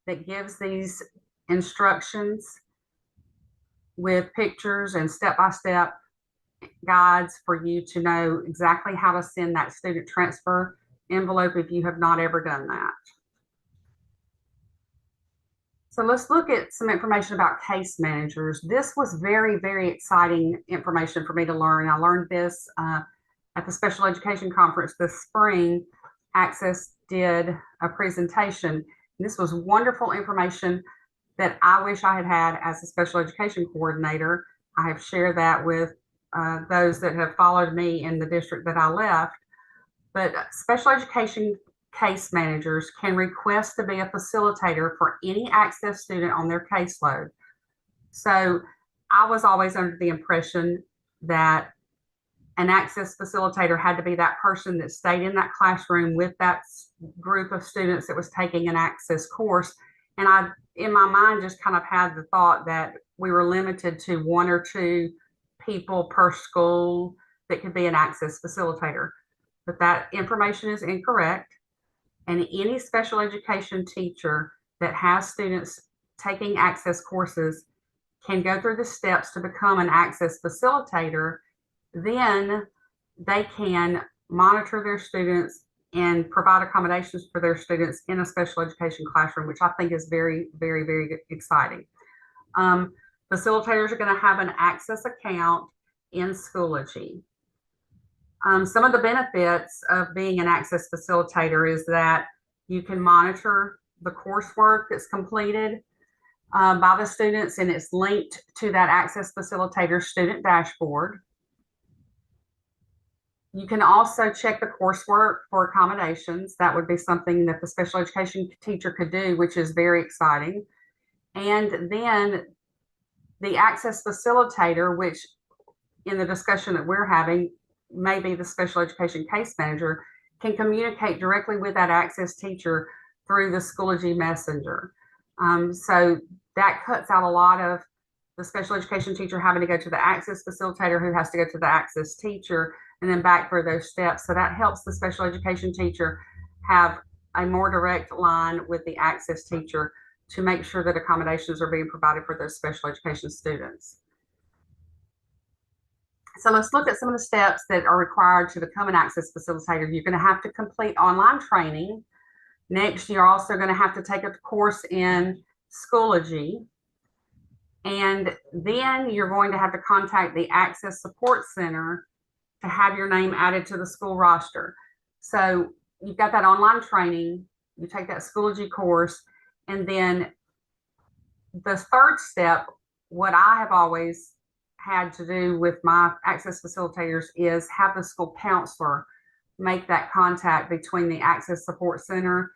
that gives these instructions with pictures and step-by-step guides for you to know exactly how to send that student transfer envelope if you have not ever done that. So let's look at some information about case managers. This was very, very exciting information for me to learn. I learned this at the Special Education Conference this spring. Access did a presentation. And this was wonderful information that I wish I had had as a special education coordinator. I have shared that with those that have followed me in the district that I left. But special education case managers can request to be a facilitator for any Access student on their caseload. So I was always under the impression that an Access facilitator had to be that person that stayed in that classroom with that group of students that was taking an Access course. And I, in my mind, just kind of had the thought that we were limited to 1 or 2 people per school that could be an Access facilitator. But that information is incorrect. And any special education teacher that has students taking Access courses can go through the steps to become an Access facilitator. Then they can monitor their students and provide accommodations for their students in a special education classroom, which I think is very, very, very exciting. Facilitators are going to have an Access account in Schoology. Some of the benefits of being an Access facilitator is that you can monitor the coursework that's completed by the students, and it's linked to that Access facilitator student dashboard. You can also check the coursework for accommodations. That would be something that the special education teacher could do, which is very exciting. And then the Access facilitator, which in the discussion that we're having, may be the special education case manager, can communicate directly with that Access teacher through the Schoology Messenger. So that cuts out a lot of the special education teacher having to go to the Access facilitator who has to go to the Access teacher and then back for those steps. So that helps the special education teacher have a more direct line with the Access teacher to make sure that accommodations are being provided for those special education students. So let's look at some of the steps that are required to become an Access facilitator. You're going to have to complete online training. Next, you're also going to have to take a course in Schoology. And then you're going to have to contact the Access Support Center to have your name added to the school roster. So you've got that online training, you take that Schoology course, and then the third step, what I have always had to do with my access facilitators is have the school counselor make that contact between the Access Support Center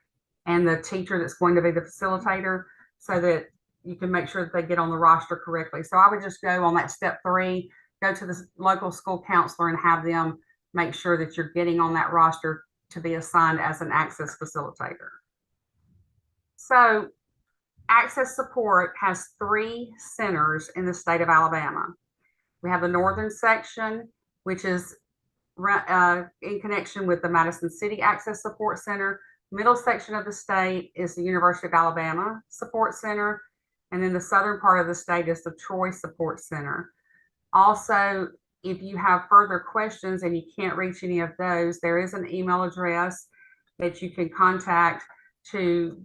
and the teacher that's going to be the facilitator, so that you can make sure that they get on the roster correctly. So I would just go on that step 3, go to the local school counselor and have them make sure that you're getting on that roster to be assigned as an access facilitator. So Access Support has 3 centers in the state of Alabama. We have the northern section, which is in connection with the Madison City Access Support Center. Middle section of the state is the University of Alabama Support Center. And then the southern part of the state is the Troy Support Center. Also, if you have further questions and you can't reach any of those, there is an email address that you can contact to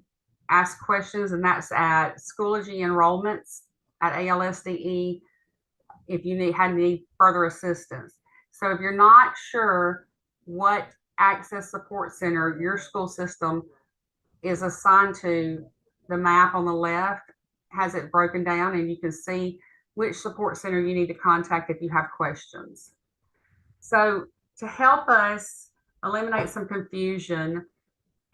ask questions, and that's at Schoology Enrollments at ALSDE if you need further assistance. So if you're not sure what Access Support Center your school system is assigned to, the map on the left has it broken down, and you can see which support center you need to contact if you have questions. So to help us eliminate some confusion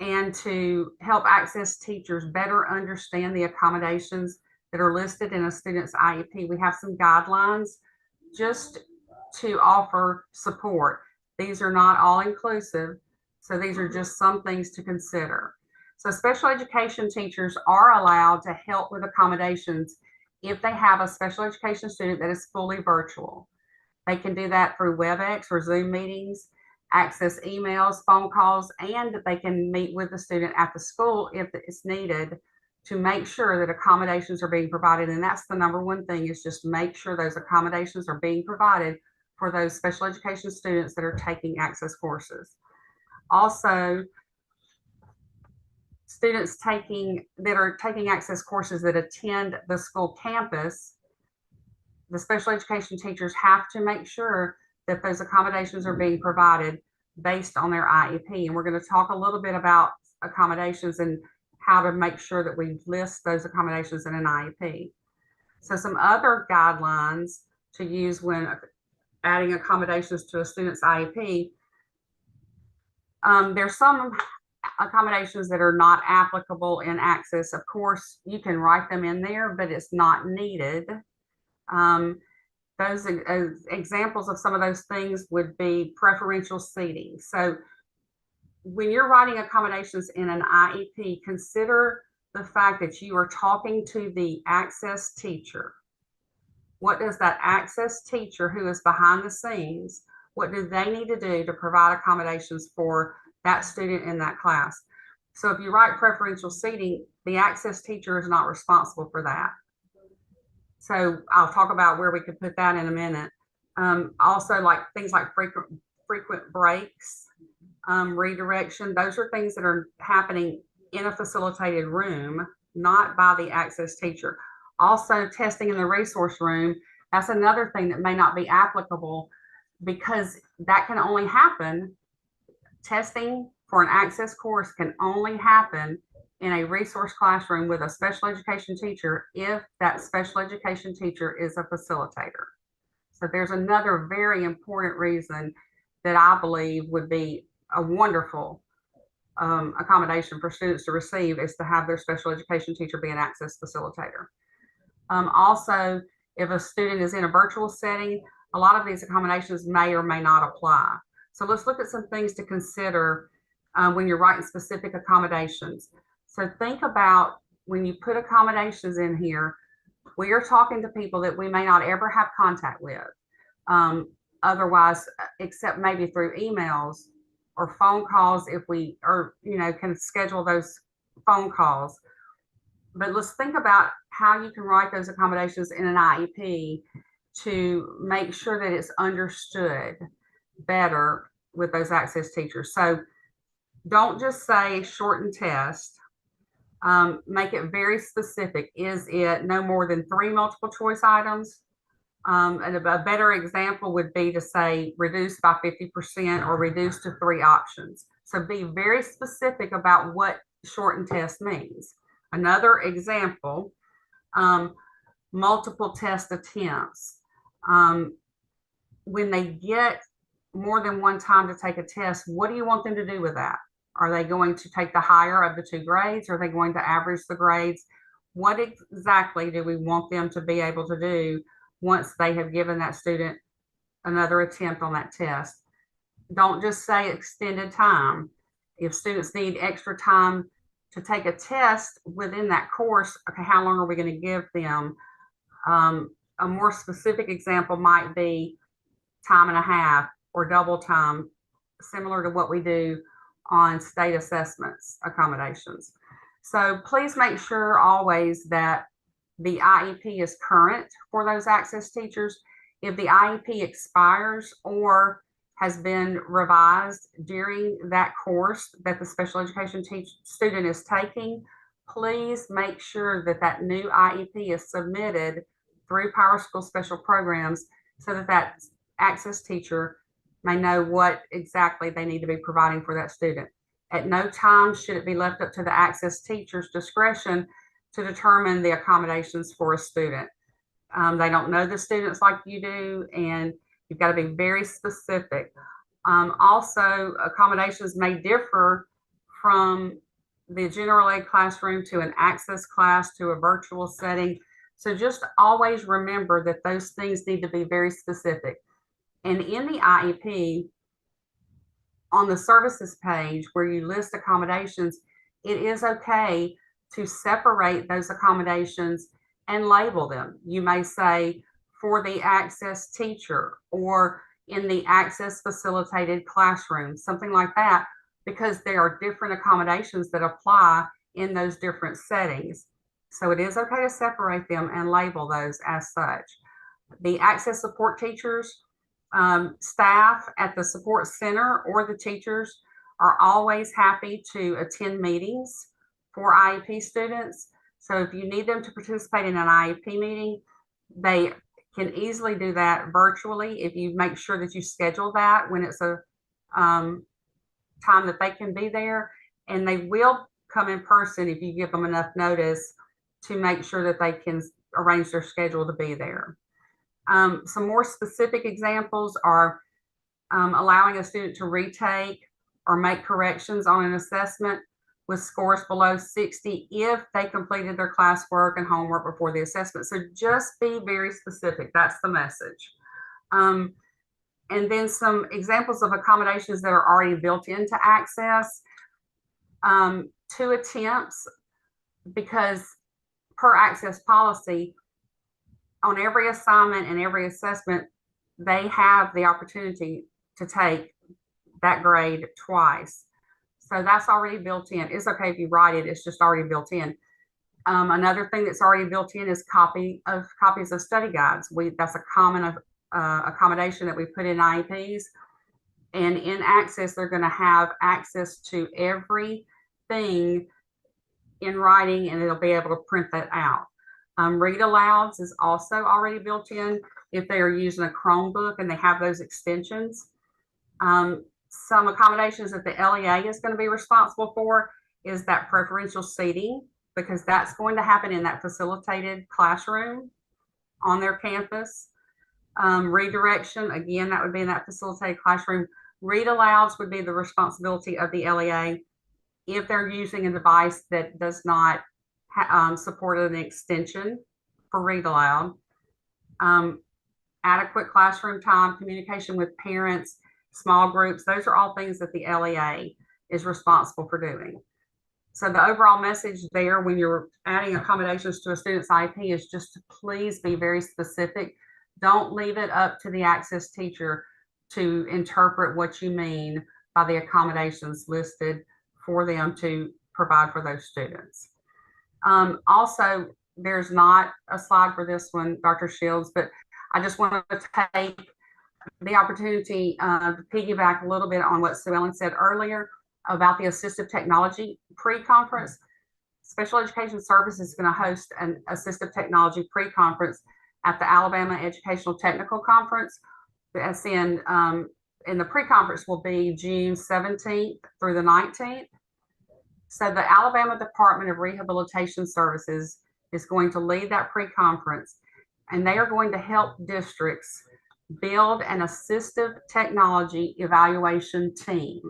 and to help access teachers better understand the accommodations that are listed in a student's IEP, we have some guidelines just to offer support. These are not all inclusive, so these are just some things to consider. So special education teachers are allowed to help with accommodations if they have a special education student that is fully virtual. They can do that through WebEx or Zoom meetings, access emails, phone calls, and they can meet with the student at the school if it's needed to make sure that accommodations are being provided. And that's the number one thing, is just make sure those accommodations are being provided for those special education students that are taking access courses. Also, students that are taking access courses that attend the school campus, the special education teachers have to make sure that those accommodations are being provided based on their IEP. And we're going to talk a little bit about accommodations and how to make sure that we list those accommodations in an IEP. So some other guidelines to use when adding accommodations to a student's IEP. There's some accommodations that are not applicable in access. Of course, you can write them in there, but it's not needed. Those examples of some of those things would be preferential seating. So when you're writing accommodations in an IEP, consider the fact that you are talking to the access teacher. What does that access teacher, who is behind the scenes, what do they need to do to provide accommodations for that student in that class? So if you write preferential seating, the access teacher is not responsible for that. So I'll talk about where we could put that in a minute. Also, like things like frequent breaks, redirection, those are things that are happening in a facilitated room, not by the access teacher. Also, testing in the resource room, that's another thing that may not be applicable, because that can only happen, testing for an access course can only happen in a resource classroom with a special education teacher if that special education teacher is a facilitator. So there's another very important reason that I believe would be a wonderful accommodation for students to receive, is to have their special education teacher be an access facilitator. Also, if a student is in a virtual setting, a lot of these accommodations may or may not apply. So let's look at some things to consider when you're writing specific accommodations. So think about when you put accommodations in here, we are talking to people that we may not ever have contact with otherwise, except maybe through emails or phone calls if we can schedule those phone calls. But let's think about how you can write those accommodations in an IEP to make sure that it's understood better with those access teachers. So don't just say shorten test. Make it very specific. Is it no more than 3 multiple choice items? And a better example would be to say reduce by 50% or reduce to 3 options. So be very specific about what shorten test means. Another example, multiple test attempts. When they get more than one time to take a test, what do you want them to do with that? Are they going to take the higher of the two grades? Are they going to average the grades? What exactly do we want them to be able to do once they have given that student another attempt on that test? Don't just say extended time. If students need extra time to take a test within that course, okay, how long are we going to give them? A more specific example might be time and a half or double time, similar to what we do on state assessments accommodations. So please make sure always that the IEP is current for those access teachers. If the IEP expires or has been revised during that course that the special education student is taking, please make sure that that new IEP is submitted through PowerSchool Special Programs so that that access teacher may know what exactly they need to be providing for that student. At no time should it be left up to the access teacher's discretion to determine the accommodations for a student. They don't know the students like you do, and you've got to be very specific. Also, accommodations may differ from the general ed classroom to an access class to a virtual setting. So just always remember that those things need to be very specific. And in the IEP, on the services page where you list accommodations, it is okay to separate those accommodations and label them. You may say for the access teacher or in the access facilitated classroom, something like that, because there are different accommodations that apply in those different settings. So it is okay to separate them and label those as such. The access support teachers, staff at the support center or the teachers are always happy to attend meetings for IEP students. So if you need them to participate in an IEP meeting, they can easily do that virtually if you make sure that you schedule that when it's a time that they can be there. And they will come in person if you give them enough notice to make sure that they can arrange their schedule to be there. Some more specific examples are allowing a student to retake or make corrections on an assessment with scores below 60 if they completed their classwork and homework before the assessment. So just be very specific. That's the message. And then some examples of accommodations that are already built into Access. 2 attempts, because per Access policy, on every assignment and every assessment, they have the opportunity to take that grade twice. So that's already built in. It's okay if you write it, it's just already built in. Another thing that's already built in is copies of study guides. That's a common accommodation that we put in IEPs. And in Access, they're going to have access to everything in writing, and they'll be able to print that out. Read alouds is also already built in if they are using a Chromebook and they have those extensions. Some accommodations that the LEA is going to be responsible for is that preferential seating, because that's going to happen in that facilitated classroom on their campus. Redirection, again, that would be in that facilitated classroom. Read alouds would be the responsibility of the LEA if they're using a device that does not support an extension for read aloud. Adequate classroom time, communication with parents, small groups, those are all things that the LEA is responsible for doing. So the overall message there when you're adding accommodations to a student's IEP is just to please be very specific. Don't leave it up to the Access teacher to interpret what you mean by the accommodations listed for them to provide for those students. Also, there's not a slide for this one, Dr. Shields, but I just want to take the opportunity to piggyback a little bit on what Sue Ellen said earlier about the assistive technology pre-conference. Special Education Services is going to host an assistive technology pre-conference at the Alabama Educational Technical Conference. That's in the pre-conference will be June 17th through the 19th. So the Alabama Department of Rehabilitation Services is going to lead that pre-conference. and they are going to help districts build an assistive technology evaluation team.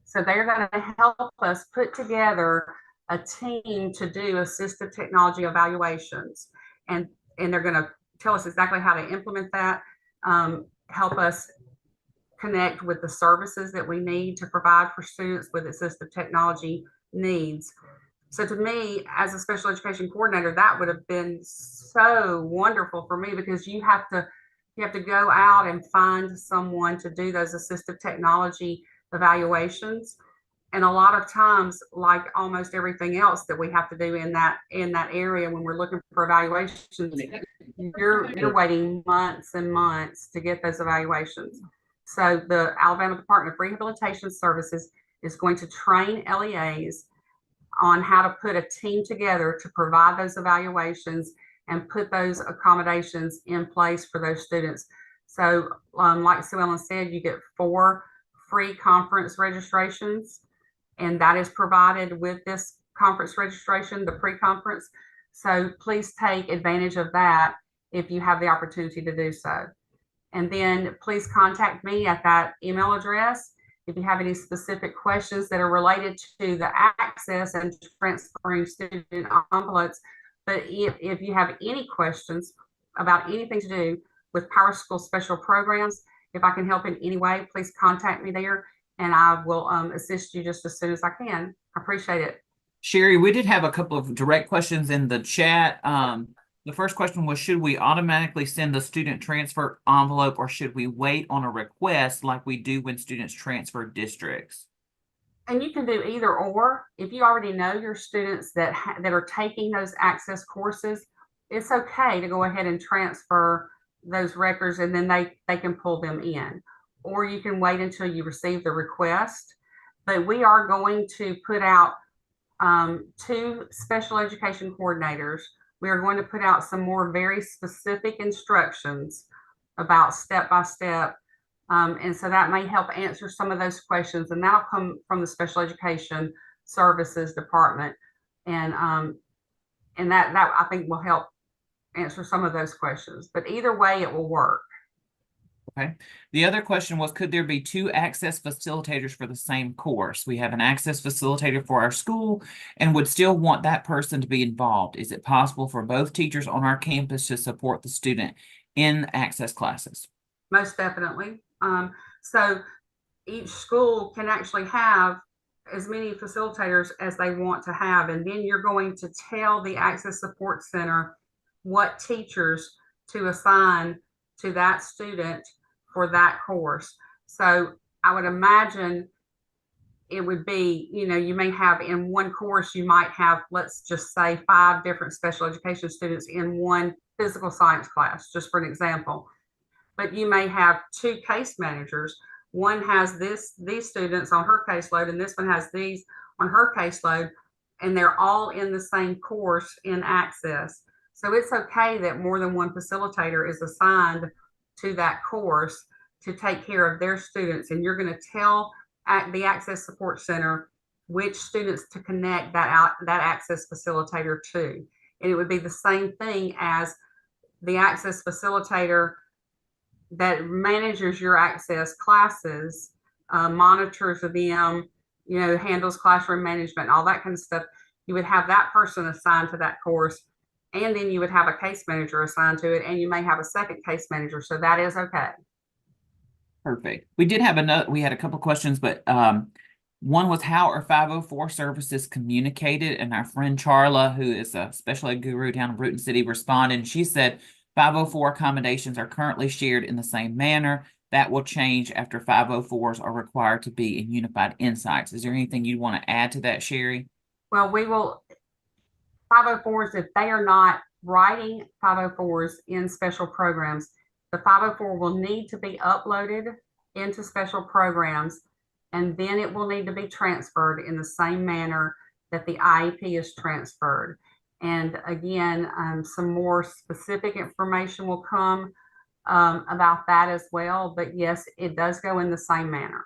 So they're going to help us put together a team to do assistive technology evaluations. And they're going to tell us exactly how to implement that, help us connect with the services that we need to provide for students with assistive technology needs. So to me, as a special education coordinator, that would have been so wonderful for me, because you have to go out and find someone to do those assistive technology evaluations. And a lot of times, like almost everything else that we have to do in that area, when we're looking for evaluations, you're waiting months and months to get those evaluations. So the Alabama Department of Rehabilitation Services is going to train LEAs on how to put a team together to provide those evaluations and put those accommodations in place for those students. So like Sue Ellen said, you get 4 free conference registrations, and that is provided with this conference registration, the pre-conference. So please take advantage of that if you have the opportunity to do so. And then please contact me at that email address if you have any specific questions that are related to the access and transferring student envelopes. But if you have any questions about anything to do with PowerSchool special programs, if I can help in any way, please contact me there, and I will assist you just as soon as I can. I appreciate it. Sherry, we did have a couple of direct questions in the chat. The first question was, should we automatically send the student transfer envelope, or should we wait on a request like we do when students transfer districts? And you can do either or. If you already know your students that are taking those access courses, it's okay to go ahead and transfer those records, and then they can pull them in. Or you can wait until you receive the request. But we are going to put out 2 special education coordinators. We are going to put out some more very specific instructions about step-by-step. And so that may help answer some of those questions, and that'll come from the Special Education Services Department. And that I think will help answer some of those questions. But either way, it will work. Okay. The other question was, could there be 2 access facilitators for the same course? We have an access facilitator for our school and would still want that person to be involved. Is it possible for both teachers on our campus to support the student in access classes? Most definitely. So each school can actually have as many facilitators as they want to have. And then you're going to tell the Access Support Center what teachers to assign to that student for that course. So I would imagine it would be, you may have in one course, you might have, let's just say, 5 different special education students in one physical science class, just for an example. But you may have 2 case managers. One has these students on her caseload, and this one has these on her caseload, and they're all in the same course in access. So it's okay that more than one facilitator is assigned to that course to take care of their students. And you're going to tell the Access Support Center which students to connect that access facilitator to. And it would be the same thing as the access facilitator that manages your access classes, monitors them, handles classroom management, all that kind of stuff. You would have that person assigned to that course, and then you would have a case manager assigned to it, and you may have a second case manager. So that is okay. Perfect. We did have we had a couple questions, but one was, how are 504 services communicated? And our friend Charla, who is a special ed guru down in Bruton City, responded, and she said 504 accommodations are currently shared in the same manner. That will change after 504s are required to be in Unified Insights. Is there anything you want to add to that, Sherry? Well, we will, 504s, if they are not writing 504s in special programs, the 504 will need to be uploaded into special programs, and then it will need to be transferred in the same manner that the IEP is transferred. And again, some more specific information will come about that as well. But yes, it does go in the same manner.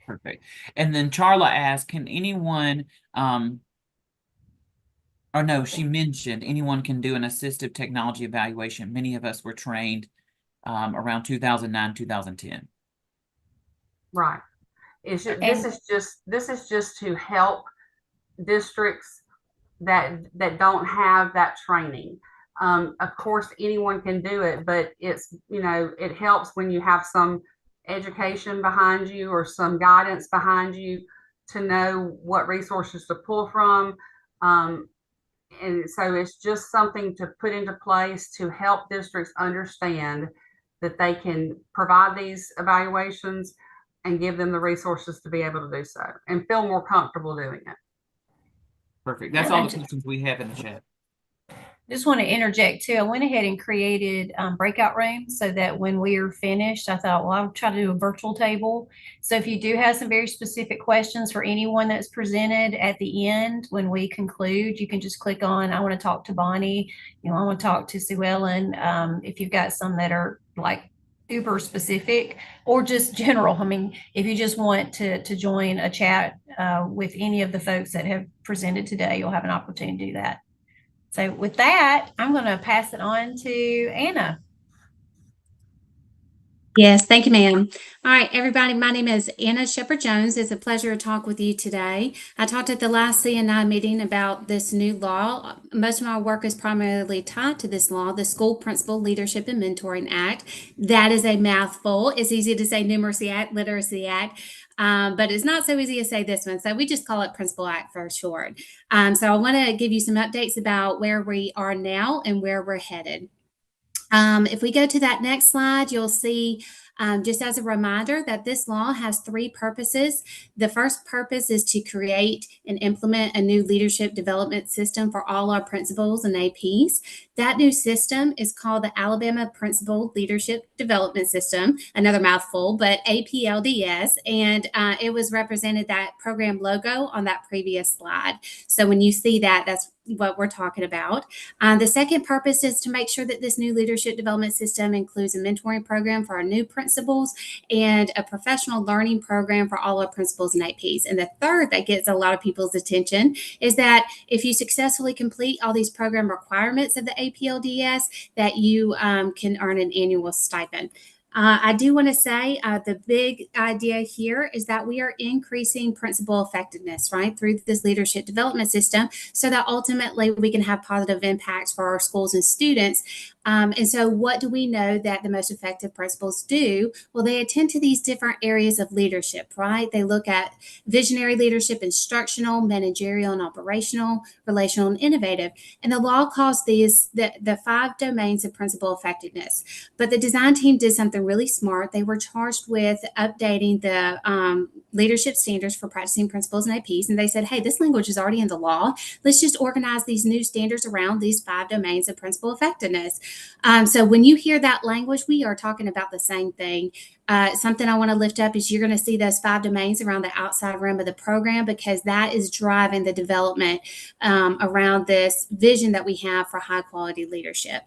Perfect. And then Charla asked, can anyone Oh, no, she mentioned anyone can do an assistive technology evaluation. Many of us were trained around 2009, 2010. Right. This And is just to help districts that don't have that training. Of course, anyone can do it, but it helps when you have some education behind you or some guidance behind you to know what resources to pull from. And so it's just something to put into place to help districts understand that they can provide these evaluations and give them the resources to be able to do so and feel more comfortable doing it. Perfect. That's all the questions we have in the chat. Just want to interject too. I went ahead and created breakout rooms so that when we are finished, I thought, well, I'll try to do a virtual table. So if you do have some very specific questions for anyone that's presented at the end, when we conclude, you can just click on, I want to talk to Bonnie, I want to talk to Sue Ellen. If you've got some that are like uber specific or just general. I mean, if you just want to join a chat with any of the folks that have presented today, you'll have an opportunity to do that. So with that, I'm going to pass it on to Anna. Yes, thank you, ma'am. All right, everybody, my name is Anna Shepherd-Jones. It's a pleasure to talk with you today. I talked at the last CNI meeting about this new law. Most of my work is primarily tied to this law, the School Principal Leadership and Mentoring Act. That is a mouthful. It's easy to say Numeracy Act, Literacy Act, but it's not so easy to say this one. So we just call it Principal Act for short. So I want to give you some updates about where we are now and where we're headed. If we go to that next slide, you'll see just as a reminder that this law has three purposes. The first purpose is to create and implement a new leadership development system for all our principals and APs. That new system is called the Alabama Principal Leadership Development System, another mouthful, but APLDS, and it was represented that program logo on that previous slide. So when you see that, that's what we're talking about. The second purpose is to make sure that this new leadership development system includes a mentoring program for our new principals and a professional learning program for all our principals and APs. And the third that gets a lot of people's attention is that if you successfully complete all these program requirements of the APLDS, that you can earn an annual stipend. I do want to say the big idea here is that we are increasing principal effectiveness, right, through this leadership development system so that ultimately we can have positive impacts for our schools and students. And so what do we know that the most effective principals do? Well, they attend to these different areas of leadership, right? They look at visionary leadership, instructional, managerial, and operational, relational, and innovative. And the law calls these the 5 domains of principal effectiveness. But the design team did something really smart. They were charged with updating the leadership standards for practicing principals and APs. And they said, hey, this language is already in the law. Let's just organize these new standards around these 5 domains of principal effectiveness. So when you hear that language, we are talking about the same thing. Something I want to lift up is you're going to see those 5 domains around the outside rim of the program because that is driving the development around this vision that we have for high quality leadership.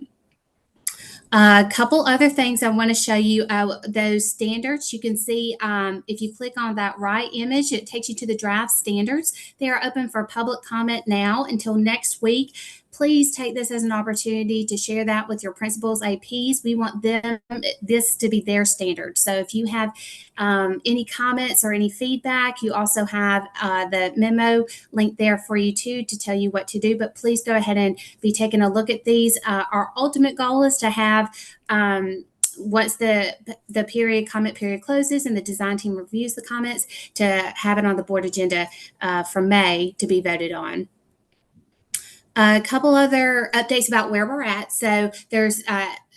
A couple other things I want to show you, those standards. You can see if you click on that right image, it takes you to the draft standards. They are open for public comment now until next week. Please take this as an opportunity to share that with your principals, APs. We want this to be their standard. So if you have any comments or any feedback, you also have the memo link there for you too to tell you what to do. But please go ahead and be taking a look at these. Our ultimate goal is to have once the comment period closes and the design team reviews the comments, to have it on the board agenda for May to be voted on. A couple other updates about where we're at. So there's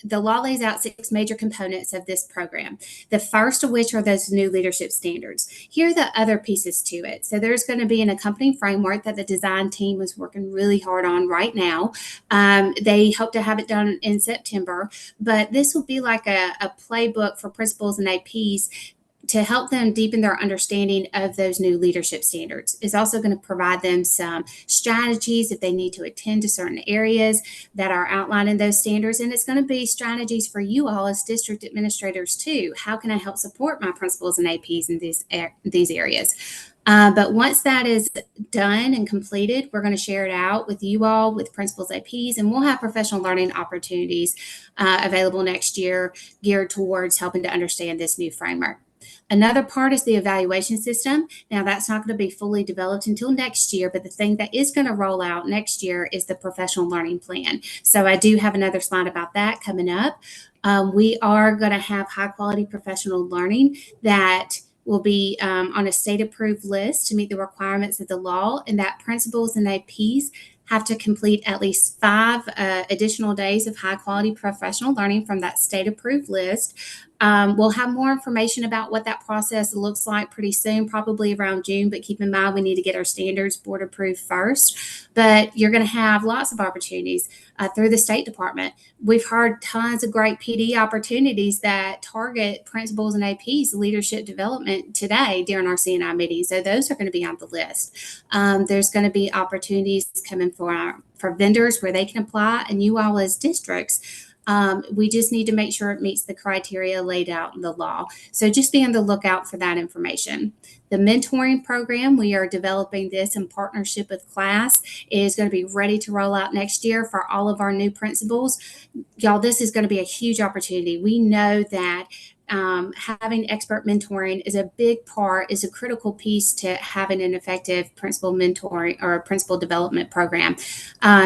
the law lays out 6 major components of this program. The first of which are those new leadership standards. Here are the other pieces to it. So there's going to be an accompanying framework that the design team is working really hard on right now. They hope to have it done in September, but this will be like a playbook for principals and APs to help them deepen their understanding of those new leadership standards. It's also going to provide them some strategies if they need to attend to certain areas that are outlined in those standards. And it's going to be strategies for you all as district administrators too. How can I help support my principals and APs in these areas? But once that is done and completed, we're going to share it out with you all, with principals, APs, and we'll have professional learning opportunities available next year geared towards helping to understand this new framework. Another part is the evaluation system. Now, that's not going to be fully developed until next year, but the thing that is going to roll out next year is the professional learning plan. So I do have another slide about that coming up. We are going to have high quality professional learning that will be on a state-approved list to meet the requirements of the law, and that principals and APs have to complete at least 5 additional days of high-quality professional learning from that state-approved list. We'll have more information about what that process looks like pretty soon, probably around June, but keep in mind we need to get our standards board approved first. But you're going to have lots of opportunities through the State Department. We've heard tons of great PD opportunities that target principals and APs leadership development today during our CNI meetings. So those are going to be on the list. There's going to be opportunities coming for vendors where they can apply, and you all as districts, we just need to make sure it meets the criteria laid out in the law. So just be on the lookout for that information. The mentoring program, we are developing this in partnership with CLASS, is going to be ready to roll out next year for all of our new principals. Y'all, this is going to be a huge opportunity. We know that having expert mentoring is a big part, is a critical piece to having an effective principal mentoring or principal development program.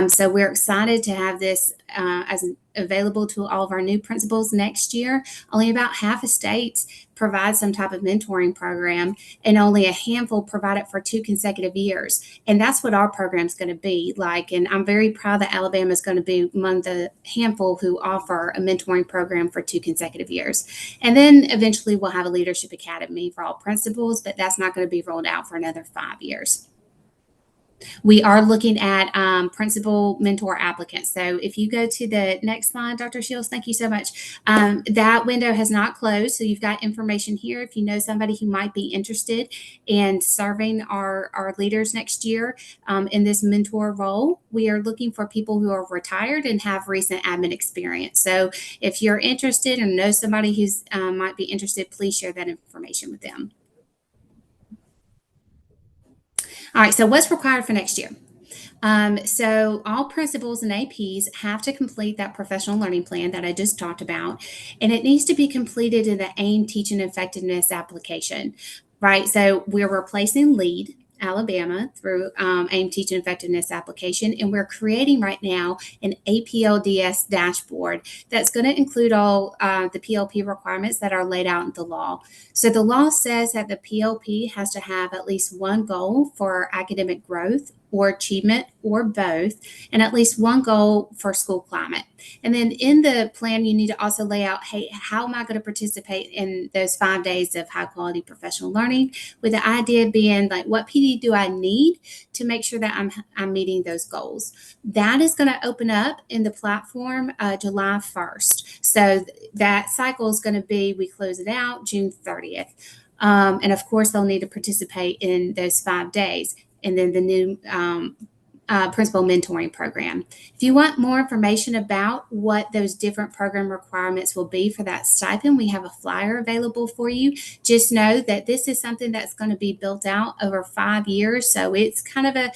So we're excited to have this as available to all of our new principals next year. Only about half of states provide some type of mentoring program, and only a handful provide it for 2 consecutive years. And that's what our program is going to be like. And I'm very proud that Alabama is going to be among the handful who offer a mentoring program for 2 consecutive years. And then eventually we'll have a leadership academy for all principals, but that's not going to be rolled out for another 5 years. We are looking at principal mentor applicants. So if you go to the next slide, Dr. Shields, thank you so much. That window has not closed. So you've got information here. If you know somebody who might be interested in serving our leaders next year in this mentor role, we are looking for people who are retired and have recent admin experience. So if you're interested and know somebody who's might be interested, please share that information with them. All right, so what's required for next year? So all principals and APs have to complete that professional learning plan that I just talked about, and it needs to be completed in the AIM Teaching Effectiveness application, right? So we're replacing LEAD, Alabama, through AIM Teaching Effectiveness application, and we're creating right now an APLDS dashboard that's going to include all the PLP requirements that are laid out in the law. So the law says that the PLP has to have at least 1 goal for academic growth or achievement or both, and at least 1 goal for school climate. And then in the plan, you need to also lay out, hey, how am I going to participate in those 5 days of high quality professional learning, with the idea being like, what PD do I need to make sure that I'm meeting those goals? That is going to open up in the platform July 1st. So that cycle is going to be, we close it out June 30th. And of course, they'll need to participate in those 5 days. And then the new principal mentoring program. If you want more information about what those different program requirements will be for that stipend, we have a flyer available for you. Just know that this is something that's going to be built out over 5 years. So it's kind of a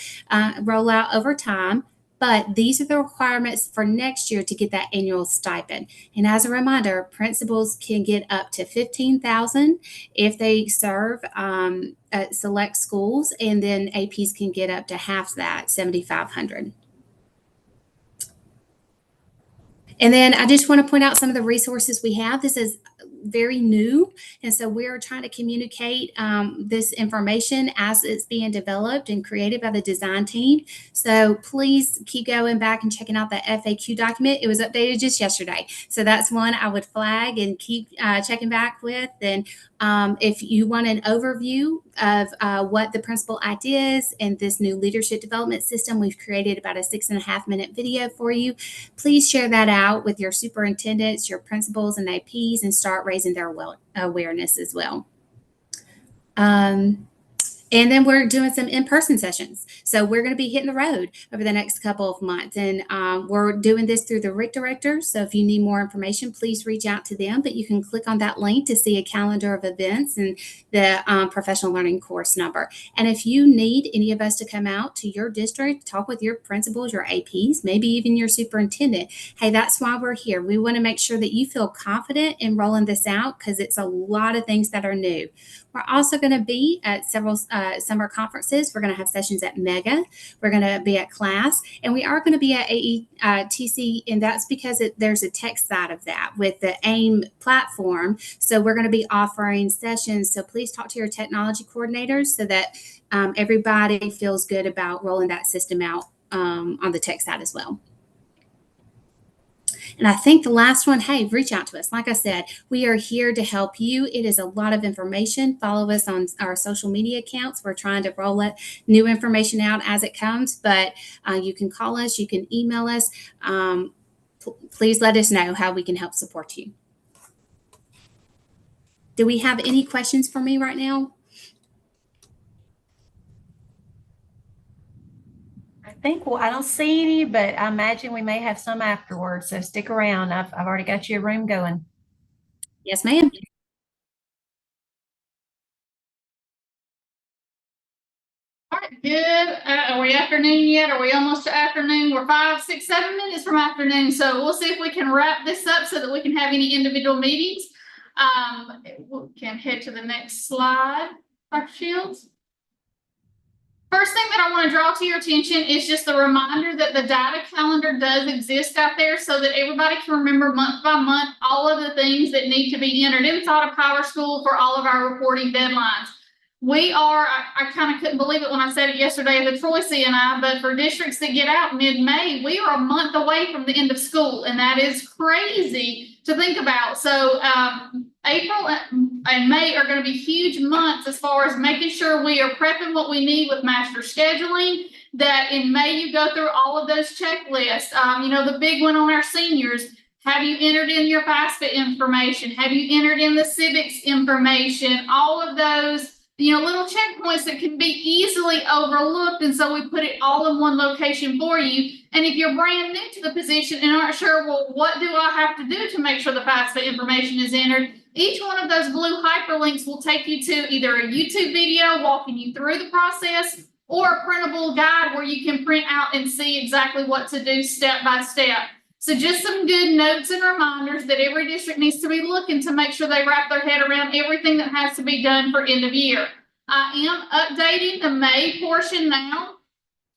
rollout over time. But these are the requirements for next year to get that annual stipend. And as a reminder, principals can get up to $15,000 if they serve at select schools, and then APs can get up to half that, $7,500. And then I just want to point out some of the resources we have. This is very new, and so we're trying to communicate this information as it's being developed and created by the design team. So please keep going back and checking out that FAQ document. It was updated just yesterday, so that's one I would flag and keep checking back with. And if you want an overview of what the principal act is and this new leadership development system, we've created about a 6.5-minute video for you. Please share that out with your superintendents, your principals and APs, and start raising their awareness as well. And And then we're doing some in-person sessions. So we're going to be hitting the road over the next couple of months. And we're doing this through the RIC directors. So if you need more information, please reach out to them. But you can click on that link to see a calendar of events and the professional learning course number. And if you need any of us to come out to your district, talk with your principals, your APs, maybe even your superintendent, hey, that's why we're here. We want to make sure that you feel confident in rolling this out because it's a lot of things that are new. We're also going to be at several summer conferences. We're going to have sessions at Mega. We're going to be at Class. And we are going to be at AETC, and that's because there's a tech side of that with the AIM platform. So we're going to be offering sessions. So please talk to your technology coordinators so that everybody feels good about rolling that system out on the tech side as well. And I think the last one, hey, reach out to us. Like I said, we are here to help you. It is a lot of information. Follow us on our social media accounts. We're trying to roll new information out as it comes, but you can call us, you can email us. Please let us know how we can help support you. Do we have any questions for me right now? I don't see any, but I imagine we may have some afterwards. So stick around. I've already got you a room going. Yes, ma'am. All right, good. Are we afternoon yet? Are we almost to afternoon? We're 5, 6, 7 minutes from afternoon. So we'll see if we can wrap this up so that we can have any individual meetings. We can head to the next slide, Dr. Shields. First thing that I want to draw to your attention is just the reminder that the data calendar does exist out there so that everybody can remember month by month all of the things that need to be entered inside of PowerSchool for all of our reporting deadlines. We are, I kind of couldn't believe it when I said it yesterday at the Troy CNI, but for districts that get out mid-May, we are a month away from the end of school, and that is crazy to think about. So April and May are going to be huge months as far as making sure we are prepping what we need with master scheduling, that in May you go through all of those checklists. You know, the big one on our seniors, have you entered in your FAFSA information? Have you entered in the civics information? All of those, you know, little checkpoints that can be easily overlooked. And so we put it all in one location for you. And if you're brand new to the position and aren't sure, well, what do I have to do to make sure the FAFSA information is entered? Each one of those blue hyperlinks will take you to either a YouTube video walking you through the process or a printable guide where you can print out and see exactly what to do step by step. So just some good notes and reminders that every district needs to be looking to make sure they wrap their head around everything that has to be done for end of year. I am updating the May portion now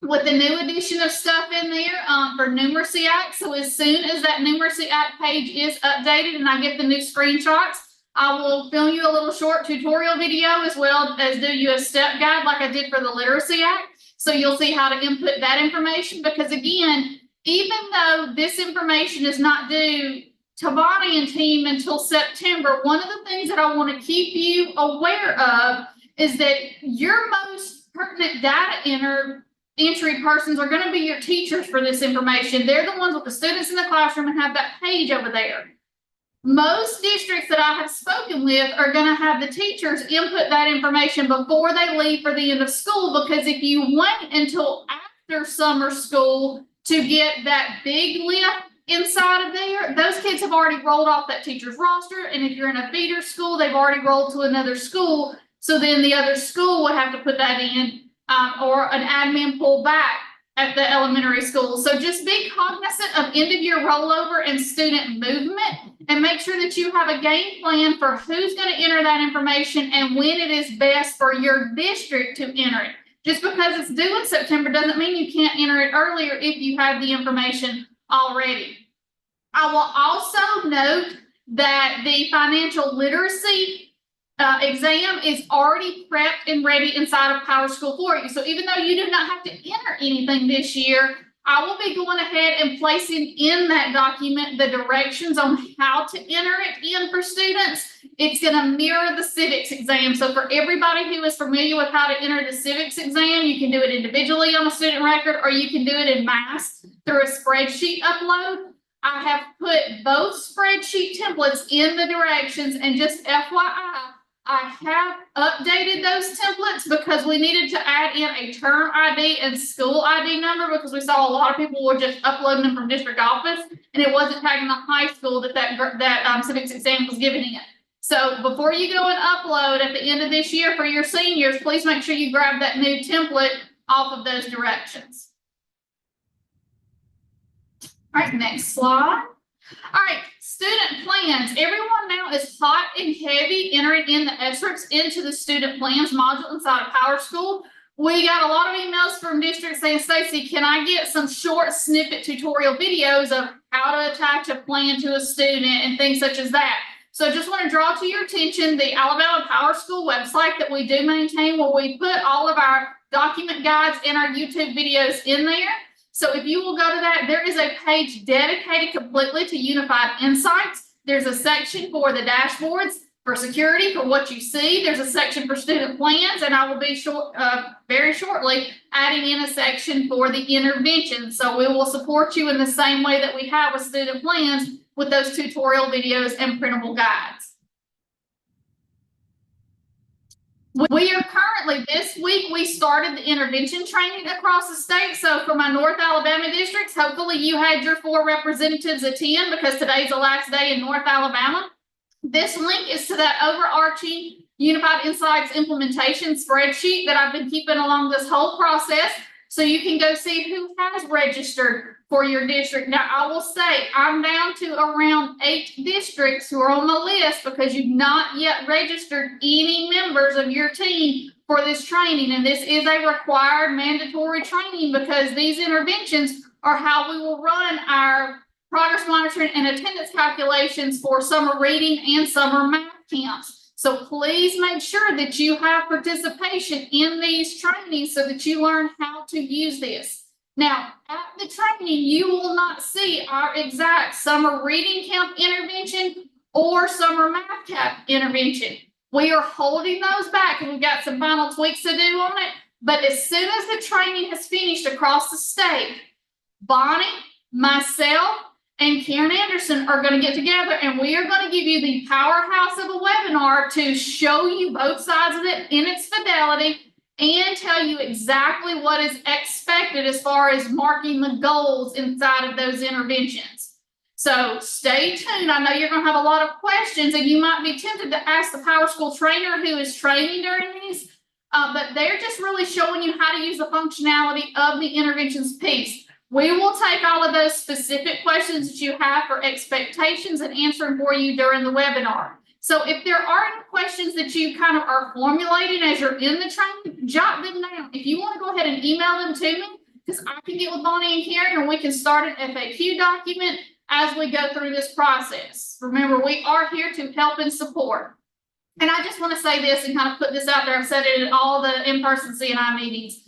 with the new addition of stuff in there for Numeracy Act. So as soon as that Numeracy Act page is updated and I get the new screenshots, I will film you a little short tutorial video as well as do you a step guide like I did for the Literacy Act. So you'll see how to input that information, because again, even though this information is not due to Bonnie and team until September, one of the things that I want to keep you aware of is that your most pertinent data entry persons are going to be your teachers for this information. They're the ones with the students in the classroom and have that page over there. Most districts that I have spoken with are going to have the teachers input that information before they leave for the end of school, because if you wait until after summer school to get that big lift inside of there, those kids have already rolled off that teacher's roster. And if you're in a feeder school, they've already rolled to another school. So then the other school would have to put that in or an admin pull back at the elementary school. So just be cognizant of end of year rollover and student movement, and make sure that you have a game plan for who's going to enter that information and when it is best for your district to enter it. Just because it's due in September doesn't mean you can't enter it earlier if you have the information already. I will also note that the financial literacy exam is already prepped and ready inside of PowerSchool for you. So even though you do not have to enter anything this year, I will be going ahead and placing in that document the directions on how to enter it in for students. It's going to mirror the civics exam. So for everybody who is familiar with how to enter the civics exam, you can do it individually on a student record, or you can do it in mass through a spreadsheet upload. I have put both spreadsheet templates in the directions, and just FYI, I have updated those templates because we needed to add in a term ID and school ID number because we saw a lot of people were just uploading them from district office and it wasn't tagging the high school that civics exam was giving it. So before you go and upload at the end of this year for your seniors, please make sure you grab that new template off of those directions. All right, next slide. All right, student plans. Everyone now is hot and heavy entering in the excerpts into the student plans module inside of PowerSchool. We got a lot of emails from districts saying, Stacey, can I get some short snippet tutorial videos of how to attach a plan to a student and things such as that? So I just want to draw to your attention the Alabama PowerSchool website that we do maintain where we put all of our document guides and our YouTube videos in there. So if you will go to that, there is a page dedicated completely to Unified Insights. There's a section for the dashboards, for security, for what you see. There's a section for student plans, and I will be very shortly adding in a section for the intervention. So we will support you in the same way that we have with student plans with those tutorial videos and printable guides. We are currently, this week, we started the intervention training across the state. So for my North Alabama districts, hopefully you had your 4 representatives attend because today's the last day in North Alabama. This link is to that overarching Unified Insights implementation spreadsheet that I've been keeping along this whole process. So you can go see who has registered for your district. Now, I will say I'm down to around 8 districts who are on the list because you've not yet registered any members of your team for this training. And this is a required mandatory training because these interventions are how we will run our progress monitoring and attendance calculations for summer reading and summer math camps. So please make sure that you have participation in these trainings so that you learn how to use this. Now, at the training, you will not see our exact summer reading camp intervention or summer math camp intervention. We are holding those back and we've got some final tweaks to do on it. But as soon as the training has finished across the state, Bonnie, myself, and Karen Anderson are going to get together and we are going to give you the powerhouse of a webinar to show you both sides of it in its fidelity and tell you exactly what is expected as far as marking the goals inside of those interventions. So stay tuned. I know you're going to have a lot of questions and you might be tempted to ask the PowerSchool trainer who is training during these, but they're just really showing you how to use the functionality of the interventions piece. We will take all of those specific questions that you have for expectations and answer them for you during the webinar. So if there are any questions that you kind of are formulating as you're in the training, jot them down. If you want to go ahead and email them to me, because I can get with Bonnie and Karen and we can start an FAQ document as we go through this process. Remember, we are here to help and support. And I just want to say this and kind of put this out there. I've said it in all the in-person CNI meetings.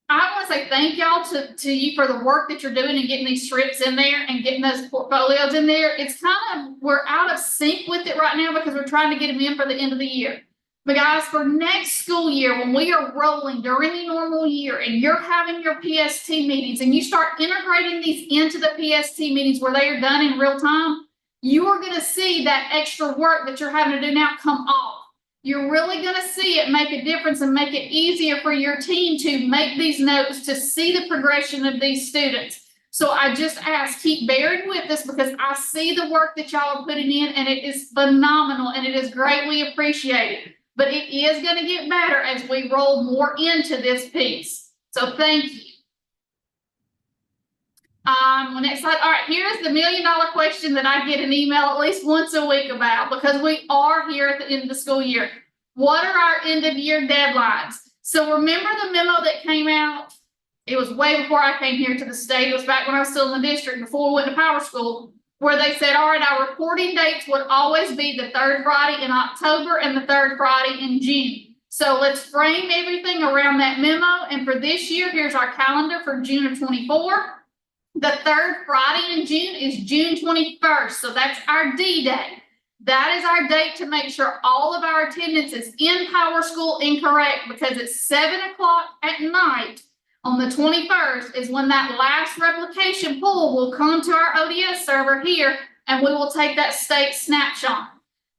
I want to say thank y'all to you for the work that you're doing and getting these strips in there and getting those portfolios in there. It's kind of, we're out of sync with it right now because we're trying to get them in for the end of the year. But guys, for next school year, when we are rolling during the normal year and you're having your PST meetings and you start integrating these into the PST meetings where they are done in real time, you are going to see that extra work that you're having to do now come off. You're really going to see it make a difference and make it easier for your team to make these notes, to see the progression of these students. So I just ask, keep bearing with us because I see the work that y'all are putting in and it is phenomenal and it is greatly appreciated. But it is going to get better as we roll more into this piece. So thank you. Next slide. All right, here's the $1 million question that I get an email at least once a week about because we are here at the end of the school year. What are our end of year deadlines? So remember the memo that came out? It was way before I came here to the state. It was back when I was still in the district before we went to PowerSchool, where they said, all right, our reporting dates would always be the 3rd Friday in October and the 3rd Friday in June. So let's frame everything around that memo. And for this year, here's our calendar for June of 24. The 3rd Friday in June is June 21st. So that's our D-Day. That is our date to make sure all of our attendance is in PowerSchool incorrect because it's 7 o'clock at night on the 21st is when that last replication pool will come to our ODS server here and we will take that state snapshot.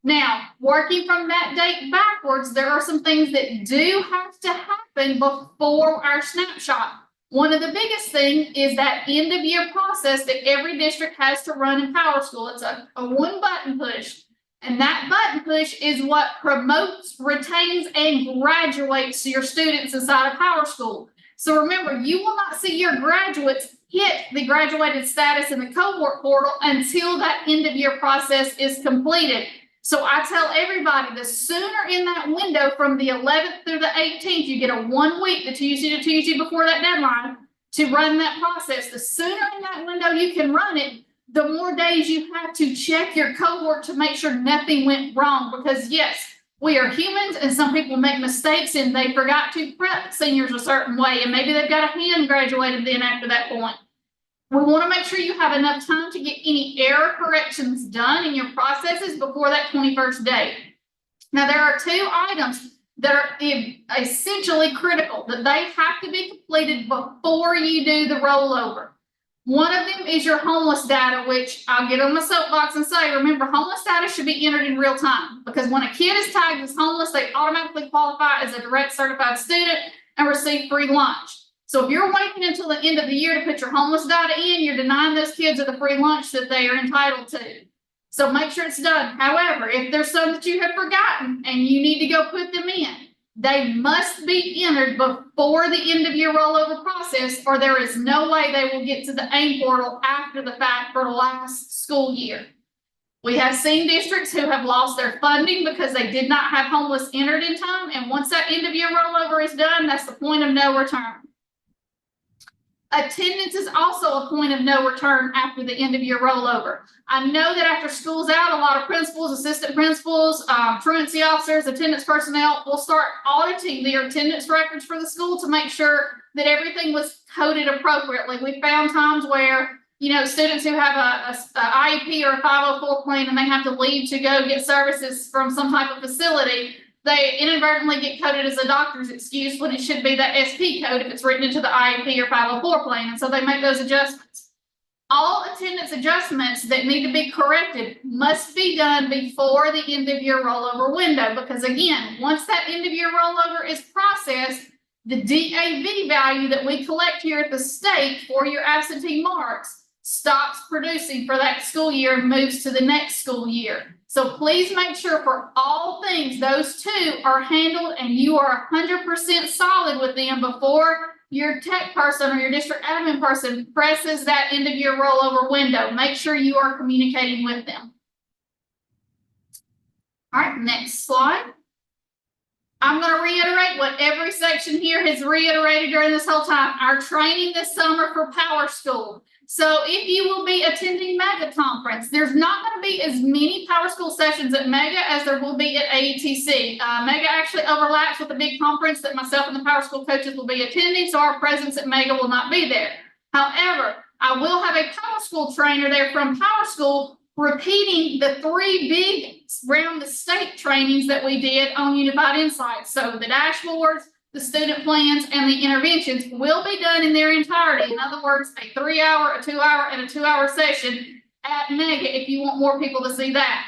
Now, working from that date backwards, there are some things that do have to happen before our snapshot. One of the biggest things is that end of year process that every district has to run in PowerSchool. It's a one button push. And that button push is what promotes, retains, and graduates your students inside of PowerSchool. So remember, you will not see your graduates hit the graduated status in the cohort portal until that end of year process is completed. So I tell everybody, the sooner in that window from the 11th through the 18th, you get a 1 week, the Tuesday to Tuesday before that deadline, to run that process. The sooner in that window you can run it, the more days you have to check your cohort to make sure nothing went wrong. Because yes, we are humans and some people make mistakes and they forgot to prep seniors a certain way. And maybe they've got a hand graduated then after that point. We want to make sure you have enough time to get any error corrections done in your processes before that 21st day. Now, there are 2 items that are essentially critical that they have to be completed before you do the rollover. One of them is your homeless data, which I'll get on my soapbox and say, remember, homeless data should be entered in real time, because when a kid is tagged as homeless, they automatically qualify as a direct certified student and receive free lunch. So if you're waiting until the end of the year to put your homeless data in, you're denying those kids of the free lunch that they are entitled to. So make sure it's done. However, if there's some that you have forgotten and you need to go put them in, they must be entered before the end of your rollover process, or there is no way they will get to the AIM portal after the fact for the last school year. We have seen districts who have lost their funding because they did not have homeless entered in time. And once that end of year rollover is done, that's the point of no return. Attendance is also a point of no return after the end of your rollover. I know that after school's out, a lot of principals, assistant principals, truancy officers, attendance personnel will start auditing their attendance records for the school to make sure that everything was coded appropriately. We found times where, you know, students who have a IEP or a 504 plan and they have to leave to go get services from some type of facility, they inadvertently get coded as a doctor's excuse when it should be that SP code if it's written into the IEP or 504 plan. And so they make those adjustments. All attendance adjustments that need to be corrected must be done before the end of your rollover window. Because again, once that end of your rollover is processed, the DAV value that we collect here at the state for your absentee marks stops producing for that school year and moves to the next school year. So please make sure for all things, those 2 are handled and you are 100% solid with them before your tech person or your district admin person presses that end of year rollover window. Make sure you are communicating with them. All right, next slide. I'm going to reiterate what every section here has reiterated during this whole time. Our training this summer for PowerSchool. So if you will be attending Mega Conference, there's not going to be as many PowerSchool sessions at Mega as there will be at AETC. Mega actually overlaps with the big conference that myself and the PowerSchool coaches will be attending, so our presence at Mega will not be there. However, I will have a PowerSchool trainer there from PowerSchool repeating the 3 big round the state trainings that we did on Unified Insights. So the dashboards, the student plans, and the interventions will be done in their entirety. In other words, a 3-hour, a 2-hour, and a 2-hour session at Mega if you want more people to see that.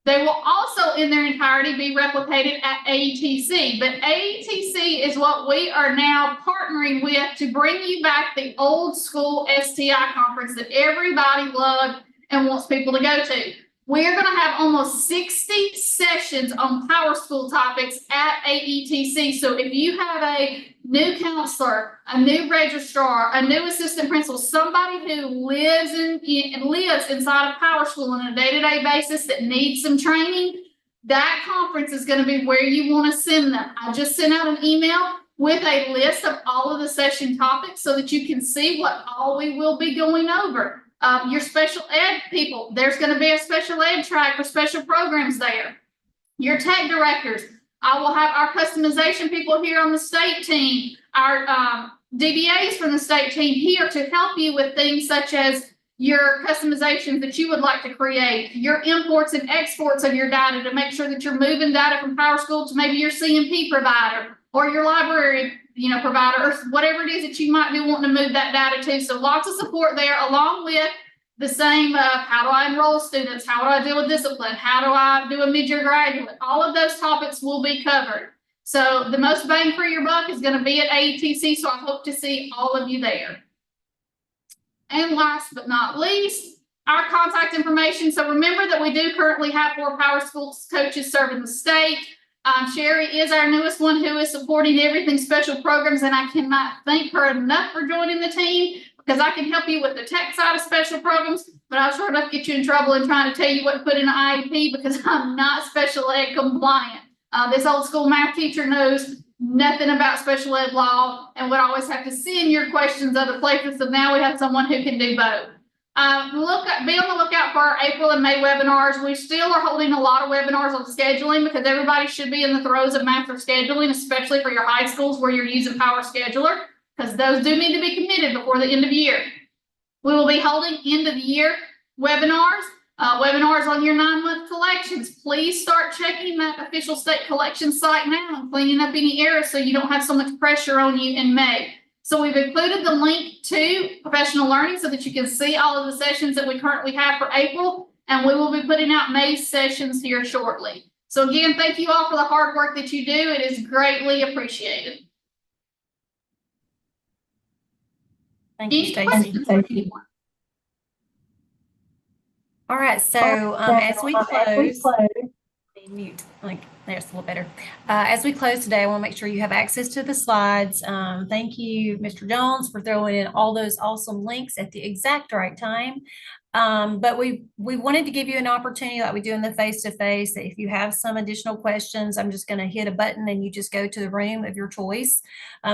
They will also in their entirety be replicated at AETC, but AETC is what we are now partnering with to bring you back the old school STI conference that everybody loved and wants people to go to. We're going to have almost 60 sessions on PowerSchool topics at AETC. So if you have a new counselor, a new registrar, a new assistant principal, somebody who lives inside of PowerSchool on a day-to-day basis that needs some training, that conference is going to be where you want to send them. I just sent out an email with a list of all of the session topics so that you can see what all we will be going over. Your special ed people, there's going to be a special ed track for special programs there. Your tech directors, I will have our customization people here on the state team, our DBAs from the state team here to help you with things such as your customizations that you would like to create, your imports and exports of your data to make sure that you're moving data from PowerSchool to maybe your CMP provider or your library provider, or whatever it is that you might be wanting to move that data to. So lots of support there, along with the same, how do I enroll students? How do I deal with discipline? How do I do a mid-year graduate? All of those topics will be covered. So the most bang for your buck is going to be at AETC. So I hope to see all of you there. And last but not least, our contact information. So remember that we do currently have 4 Power Schools coaches serving the state. Sherry is our newest one who is supporting everything special programs, and I cannot thank her enough for joining the team, because I can help you with the tech side of special programs, but I'll sure enough get you in trouble in trying to tell you what to put in an IEP, because I'm not special ed compliant. This old school math teacher knows nothing about special ed law and would always have to send your questions other places. So now we have someone who can do both. Be on the lookout for our April and May webinars. We still are holding a lot of webinars on scheduling, because everybody should be in the throes of master scheduling, especially for your high schools where you're using Power Scheduler, because those do need to be committed before the end of the year. We will be holding end of the year webinars, webinars on your 9-month collections. Please start checking that official state collection site now and cleaning up any errors so you don't have so much pressure on you in May. So we've included the link to professional learning so that you can see all of the sessions that we currently have for April, and we will be putting out May's sessions here shortly. So again, thank you all for the hard work that you do. It is greatly appreciated. Thank you, Stacy. All right, so as we close, mute, like there's a little better. As we close today, I want to make sure you have access to the slides. Thank you, Mr. Jones, for throwing in all those awesome links at the exact right time. But we wanted to give you an opportunity, like we do in the face-to-face, that if you have some additional questions, I'm just going to hit a button and you just go to the room of your choice.